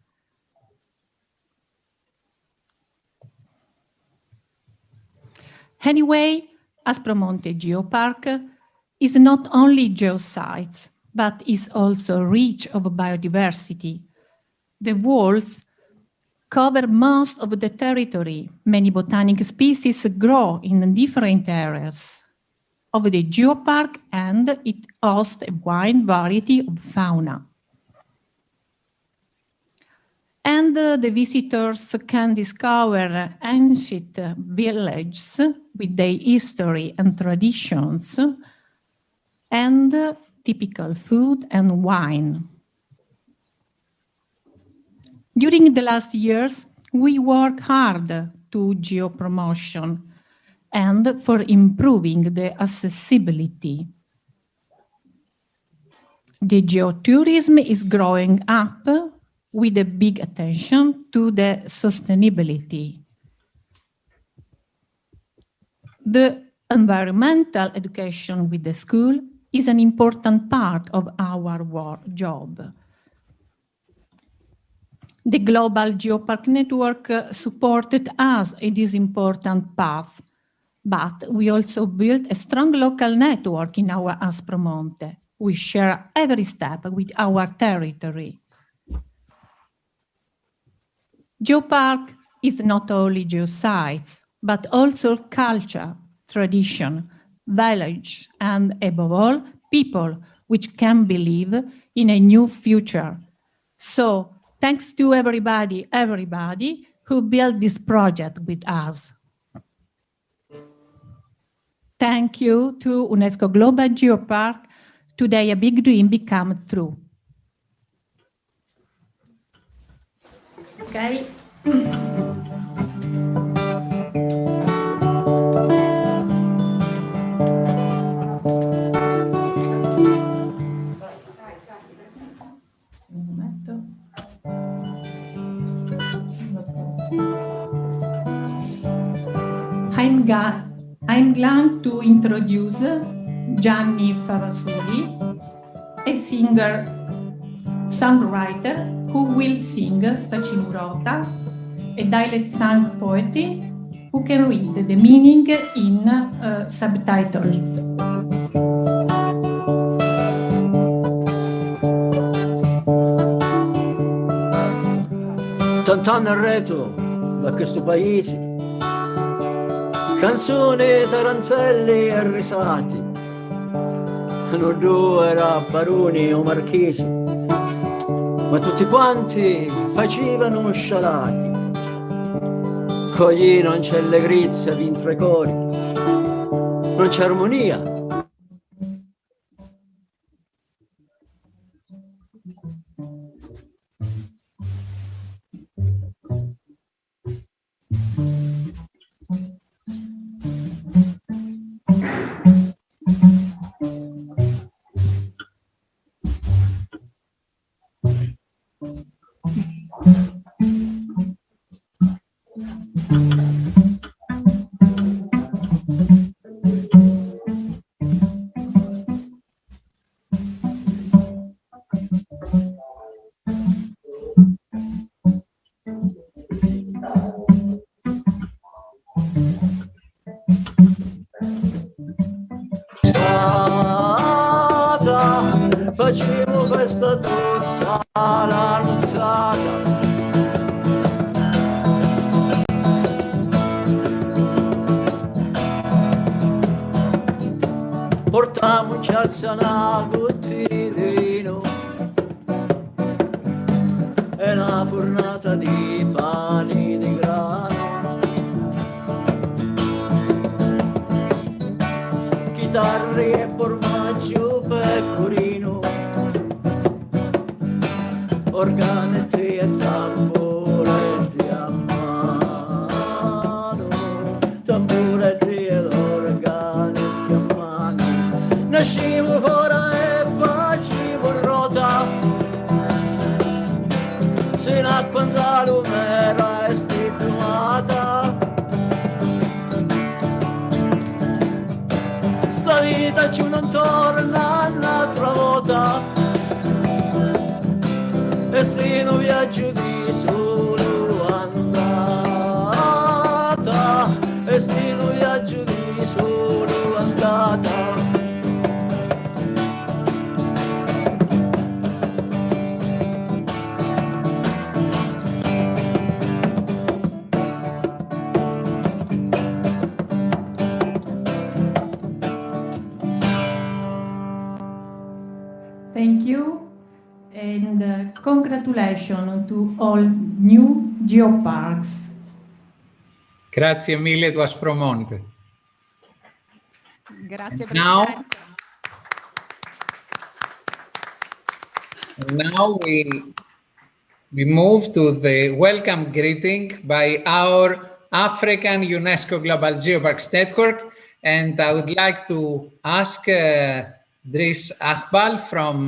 Anyway, Aspromonte Geopark is not only geosites, but is also rich of biodiversity. The walls cover most of the territory. Many botanic species grow in different areas of the geopark, and it hosts a wide variety of fauna. And the visitors can discover ancient villages with their history and traditions, and typical food and wine. During the last years, we worked hard to geopromotion and for improving the accessibility. The geotourism is growing up with a big attention to the sustainability. The environmental education with the school is an important part of our job. The Global Geopark Network supported us in this important path, but we also built a strong local network in our Aspromonte. We share every step with our territory. Geopark is not only geosites, but also culture, tradition, village, and above all, people which can believe in a new future. So, thanks to everybody who built this project with us. Thank you to UNESCO Global Geopark. Today a big dream became true. Okay. I'm glad to introduce Gianni Favasoli, a singer-songwriter who will sing Facimurota, a dialect song poetry who can read the meaning in subtitles. Tant'anni arredo da questo paese, canzoni, tarantelli e risati, non due era baroni o marchesi, ma tutti quanti facevano scialati. Oggi non c'è allegrizia dentro i cori, non c'è armonia. Facevo questa tutta la nottata Cialzana guttirino e una fornata di pani di grano, chitarre e formaggio pecorino, organetti e tamburetti a mano, tamburetti ed organetti a mano. Nascivo fuori e facevo rota, sino a quando la lumera è stipulata. Sta vita ci non torna un'altra volta, e stino viaggio di solo andata, e stino viaggio di solo andata. Thank you, and congratulations to all new Geoparks. Grazie mille, Tuas Promonte. Grazie, Now we move to the welcome greeting by our African UNESCO Global Geoparks Network, and I would like to ask Driss Ahbal from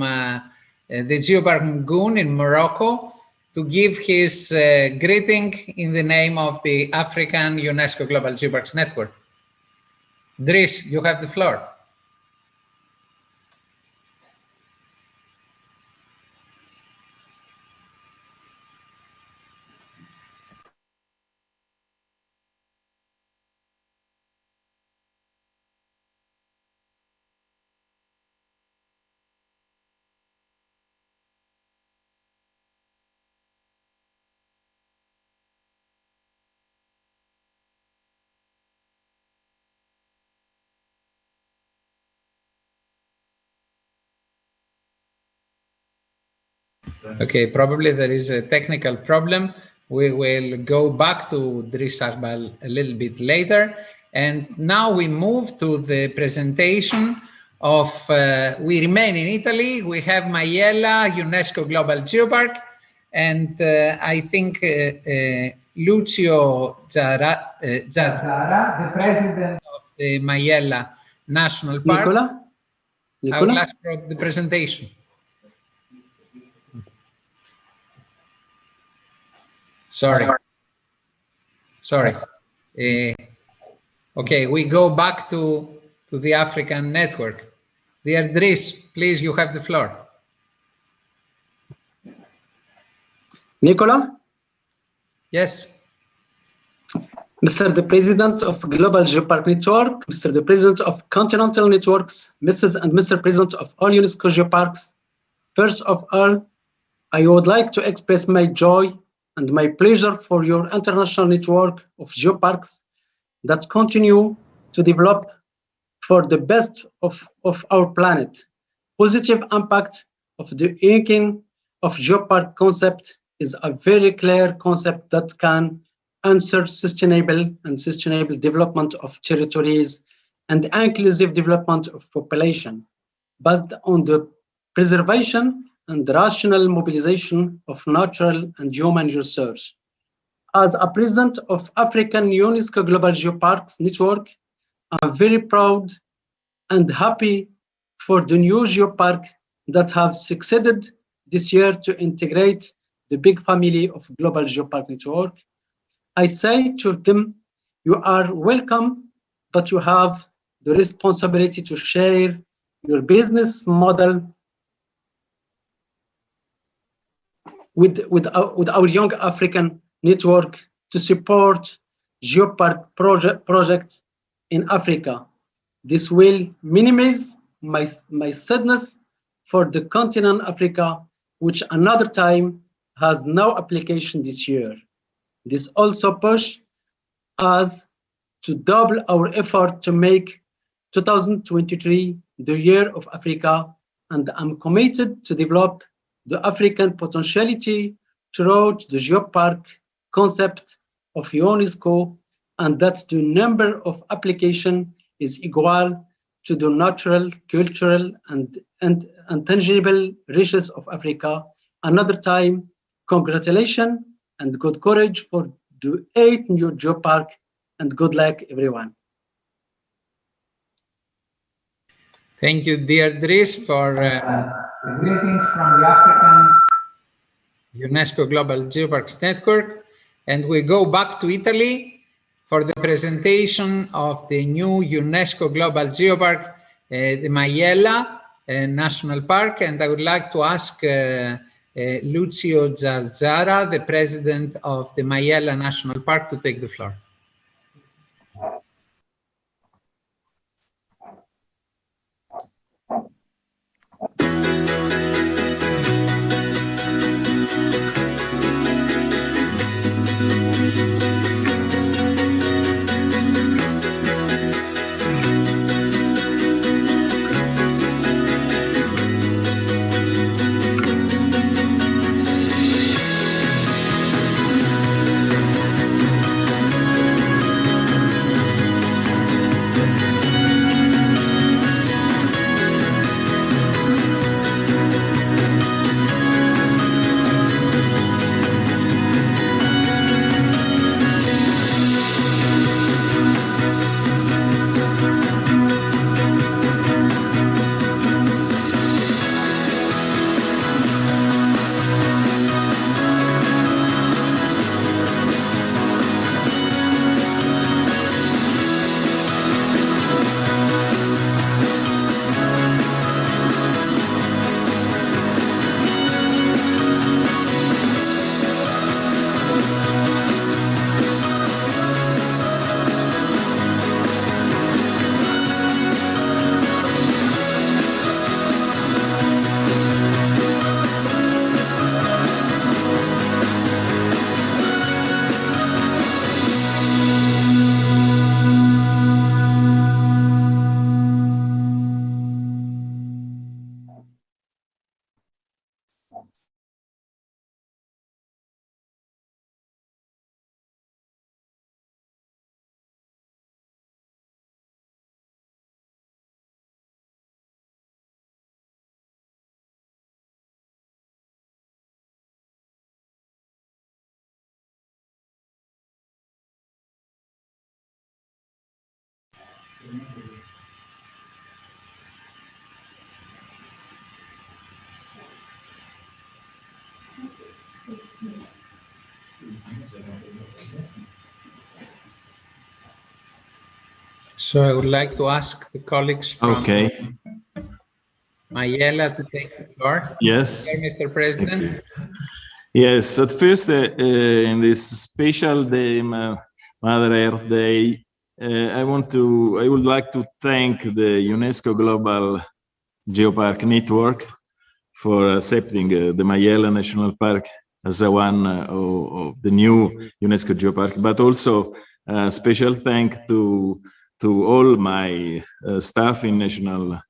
the Geopark Mgoun in Morocco to give his greeting in the name of the African UNESCO Global Geoparks Network. Driss, you have the floor. Okay, probably there is a technical problem. We will go back to Driss Ahbal a little bit later. And now we move to the presentation of, we remain in Italy. We have Maiella, UNESCO Global Geopark, and I think Lucio Zazzara, the president of the Maiella National Park. Nicola? I will ask for the presentation. Sorry. Okay, we go back to the African network. Dear Driss, please, you have the floor. Nicola? Yes. Mr. the President of Global Geopark Network, Mr. the President of Continental Networks, Mrs. and Mr. President of all UNESCO Geoparks, first of all, I would like to express my joy and my pleasure for your international network of geoparks that continue to develop for the best of our planet. Positive impact of the inking of geopark concept is a very clear concept that can answer sustainable development of territories and inclusive development of population based on the preservation and rational mobilization of natural and human resources. As a president of African UNESCO Global Geoparks Network, I'm very proud and happy for the new geopark that have succeeded this year to integrate the big family of Global Geopark Network. I say to them, you are welcome, but you have the responsibility to share your business model with our young African network to support geopark project in Africa. This will minimize my sadness for the continent Africa, which another time has no application this year. This also push us to double our effort to make 2023 the Year of Africa, and I'm committed to develop the African potentiality throughout the Geopark concept of UNESCO, and that the number of application is equal to the natural, cultural, and tangible riches of Africa. Another time, congratulations and good courage for the 8 new Geopark, and good luck, everyone. Thank you, dear Dries, for the greetings from the African UNESCO Global Geoparks Network. And we go back to Italy for the presentation of the new UNESCO Global Geopark, the Maiella National Park. And I would like to ask Lucio Zazzara, the president of the Maiella National Park, to take the floor. So I would like to ask the colleagues from Maiella to take the floor. Yes. Okay, Mr. President. Yes, at first, in this special day, Mother Earth Day, I would like to thank the UNESCO Global Geopark Network for accepting the Maiella National Park as one of the new UNESCO Geopark, but also a special thank to all my staff in National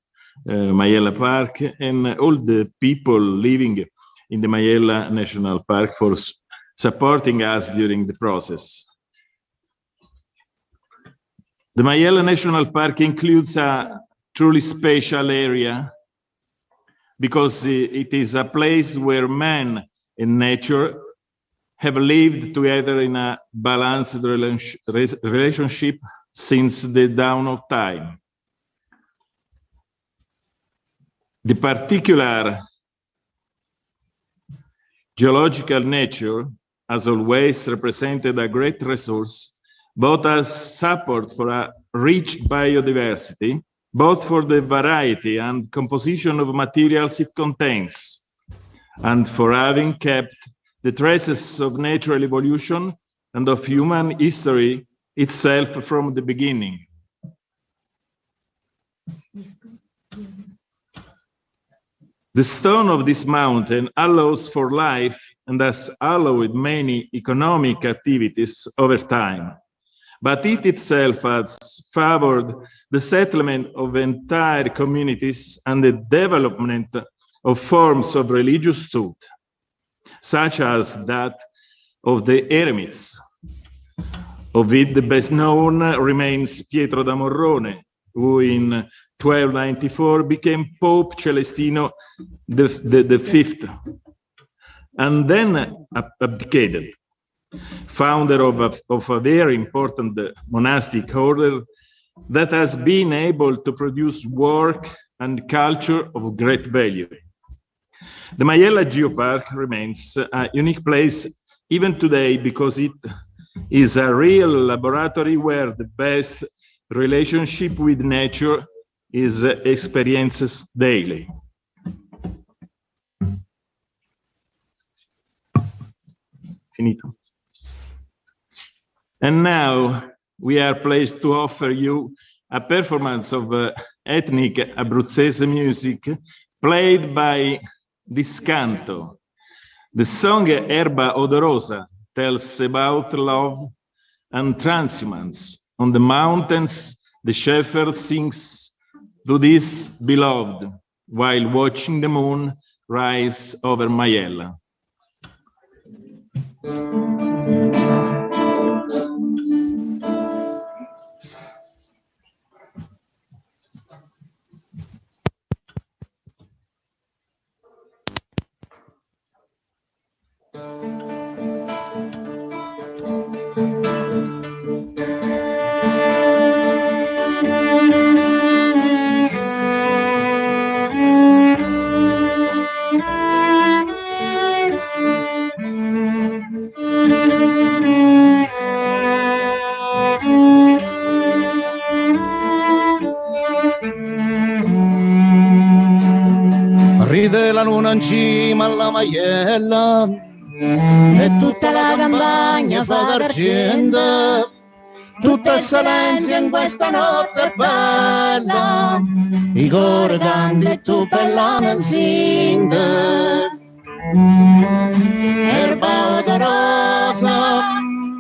Maiella Park and all the people living in the Maiella National Park for supporting us during the process. The Maiella National Park includes a truly special area because it is a place where man and nature have lived together in a balanced relationship since the dawn of time. The particular geological nature has always represented a great resource, both as support for a rich biodiversity, both for the variety and composition of materials it contains, and for having kept the traces of natural evolution and of human history itself from the beginning. The stone of this mountain allows for life and has allowed many economic activities over time. but it itself has favored the settlement of entire communities and the development of forms of religious thought, such as that of the eremites. Of it, the best known remains Pietro da Morrone, who in 1294 became Pope Celestino V, and then abdicated, founder of a very important monastic order that has been able to produce work and culture of great value. The Maiella Geopark remains a unique place even today because it is a real laboratory where the best relationship with nature is experienced daily. Finito. And now we are pleased to offer you a performance of ethnic Abruzzese music played by Discanto. The song Erba Odorosa tells about love and transhumance. On the mountains, the shepherd sings to this beloved while watching the moon rise over Maiella. Ride la luna in cima alla Maiella e tutta la campagna fa d'argento, tutta silenzio in questa notte bella, i cori canti e tu bella menzinte. Erba odorosa,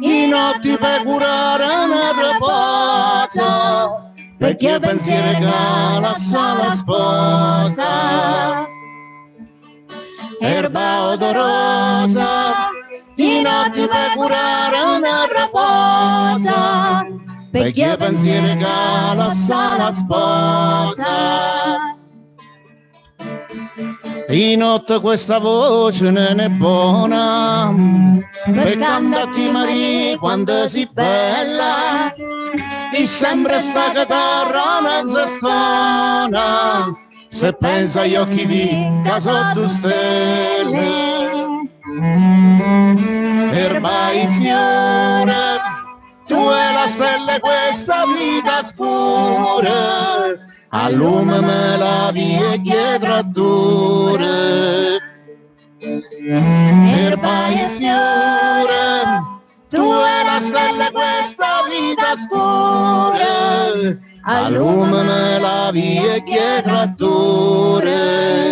i notti per curare una riposa, perché pensiero che la sala sposa. Erba odorosa, i notti per curare una riposa, perché pensiero che la sala sposa. In notte questa voce non è buona, per cantarti Maria quando sei bella, e sempre sta chitarra non si stona, se pensa agli occhi di casa tu stelle. Erba i fiore, tu e la stella questa vita scura, allumami la via dietro a dure. Erba e fiore, tu e la stella questa vita scura, allumami la via dietro a dure.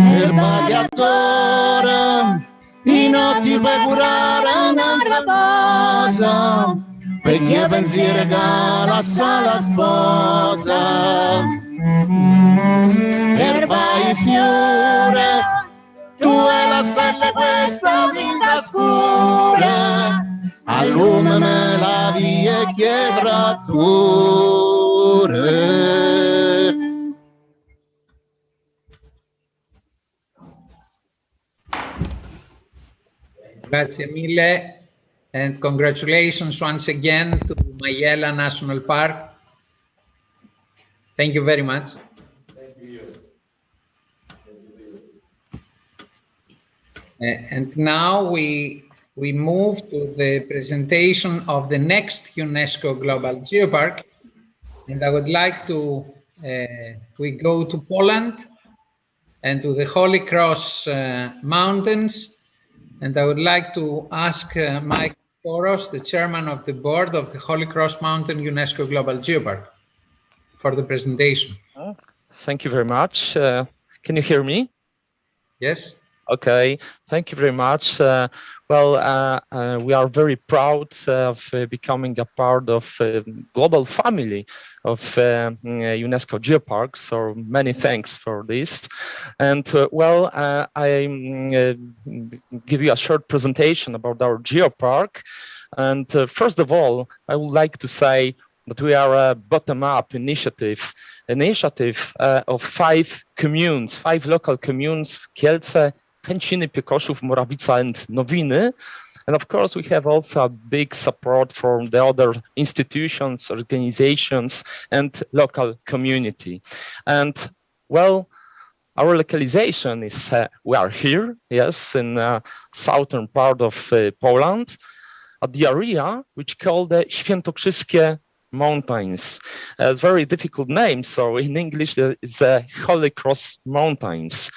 Erba che addora, i notti per curare un'altra cosa, perché pensiero che la sala sposa. Erba e fiore, tu e la stella questa vita scura, allumami la via dietro a dure. Grazie mille, and congratulations once again to Maiella National Park. Thank you very much. Thank you. And now we move to the presentation of the next UNESCO Global Geopark. And I would like to, we go to Poland and to the Holy Cross Mountains. And I would like to ask Mike Koros, the chairman of the board of the Holy Cross Mountain UNESCO Global Geopark, for the presentation. Thank you very much. Can you hear me? Yes. Okay, thank you very much. We are very proud of becoming a part of global family of UNESCO Geoparks. So many thanks for this. And I give you a short presentation about our Geopark. And first of all, I would like to say that we are a bottom-up initiative of 5 communes, 5 local communes, Kielce, Chęciny, Piekoszów, Morawica, and Nowiny. And of course, we have also a big support from the other institutions, organizations, and local community. And well, our localization is, we are here, yes, in the southern part of Poland, at the area which called the Świętokrzyskie Mountains. It's a very difficult name, so in English it's the Holy Cross Mountains.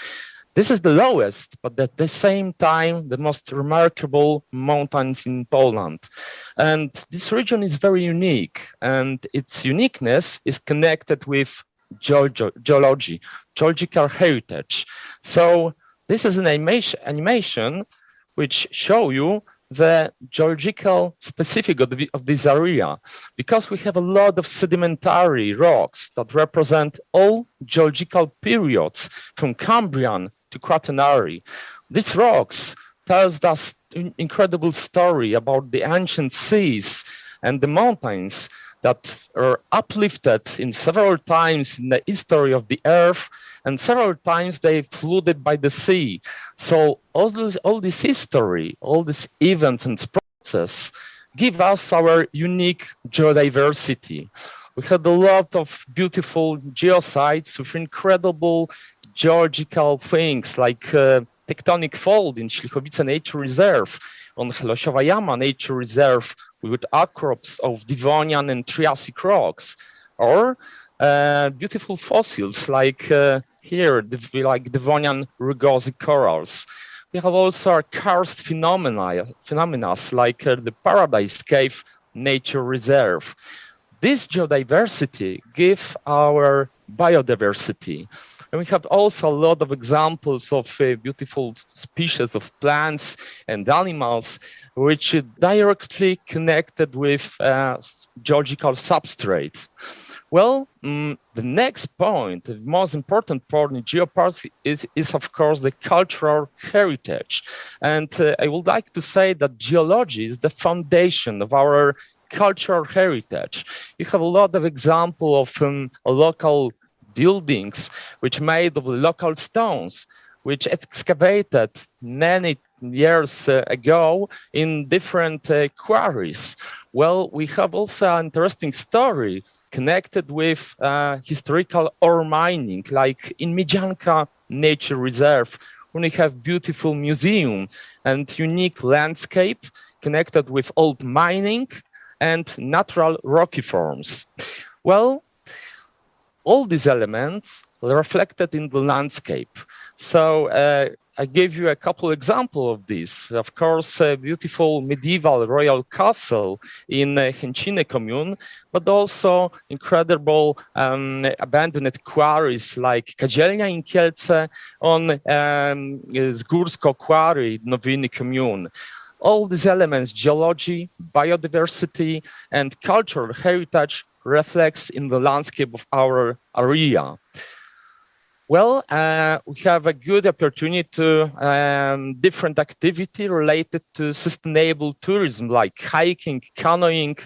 This is the lowest, but at the same time, the most remarkable mountains in Poland. And this region is very unique, and its uniqueness is connected with geology, geological heritage. So this is an animation which show you the geological specific of this area, because we have a lot of sedimentary rocks that represent all geological periods from Cambrian to Quaternary. These rocks tells us an incredible story about the ancient seas and the mountains that are uplifted in several times in the history of the earth, and several times they flooded by the sea. So all this history, all these events and processes give us our unique geodiversity. We had a lot of beautiful geosites with incredible geological things like tectonic fold in Ślichowice Nature Reserve, on Helosiowa Jama Nature Reserve with outcrops of Devonian and Triassic rocks, or beautiful fossils like here, like Devonian rugosic corals. We have also karst phenomena like the Paradise Cave Nature Reserve. This geodiversity gives our biodiversity. And we have also a lot of examples of beautiful species of plants and animals which are directly connected with geological substrate. Well, the next point, the most important part in geoparks is of course the cultural heritage. And I would like to say that geology is the foundation of our cultural heritage. You have a lot of examples of local buildings which made of local stones, which excavated many years ago in different quarries. Well, we have also an interesting story connected with historical ore mining, like in Miedzianka Nature Reserve, when we have beautiful museum and unique landscape connected with old mining and natural rocky forms. Well, all these elements are reflected in the landscape. So I gave you a couple examples of this. Of course, a beautiful medieval royal castle in Chęciny commune, but also incredible abandoned quarries like Kadzielnia in Kielce, on Zgórsko quarry, Nowiny commune. All these elements, geology, biodiversity, and cultural heritage reflects in the landscape of our area. Well, we have a good opportunity to different activity related to sustainable tourism, like hiking, canoeing,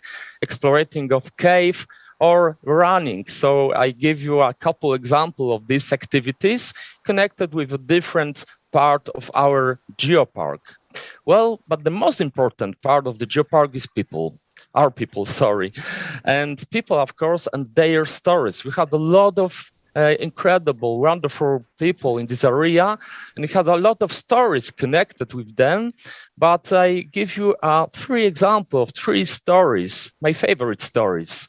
exploring of cave, or running. So I give you a couple examples of these activities connected with a different part of our geopark. Well, but the most important part of the geopark is people. Our people, sorry. And people, of course, and their stories. We had a lot of incredible, wonderful people in this area, and we had a lot of stories connected with them. But I give you 3 examples of 3 stories, my favorite stories.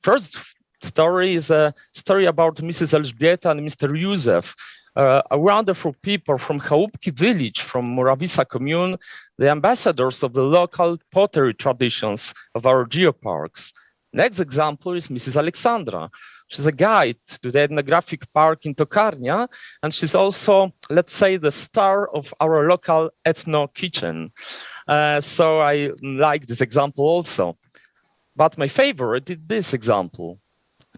First story is a story about Mrs. Elżbieta and Mr. Józef, wonderful people from Chałupki village, from Murawisa commune, the ambassadors of the local pottery traditions of our geoparks. Next example is Mrs. Alexandra. She's a guide to the ethnographic park in Tokarnia, and she's also, let's say, the star of our local ethno kitchen. So I like this example also. But my favorite is this example.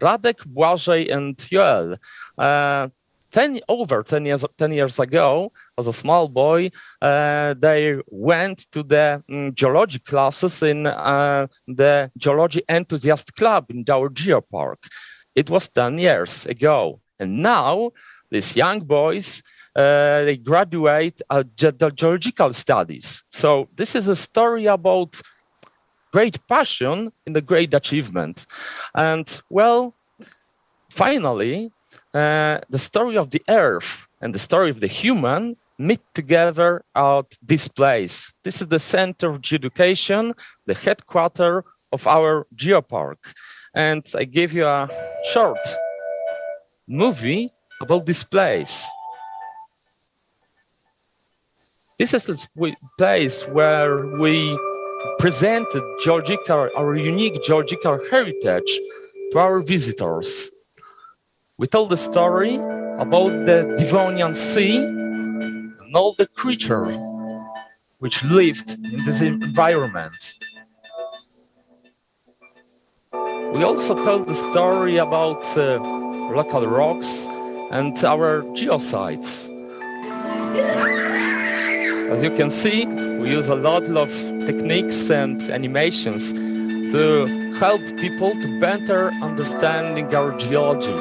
Radek, Błażej, and Joel. Over 10 years ago, as a small boy, they went to the geology classes in the Geology Enthusiast Club in our Geopark. It was 10 years ago. And now, these young boys, they graduate the geological studies. So this is a story about great passion and a great achievement. And well, finally, the story of the Earth and the story of the human meet together at this place. This is the center of education, the headquarters of our Geopark. And I give you a short movie about this place. This is a place where we presented our unique geological heritage to our visitors. We told the story about the Devonian Sea and all the creatures which lived in this environment. We also told the story about local rocks and our geosites. As you can see, we use a lot of techniques and animations to help people to better understanding our geology.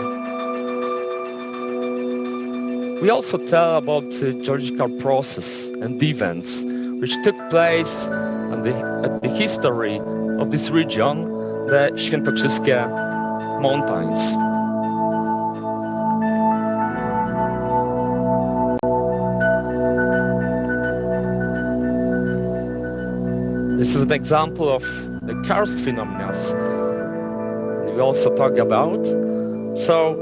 We also tell about the geological process and events which took place at the history of this region, the Świętokrzyskie Mountains. This is an example of the karst phenomena we also talk about. So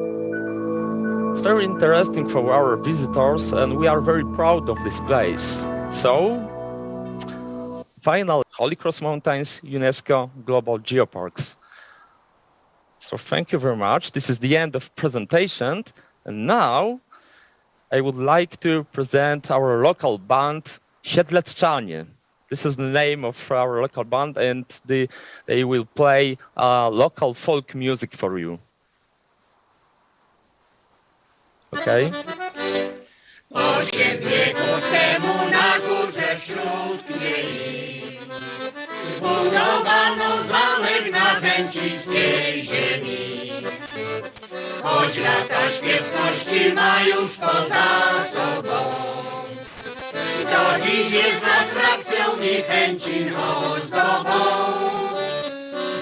it's very interesting for our visitors, and we are very proud of this place. So, finally, Holy Cross Mountains, UNESCO Global Geoparks. So thank you very much. This is the end of presentation. And now I would like to present our local band, Siedleczanie. This is the name of our local band, and they will play local folk music for you. Okay. Osiedlieków temu na górze wśród niej zbudowano zamek na węciskiej ziemi. Choć lata świetności ma już poza sobą, do dziś jest atrakcją i chęci ozdobą.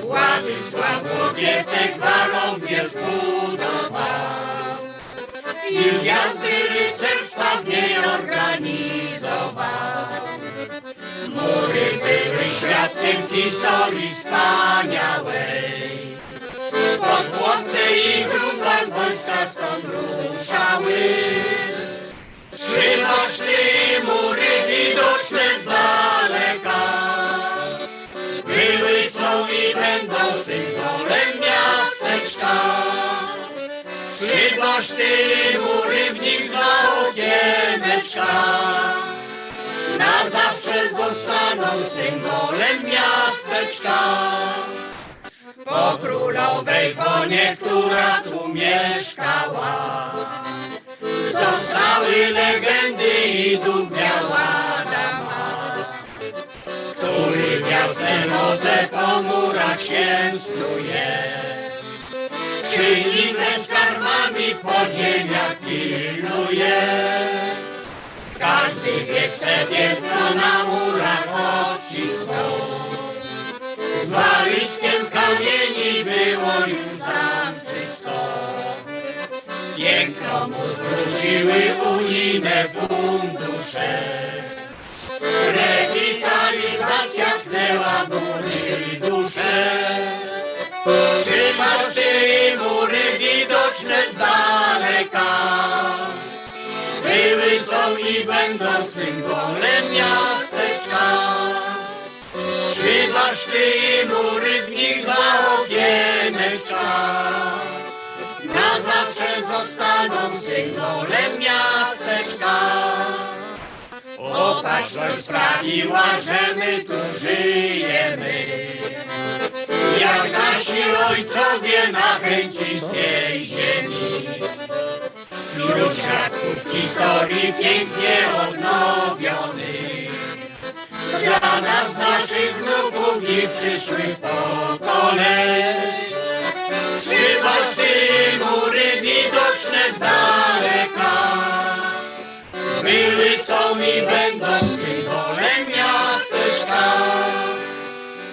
Władysław Łokietek warownie zbudował i zjazdy rycerstwa w niej organizował. Mury były świadkiem historii wspaniałej. Po Płotce i Grunwald wojska stąd ruszały. Trzy maszty i mury widoczne z daleka były, są i będą symbolem miasteczka. Trzy maszty i mury, w nich dwa okieneczka na zawsze zostaną symbolem miasteczka. Po królowej konie, która tu mieszkała, zostały legendy i duch miała dama, który wiosnę noce po murach się snuje. Skrzyni ze skarbami w podziemiach pilnuje. Każdy wie chce piętno na murach odcisnął. Z walizkiem kamieni było już zamczysto. Piękno mu zwróciły unijne fundusze. Rewitalizacja tknęła mury i dusze. Trzy maszty i mury widoczne z daleka symbole miasteczka. Trzy baszty i mury, w nich dwa okieneczka. Na zawsze zostaną symbolem miasteczka. Opatrzność sprawiła, że my tu żyjemy, jak nasi ojcowie na chęciskiej ziemi. Wśród świadków historii pięknie odnowionych, dla nas, naszych wnuków i przyszłych pokoleń. Trzy baszty i mury widoczne z daleka były, są i będą symbolem miasteczka.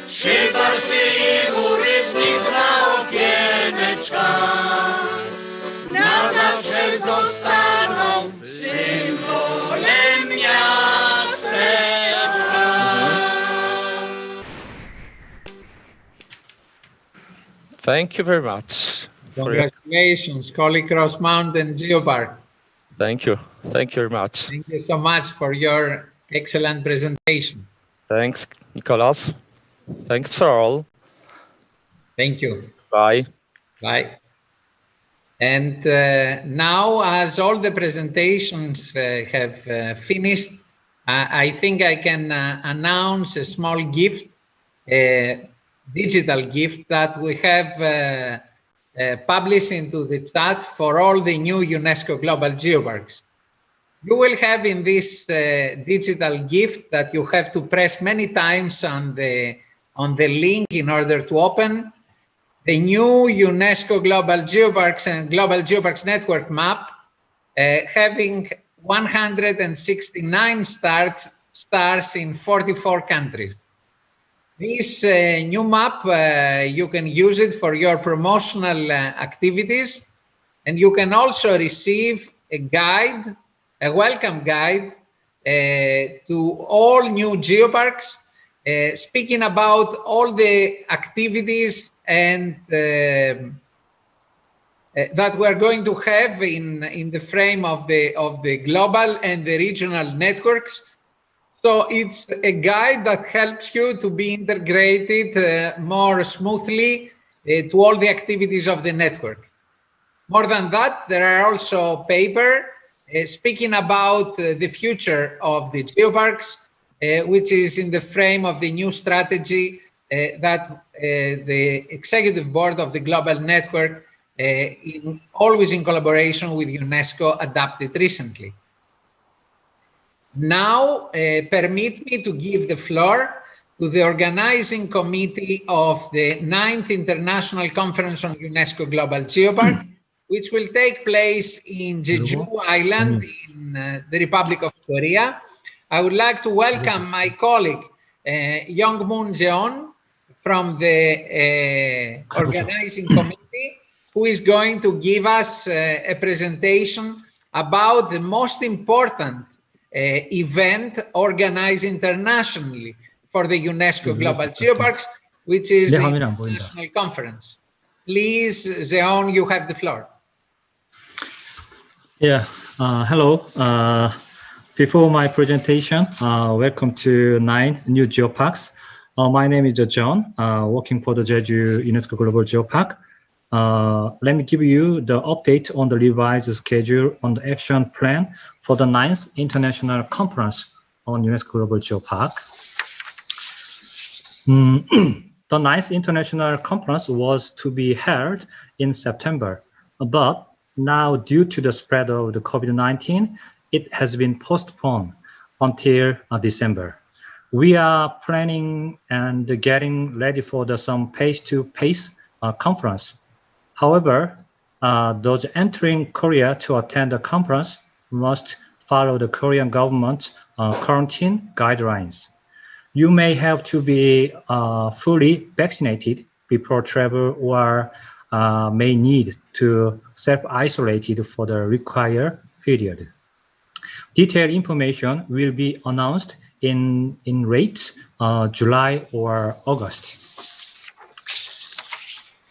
Trzy baszty i mury, w nich dwa okieneczka. Na zawsze zostaną symbolem miasteczka. Thank you very much. Congratulations, Holy Cross Mountain Geopark. Thank you. Thank you very much. Thank you so much for your excellent presentation. Thanks, Nicholas. Thanks for all. Thank you. Bye. Bye. And now, as all the presentations have finished, I think I can announce a small gift, a digital gift that we have published into the chat for all the new UNESCO Global Geoparks. You will have in this digital gift that you have to press many times on the link in order to open the new UNESCO Global Geoparks and Global Geoparks Network map, having 169 stars in 44 countries. This new map, you can use it for your promotional activities, and you can also receive a guide, a welcome guide to all new geoparks, speaking about all the activities and that we're going to have in the frame of the global and the regional networks. So it's a guide that helps you to be integrated more smoothly to all the activities of the network. More than that, there are also paper speaking about the future of the geoparks, which is in the frame of the new strategy that the executive board of the global network, always in collaboration with UNESCO, adopted recently. Now, permit me to give the floor to the organizing committee of the 9th International Conference on UNESCO Global Geopark, which will take place in Jeju Island in the Republic of Korea. I would like to welcome my colleague, Young-Moon Jeon, from the organizing committee, who is going to give us a presentation about the most important event organized internationally for the UNESCO Global Geoparks, which is the International Conference. Please, Zeon, you have the floor. Yeah, hello. Before my presentation, welcome to 9 new geoparks. My name is John, working for the Jeju UNESCO Global Geopark. Let me give you the update on the revised schedule on the action plan for the 9th International Conference on UNESCO Global Geopark. The 9th International Conference was to be held in September, but now due to the spread of the COVID-19, it has been postponed until December. We are planning and getting ready for some face-to-face conference. However, those entering Korea to attend the conference must follow the Korean government's quarantine guidelines. You may have to be fully vaccinated before travel or may need to self-isolate for the required period. Detailed information will be announced in rates July or August.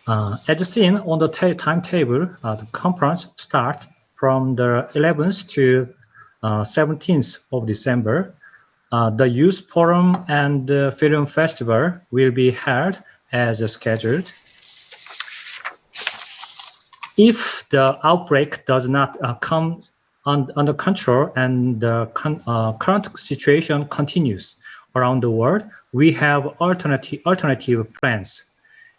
As seen on the timetable, the conference starts from the 11th to 17th of December, the Youth Forum and Film Festival will be held as scheduled. If the outbreak does not come under control and the current situation continues around the world, we have alternative plans.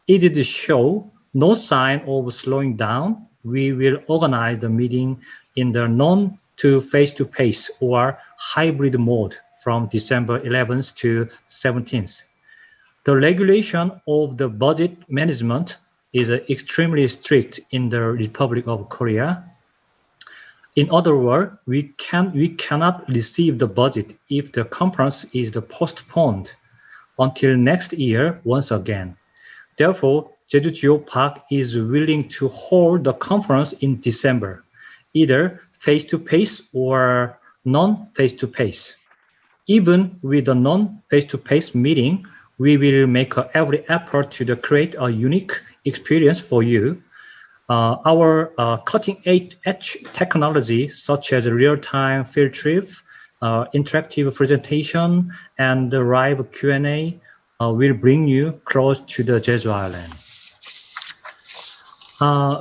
If it shows no sign of slowing down, we will organize the meeting in the non-to-face-to-face or hybrid mode from December 11th to 17th. The regulation of the budget management is extremely strict in the Republic of Korea. In other words, we cannot receive the budget if the conference is postponed until next year once again. Therefore, Jeju Geopark is willing to hold the conference in December, either face-to-face or non-face-to-face. Even with a non-face-to-face meeting, we will make every effort to create a unique experience for you. Our cutting-edge technology, such as real-time field trip, interactive presentation, and live Q&A, will bring you close to the Jeju Island.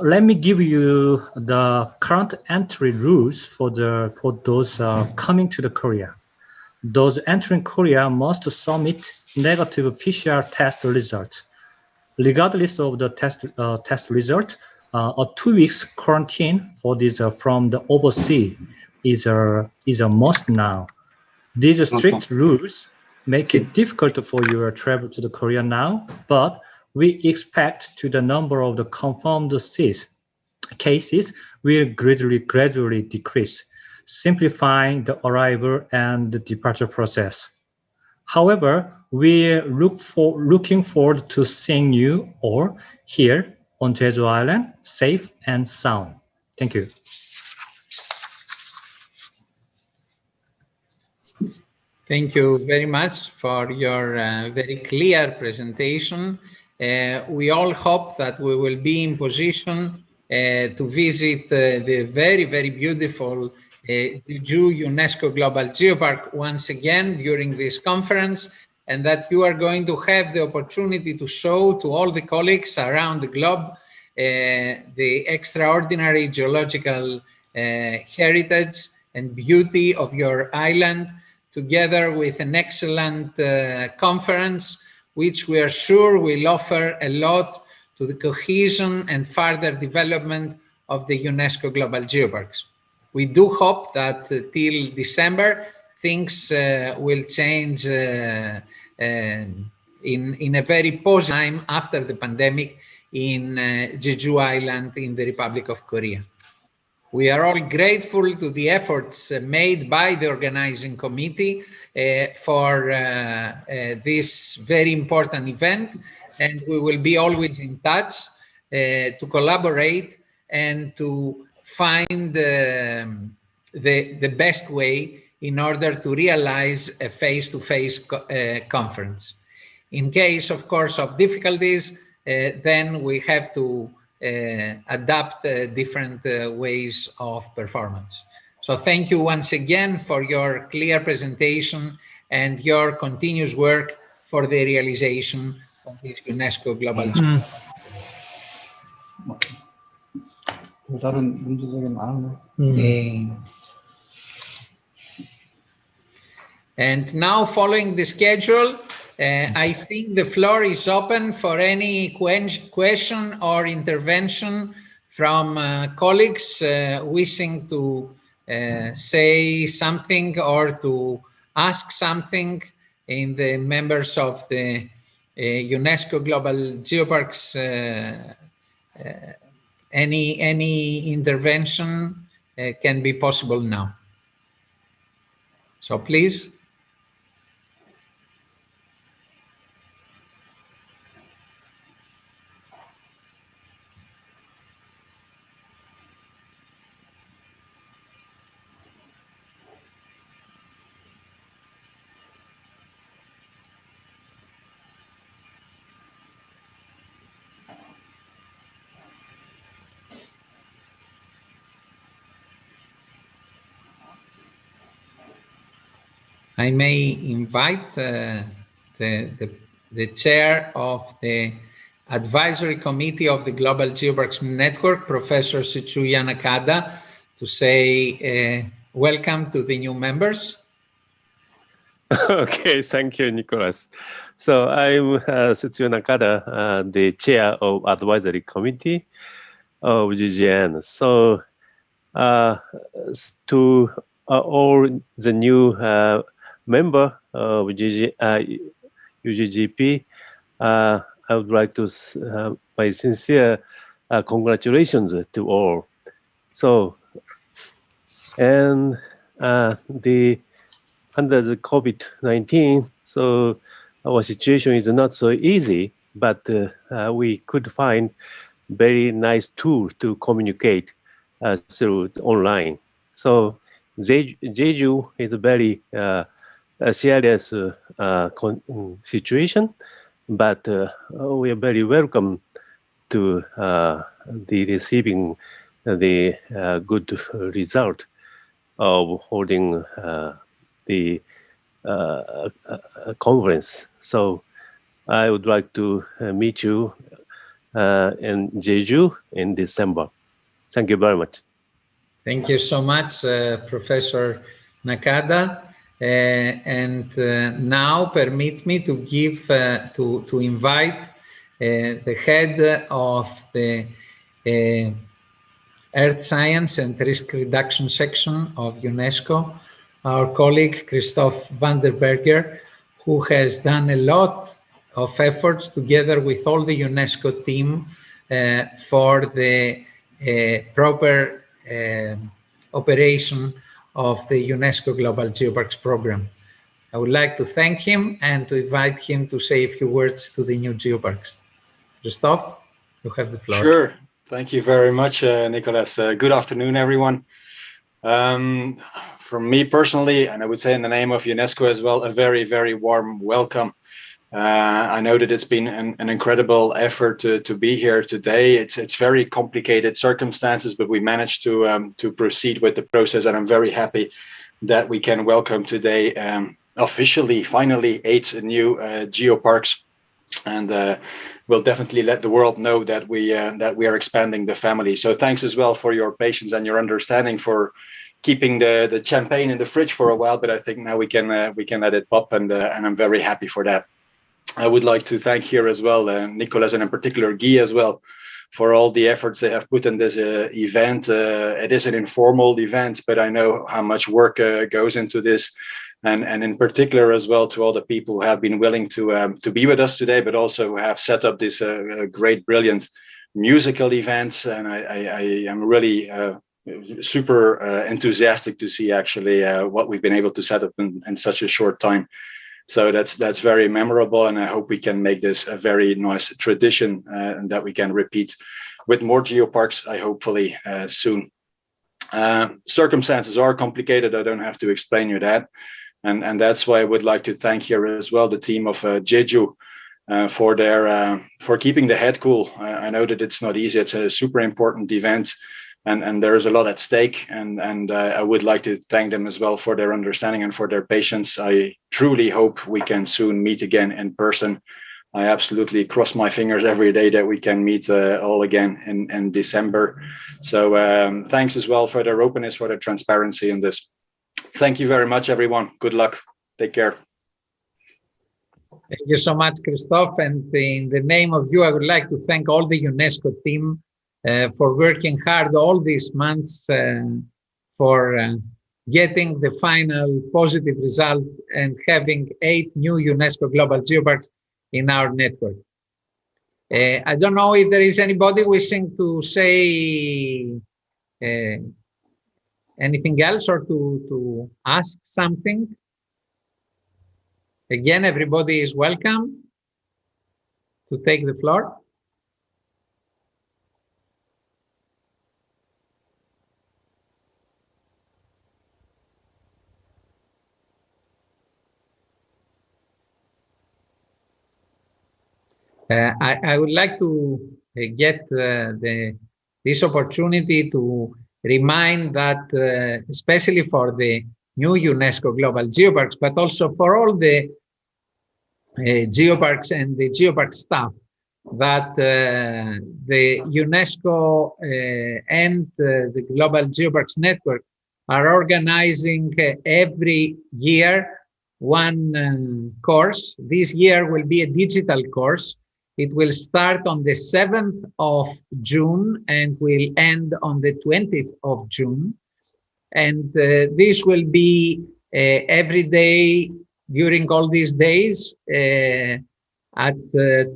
Let me give you the current entry rules for those coming to the Korea. Those entering Korea must submit negative PCR test results. Regardless of the test result, a 2 weeks quarantine for this from the overseas is a must now. These strict rules make it difficult for your travel to the Korea now, but we expect the number of the confirmed cases will gradually decrease, simplifying the arrival and the departure process. However, we're looking forward to seeing you all here on Jeju Island, safe and sound. Thank you. Thank you very much for your very clear presentation. We all hope that we will be in position to visit the very, very beautiful Jeju UNESCO Global Geopark once again during this conference, and that you are going to have the opportunity to show to all the colleagues around the globe the extraordinary geological heritage and beauty of your island, together with an excellent conference, which we are sure will offer a lot to the cohesion and further development of the UNESCO Global Geoparks. We do hope that till December, things will change in a very positive time after the pandemic in Jeju Island in the Republic of Korea. We are all grateful to the efforts made by the organizing committee for this very important event, and we will be always in touch to collaborate and to find the best way in order to realize a face-to-face conference. In case, of course, of difficulties, then we have to adapt different ways of performance. So thank you once again for your clear presentation and your continuous work for the realization of this UNESCO Global And now, following the schedule, I think the floor is open for any question or intervention from colleagues wishing to say something or to ask something in the members of the UNESCO Global Geoparks. Any intervention can be possible now. So please. I may invite the chair of the Advisory Committee of the Global Geoparks Network, Professor Setsuya Nakada, to say welcome to the new members. Okay, thank you, Nicholas. So I'm Setsuya Nakada, the chair of Advisory Committee of GGN. So to all the new member of UGGP, I would like to my sincere congratulations to all. So, and under the COVID-19, so our situation is not so easy, but we could find very nice tool to communicate through online. So Jeju is a very serious situation, but we are very welcome to the receiving the good result of holding the conference. So I would like to meet you in Jeju in December. Thank you very much. Thank you so much, Professor Nakada. And now permit me to give to invite the head of the Earth Science and Risk Reduction section of UNESCO, our colleague Christoph van der Berger, who has done a lot of efforts together with all the UNESCO team for the proper operation of the UNESCO Global Geoparks program. I would like to thank him and to invite him to say a few words to the new Geoparks. Christoph, you have the floor. Sure. Thank you very much, Nicholas. Good afternoon, everyone. From me personally, and I would say in the name of UNESCO as well, a very, very warm welcome. I know that it's been an incredible effort to be here today. It's very complicated circumstances, but we managed to proceed with the process, and I'm very happy that we can welcome today officially, finally, 8 new geoparks, and we'll definitely let the world know that we are expanding the family. So thanks as well for your patience and your understanding for keeping the champagne in the fridge for a while, but I think now we can let it pop, and I'm very happy for that. I would like to thank here as well Nicholas, and in particular Guy as well, for all the efforts they have put in this event. It is an informal event, but I know how much work goes into this, and in particular as well to all the people who have been willing to be with us today, but also have set up this great, brilliant musical events. And I am really super enthusiastic to see actually what we've been able to set up in such a short time. So that's very memorable, and I hope we can make this a very nice tradition and that we can repeat with more geoparks, hopefully soon. Circumstances are complicated. I don't have to explain you that, and that's why I would like to thank here as well the team of Jeju for keeping the head cool. I know that it's not easy. It's a super important event. And there is a lot at stake, and I would like to thank them as well for their understanding and for their patience. I truly hope we can soon meet again in person. I absolutely cross my fingers every day that we can meet all again in December. So thanks as well for their openness, for their transparency in this. Thank you very much, everyone. Good luck. Take care. Thank you so much, Christoph. And in the name of you, I would like to thank all the UNESCO team for working hard all these months for getting the final positive result and having 8 new UNESCO Global Geoparks in our network. I don't know if there is anybody wishing to say anything else or to ask something. Again, everybody is welcome to take the floor. I would like to get this opportunity to remind that, especially for the new UNESCO Global Geoparks, but also for all the Geoparks and the Geopark staff that the UNESCO and the Global Geoparks Network are organizing every year one course. This year will be a digital course. It will start on the 7th of June and will end on the 20th of June. And this will be every day during all these days at 12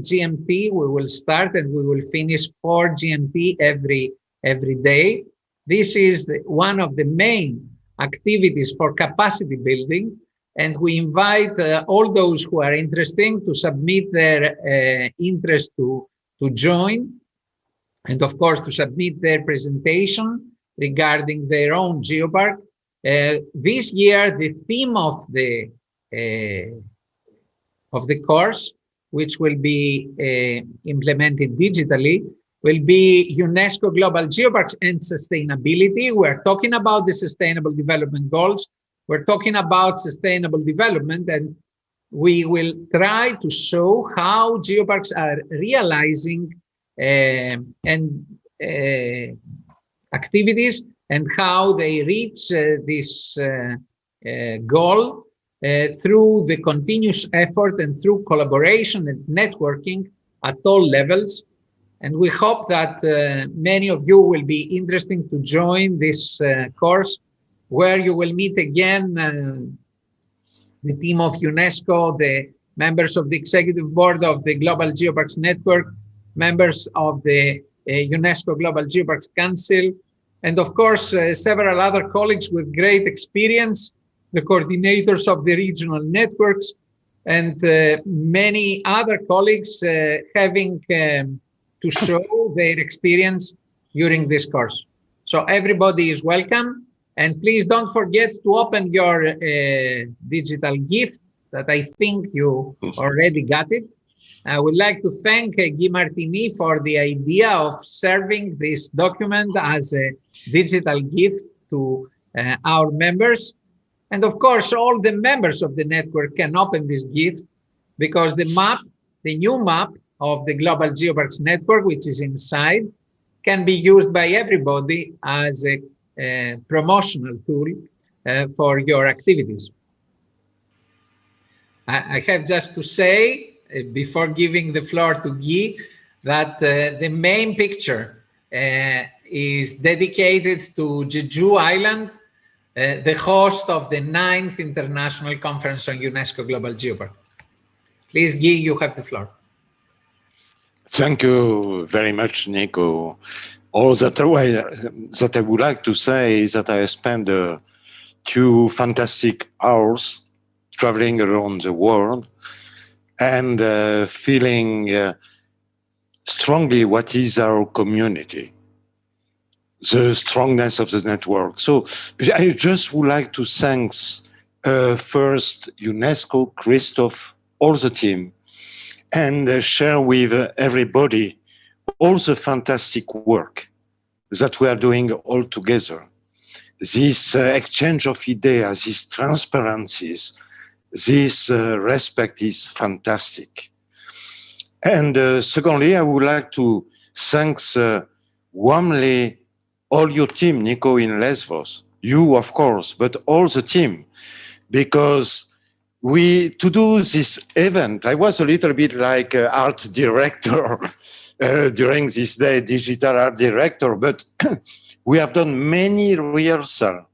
GMT. We will start and we will finish 4 GMT every day. This is one of the main activities for capacity building. And we invite all those who are interested to submit their interest to join. And of course, to submit their presentation regarding their own geopark. This year, the theme of the course, which will be implemented digitally, will be UNESCO Global Geoparks and Sustainability. We're talking about the Sustainable Development Goals. We're talking about sustainable development, and we will try to show how geoparks are realizing activities and how they reach this goal through the continuous effort and through collaboration and networking at all levels. And we hope that many of you will be interested to join this course, where you will meet again the team of UNESCO, the members of the executive board of the Global Geoparks Network, members of the UNESCO Global Geoparks Council, and of course, several other colleagues with great experience, the coordinators of the regional networks, and many other colleagues having to show their experience during this course. So everybody is welcome. And please don't forget to open your digital gift that I think you already got it. I would like to thank Guy Martini for the idea of serving this document as a digital gift to our members. And of course, all the members of the network can open this gift because the map, the new map of the Global Geoparks Network, which is inside, can be used by everybody as a promotional tool for your activities. I have just to say, before giving the floor to Guy, that the main picture is dedicated to Jeju Island, the host of the 9th International Conference on UNESCO Global Geopark. Please, Guy, you have the floor. Thank you very much, Nico. All that I would like to say is that I spent 2 fantastic hours traveling around the world and feeling strongly what is our community, the strongness of the network. So I just would like to thank first UNESCO, Christophe, all the team, and share with everybody all the fantastic work that we are doing all together. This exchange of ideas, these transparencies, this respect is fantastic. And secondly, I would like to thank warmly all your team, Nico, in Lesbos. You, of course, but all the team, because to do this event, I was a little bit like art director during this day, digital art director, but we have done many rehearsals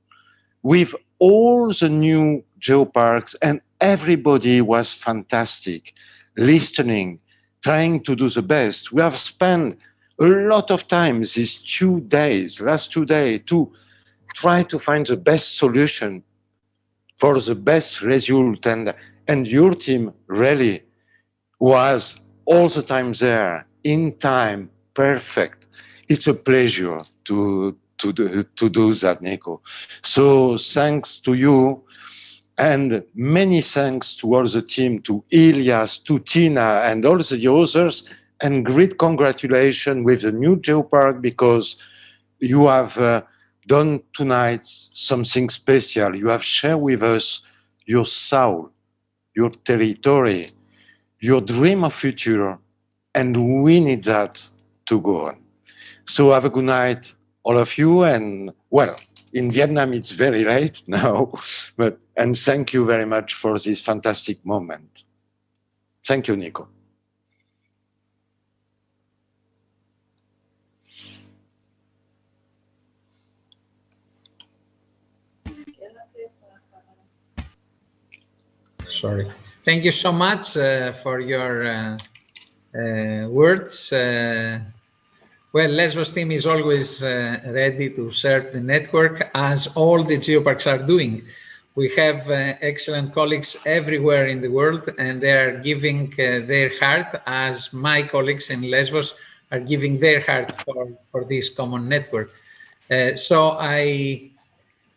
with all the new geoparks, and everybody was fantastic, listening, trying to do the best. We have spent a lot of time these 2 days, last 2 days, to try to find the best solution for the best result, and your team really was all the time there, in time, perfect. It's a pleasure to do that, Nico. So thanks to you, and many thanks to all the team, to Ilias, to Tina, and all the others, and great congratulations with the new Geopark, because you have done tonight something special. You have shared with us your soul, your territory, your dream of future, and we need that to go on. So have a good night, all of you, and well, in Vietnam it's very late now, and thank you very much for this fantastic moment. Thank you, Nico. Sorry. Thank you so much for your words. Well, Lesbos team is always ready to serve the network, as all the Geoparks are doing. We have excellent colleagues everywhere in the world, and they are giving their heart, as my colleagues in Lesbos are giving their heart for this common network. So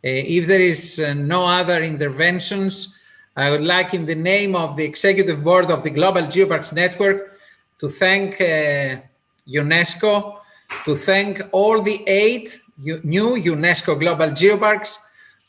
if there is no other interventions, I would like, in the name of the Executive Board of the Global Geoparks Network, to thank UNESCO, to thank all the 8 new UNESCO Global Geoparks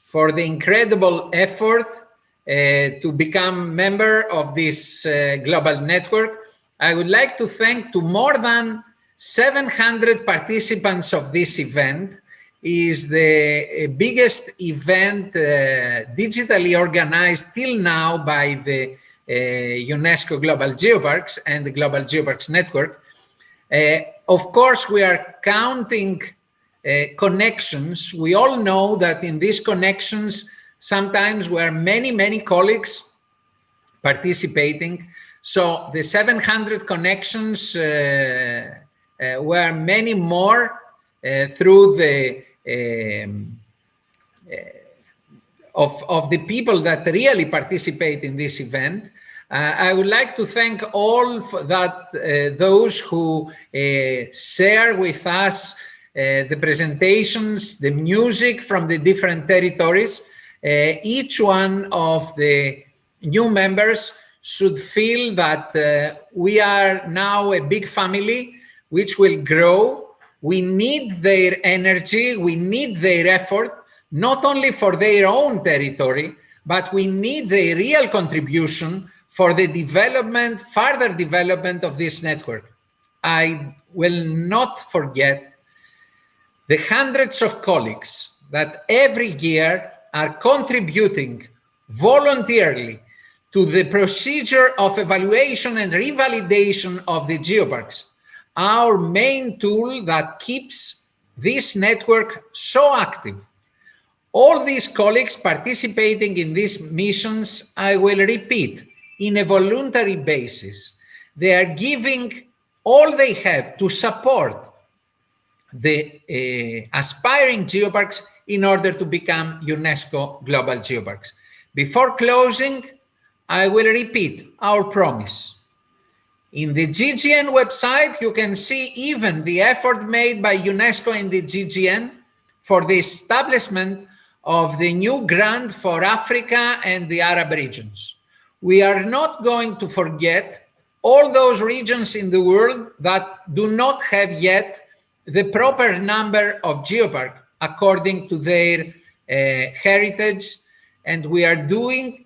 for the incredible effort to become member of this global network. I would like to thank to more than 700 participants of this event. Is the biggest event digitally organized till now by the UNESCO Global Geoparks and the Global Geoparks Network. Of course, we are counting connections. We all know that in these connections, sometimes there are many, many colleagues participating. So the 700 connections were many more through the of the people that really participate in this event. I would like to thank all those who share with us the presentations, the music from the different territories. Each one of the new members should feel that we are now a big family which will grow. We need their energy, we need their effort, not only for their own territory, but we need their real contribution for the development, further development of this network. I will not forget the hundreds of colleagues that every year are contributing voluntarily to the procedure of evaluation and revalidation of the Geoparks, our main tool that keeps this network so active. All these colleagues participating in these missions, I will repeat, in a voluntary basis. They are giving all they have to support the aspiring Geoparks in order to become UNESCO Global Geoparks. Before closing, I will repeat our promise. In the GGN website, you can see even the effort made by UNESCO and the GGN for the establishment of the new grant for Africa and the Arab regions. We are not going to forget all those regions in the world that do not have yet the proper number of Geopark according to their heritage, and we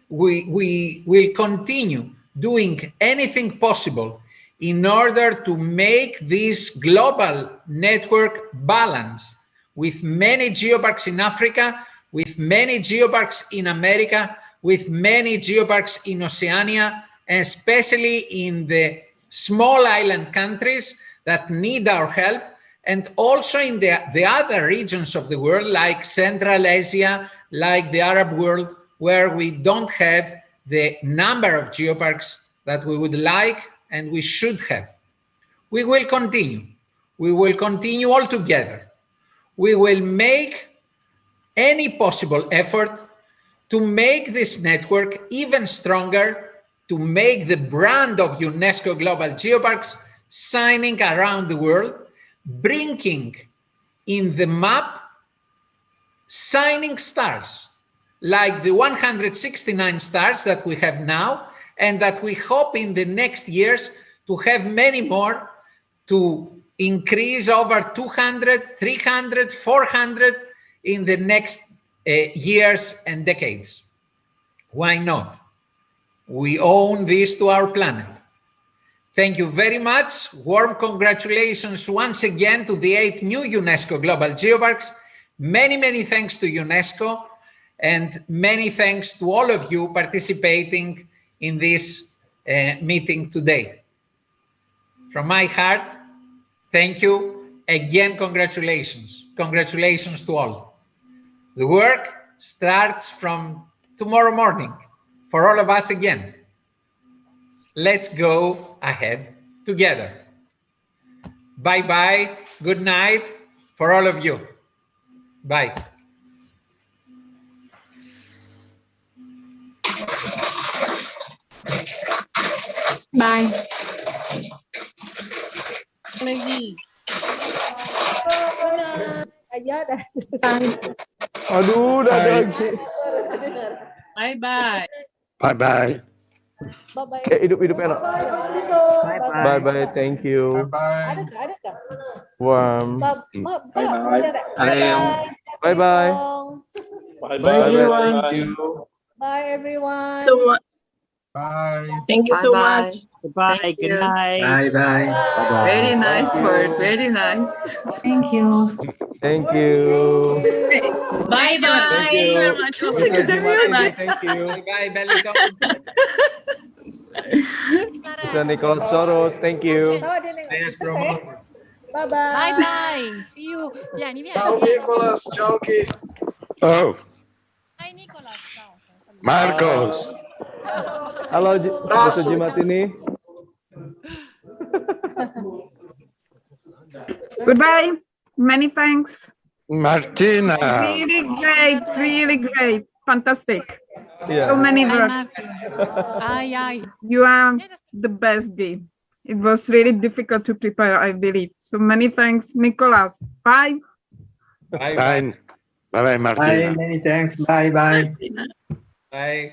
will continue doing anything possible in order to make this global network balanced, with many Geoparks in Africa, with many Geoparks in America, with many Geoparks in Oceania, and especially in the small island countries that need our help, and also in the other regions of the world, like Central Asia, like the Arab world, where we don't have the number of Geoparks that we would like and we should have. We will continue. We will continue all together. We will make any possible effort to make this network even stronger, to make the brand of UNESCO Global Geoparks shining around the world, bringing in the map shining stars, like the 169 stars that we have now, and that we hope in the next years to have many more, to increase over 200, 300, 400 in the next years and decades. Why not? We own this to our planet. Thank you very much. Warm congratulations once again to the 8 new UNESCO Global Geoparks. Many, many thanks to UNESCO, and many thanks to all of you participating in this meeting today. From my heart, thank you. Again, congratulations. Congratulations to all. The work starts from tomorrow morning for all of us again. Let's go ahead together. Bye-bye. Good night for all of you. Bye. Bye. Aduh, udah Bye. lagi. Bye-bye. Bye-bye. Hidup enak. Bye-bye, thank you. Warm. Bye-bye. Bye-bye. Bye, everyone. Thank you. Bye, everyone. So much. Bye. Thank you so Bye-bye. much. Goodbye. Thank Good you. night. Bye-bye. Very nice word. Very nice. Thank you. Thank you. Bye-bye. Thank you. very much. Mr. Jimatini, thank you. Bye-bye, Belitung. Mr. Nicholas Soros, thank you. Bye-bye. Bye-bye. See you. Vieni. Ciao Nicolas, ciao Chi. Oh, Hi, Nicolas. Ciao. Marcos. Halo, Mr. Jimatini. Goodbye. Many thanks. Martina. Really great. Fantastic. Yeah. So many Hi, words. Marco. Hi. You are the best, Dee. It was really difficult to prepare, I believe. So many thanks, Nicolas. Bye. Bye. Bye. Bye-bye, Martina. Bye, many thanks. Bye-bye. Bye.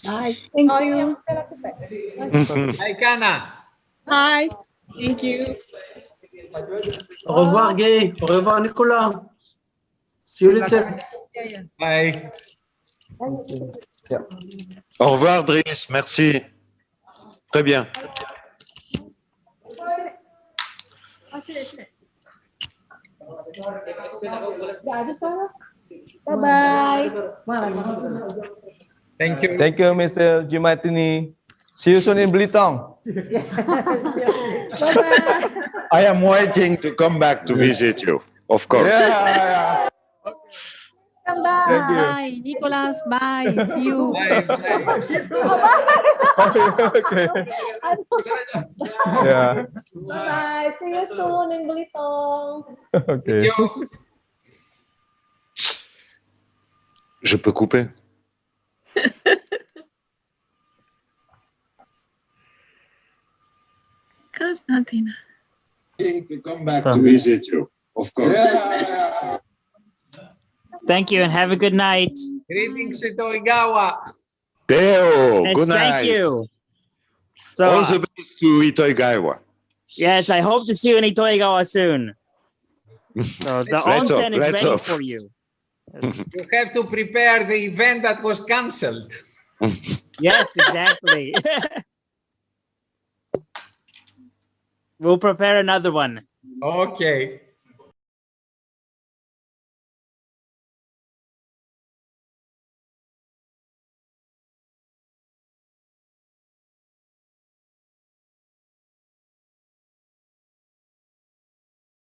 Bye. Thank you. Hi, Kana. Hi. Thank you. Au revoir, Guy. Au revoir, Nicolas. See you later. Bye. Au revoir, Driss. Merci. Très bien. Bye-bye. Thank you. Thank you, Mr. Jimatini. See you soon in Belitung. Bye-bye. I am waiting to come back to visit you, of course. Yeah. Come back. Thank you. Bye, Nicolas. Bye. See you. Bye. Okay. Yeah. Bye. See you soon in Belitung. Okay. Je peux couper? Cause nothing. To come back to visit you, of course. Thank you and have a good night. Greetings to Toigawa. Theo, Yes, good night. thank you. So, All the best to Itoigaiwa. yes, I hope to see you in Itoigawa soon. So the Let's onsen is hope, let's ready hope. for you. Yes. You have to prepare the event that was cancelled. Yes, exactly. We'll prepare another one. Okay.